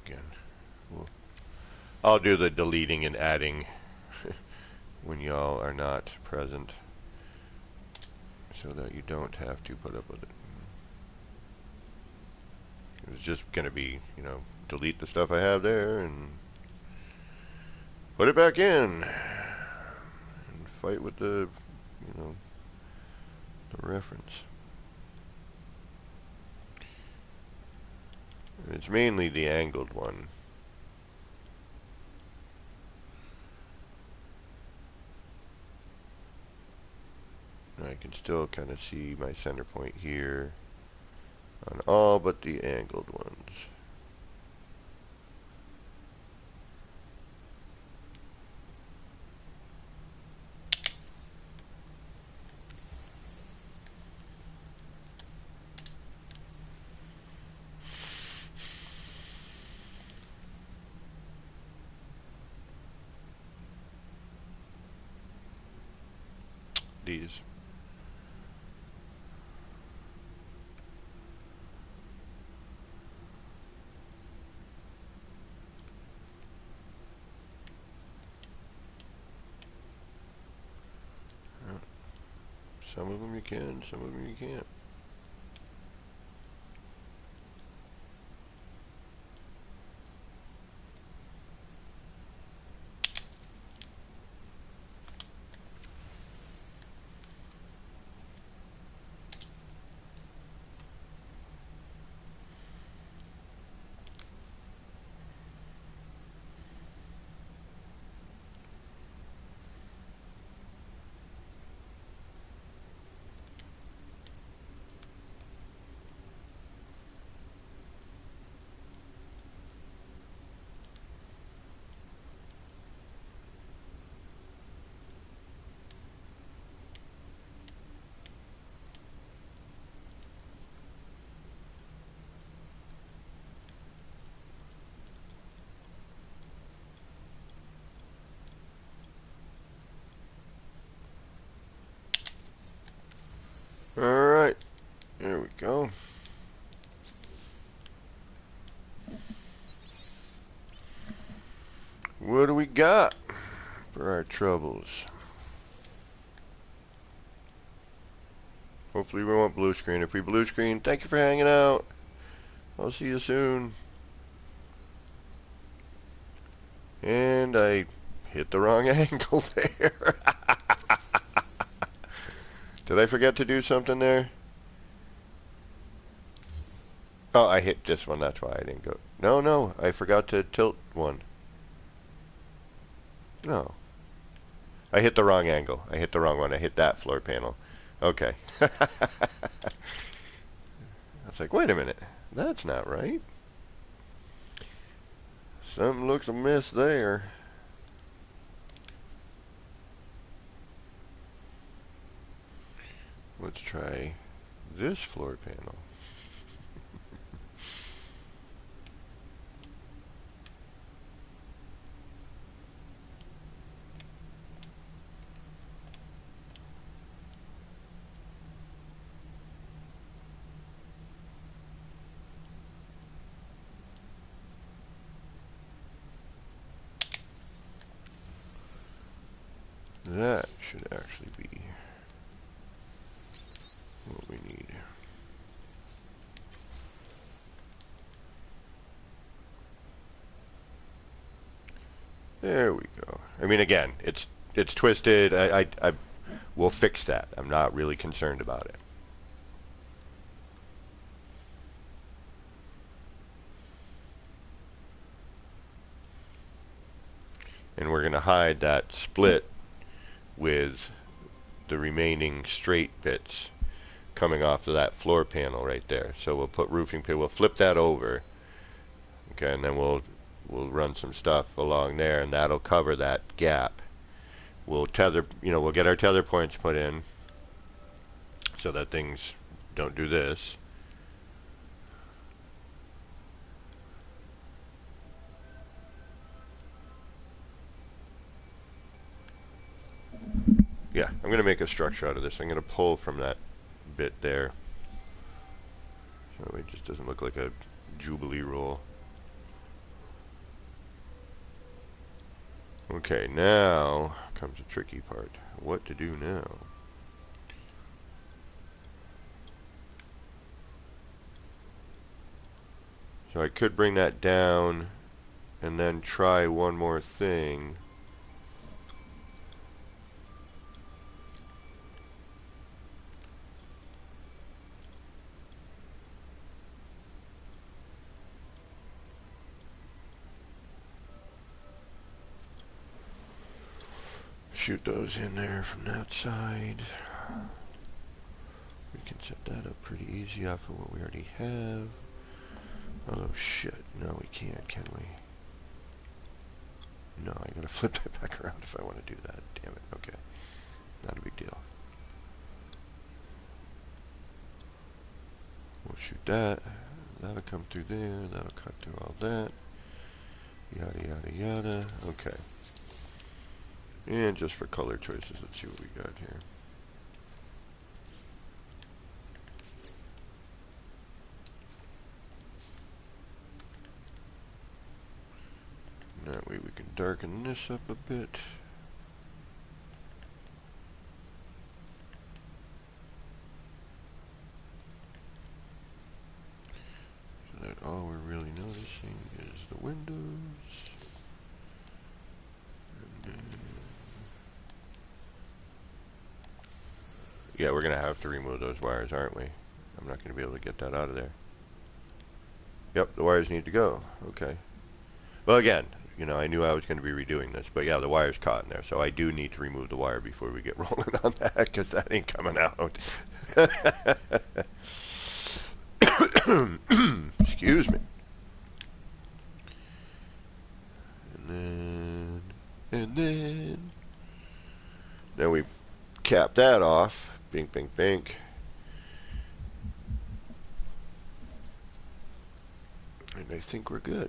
again. I'll do the deleting and adding when y'all are not present, so that you don't have to put up with it. It's just going to be, you know, delete the stuff I have there and put it back in and fight with the, you know, the reference. It's mainly the angled one. I can still kind of see my center point here on all but the angled ones. These. Some of them you can, some of them you can't. Alright, there we go. What do we got for our troubles? Hopefully we won't blue screen. If we blue screen, thank you for hanging out. I'll see you soon. And I hit the wrong angle there. Did I forget to do something there? Oh, I hit this one, that's why I didn't go. No, I forgot to tilt one. No. I hit the wrong angle. I hit the wrong one. I hit that floor panel. Okay. I was like, wait a minute. That's not right. Something looks amiss there. Let's try this floor panel. That should actually be what we need. There we go. I mean, again, it's twisted. I will fix that. I'm not really concerned about it. And we're going to hide that split with the remaining straight bits coming off of that floor panel right there. So we'll put roofing pin. We'll flip that over. Okay, and then we'll run some stuff along there, and that'll cover that gap. We'll tether, we'll get our tether points put in so that things don't do this. Yeah, I'm going to make a structure out of this. I'm going to pull from that bit there, so it just doesn't look like a Jubilee roll. Okay, now comes the tricky part. What to do now? So I could bring that down and then try one more thing. Shoot those in there from that side. We can set that up pretty easy off of what we already have. Although, shit, no we can't, can we? No, I gotta flip that back around if I want to do that. Damn it, okay. Not a big deal. We'll shoot that. That'll come through there. That'll cut through all that. Yada, yada, yada. Okay. And just for color choices, let's see what we got here. That way we can darken this up a bit. So that all we're really noticing is the windows. Yeah, we're going to have to remove those wires, aren't we? I'm not going to be able to get that out of there. Yep, the wires need to go. Okay. Well, again, you know, I knew I was going to be redoing this, but yeah, the wire's caught in there, so I do need to remove the wire before we get rolling on that, because that ain't coming out. Excuse me. And then we cap that off. Bink, bink, bink. And I think we're good.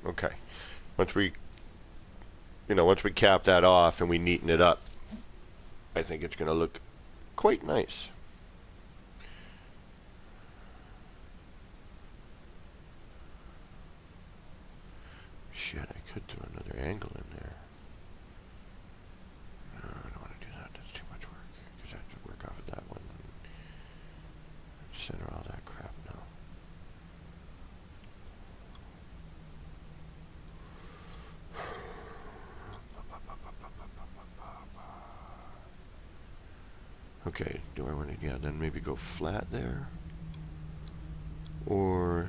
Okay. Once we cap that off and we neaten it up, I think it's going to look quite nice. Shit, I could throw another angle in there. No, I don't want to do that. That's too much work. Because I have to work off of that one. Center all that crap now. Okay, do I want to, yeah, then maybe go flat there? Or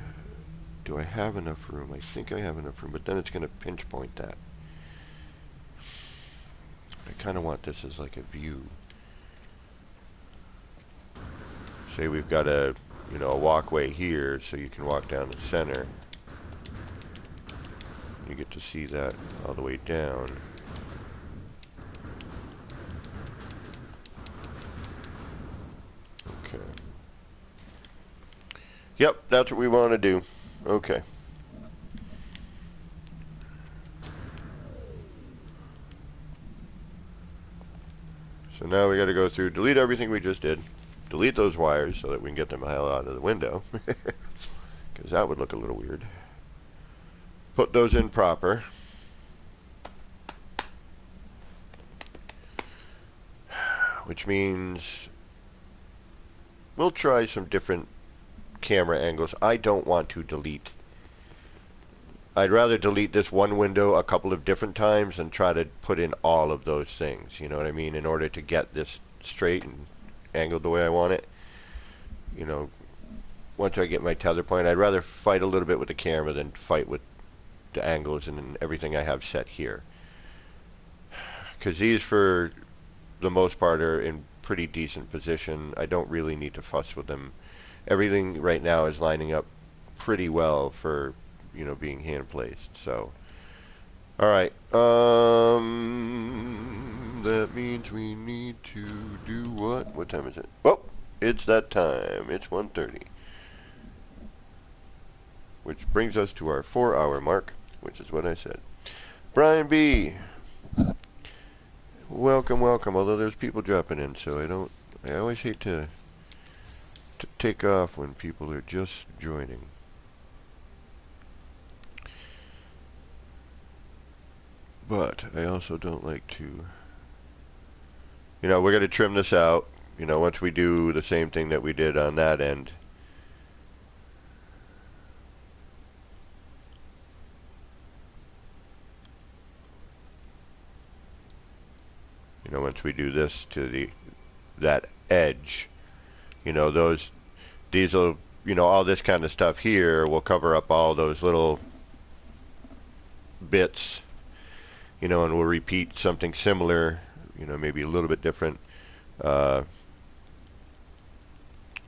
do I have enough room? I think I have enough room, but then it's going to pinch point that. I kind of want this as like a view. Say we've got a, you know, a walkway here, so you can walk down the center. You get to see that all the way down. Okay. Yep, that's what we want to do. Okay. So now we got to go through, delete everything we just did. Delete those wires so that we can get them the hell out of the window. Because that would look a little weird. Put those in proper. Which means we'll try some different camera angles. I don't want to delete. I'd rather delete this one window a couple of different times and try to put in all of those things. You know what I mean? In order to get this straight and angled the way I want it. You know, once I get my tether point, I'd rather fight a little bit with the camera than fight with the angles and everything I have set here. because these for the most part are in pretty decent position. I don't really need to fuss with them. Everything right now is lining up pretty well for, you know, being hand placed. So, all right. That means we need to do what? What time is it? Oh, it's that time. It's 1:30. Which brings us to our 4-hour mark, which is what I said. Brian B. Welcome, welcome. Although there's people dropping in, so I always hate to take off when people are just joining. But I also don't like to, you know, we're going to trim this out, you know, once we do the same thing that we did on that end. You know, once we do this to that edge, you know, these will, you know, all this kind of stuff here will cover up all those little bits, you know, and we'll repeat something similar, you know, maybe a little bit different, you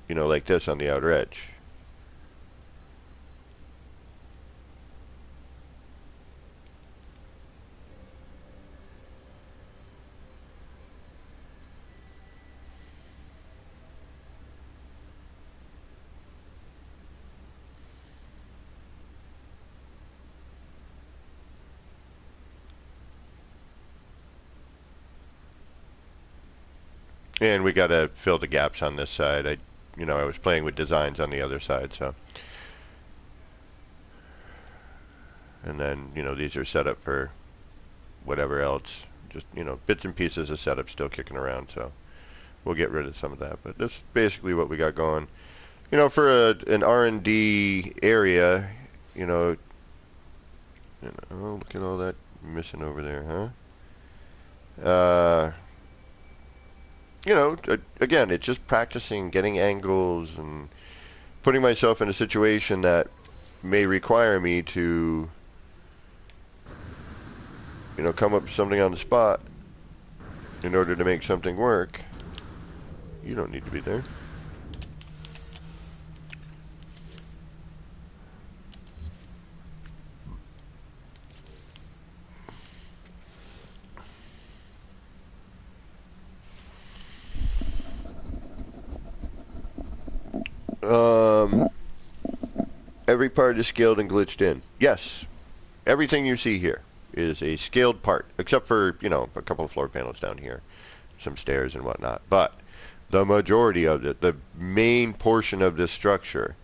know, like this on the outer edge. And we got to fill the gaps on this side. I was playing with designs on the other side, so. And then, you know, these are set up for whatever else. Just, you know, bits and pieces of setup still kicking around, so we'll get rid of some of that. But that's basically what we got going. You know, for an R&D area, you know, oh, look at all that missing over there, huh? You know, again, it's just practicing getting angles and putting myself in a situation that may require me to, you know, come up with something on the spot in order to make something work. You don't need to be there. Every part is scaled and glitched in. Yes, everything you see here is a scaled part, except for, you know, a couple of floor panels down here, some stairs and whatnot. But the majority of it, the main portion of this structure,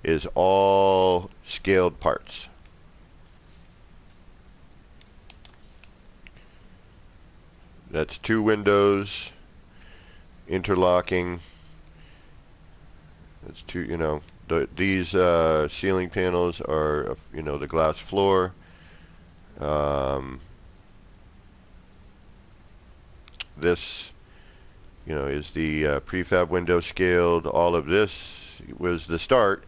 is all scaled parts. That's 2 windows, interlocking. That's 2, you know, these ceiling panels are, you know, the glass floor. This, you know, is the prefab window scaled. All of this was the start.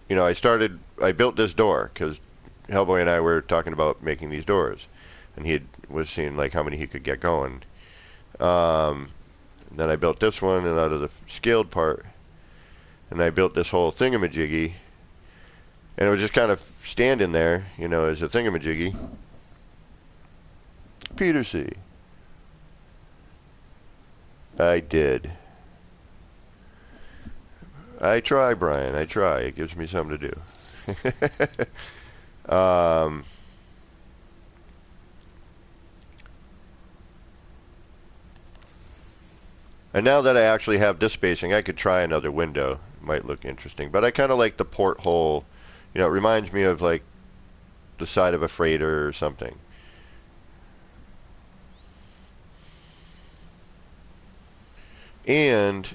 You know, I built this door because Hellboy and I were talking about making these doors, and he was seeing like how many he could get going. And then I built this one, and out of the scaled part, and I built this whole thingamajiggy, and it was just kind of standing there, you know, as a thingamajiggy. Peter C. I did. I try, Brian. I try. It gives me something to do. And now that I actually have this spacing, I could try another window. It might look interesting. But I kind of like the porthole. You know, it reminds me of like the side of a freighter or something. And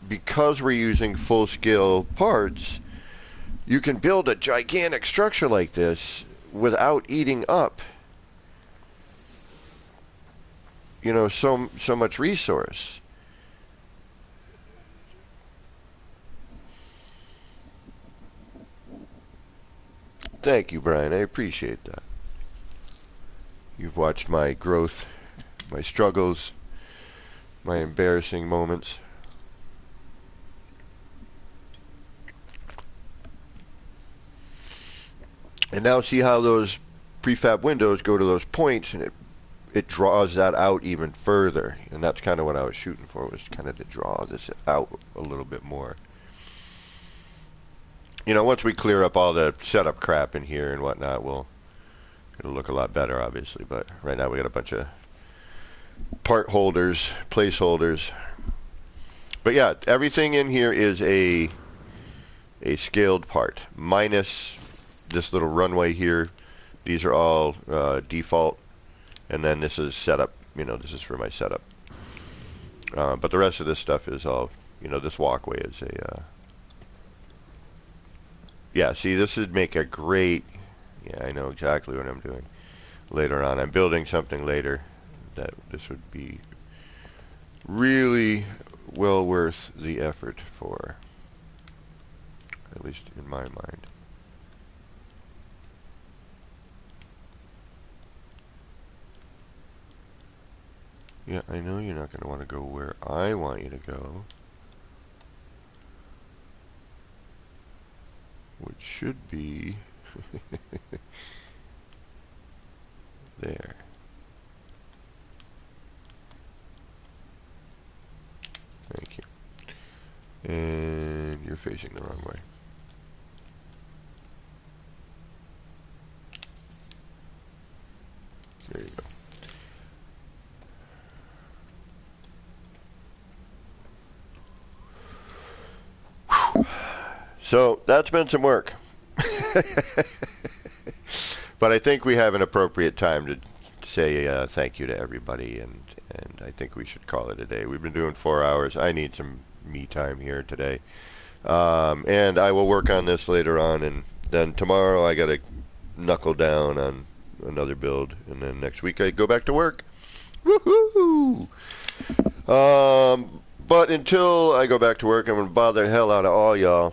because we're using full scale parts, you can build a gigantic structure like this without eating up, you know, so much resource. Thank you, Brian. I appreciate that. You've watched my growth, my struggles, my embarrassing moments. And now see how those prefab windows go to those points, and it draws that out even further. And that's kind of what I was shooting for, was kind of to draw this out a little bit more. You know, once we clear up all the setup crap in here and whatnot, it'll look a lot better, obviously. But right now we got a bunch of part holders, placeholders. But yeah, everything in here is a scaled part, minus this little runway here. These are all default, and then this is setup. You know, this is for my setup. But the rest of this stuff is all, you know, this walkway is a, yeah, see, this would make a great, yeah, I know exactly what I'm doing later on. I'm building something later that this would be really well worth the effort for, at least in my mind. Yeah, I know you're not going to want to go where I want you to go, which should be there. Thank you. And you're facing the wrong way. There you go. So that's been some work. But I think we have an appropriate time to say thank you to everybody, and I think we should call it a day. We've been doing 4 hours. I need some me time here today. And I will work on this later on, and then tomorrow I got to knuckle down on another build, and then next week I go back to work. Woohoo! But until I go back to work, I'm going to bother the hell out of all y'all.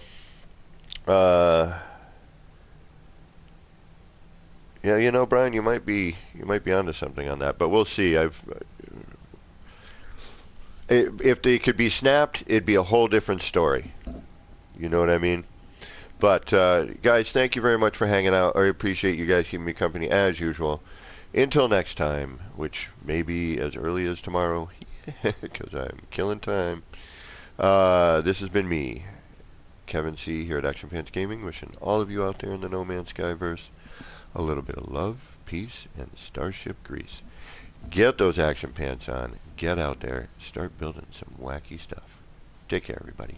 Yeah, you know, Brian, you might be onto something on that, but we'll see. If they could be snapped, it'd be a whole different story. You know what I mean? But guys, thank you very much for hanging out. I appreciate you guys keeping me company as usual. Until next time, which may be as early as tomorrow, because I'm killing time. This has been me, Kevin C. here at Action Pants Gaming, wishing all of you out there in the No Man's Skyverse a little bit of love, peace, and starship grease. Get those action pants on. Get out there. Start building some wacky stuff. Take care, everybody.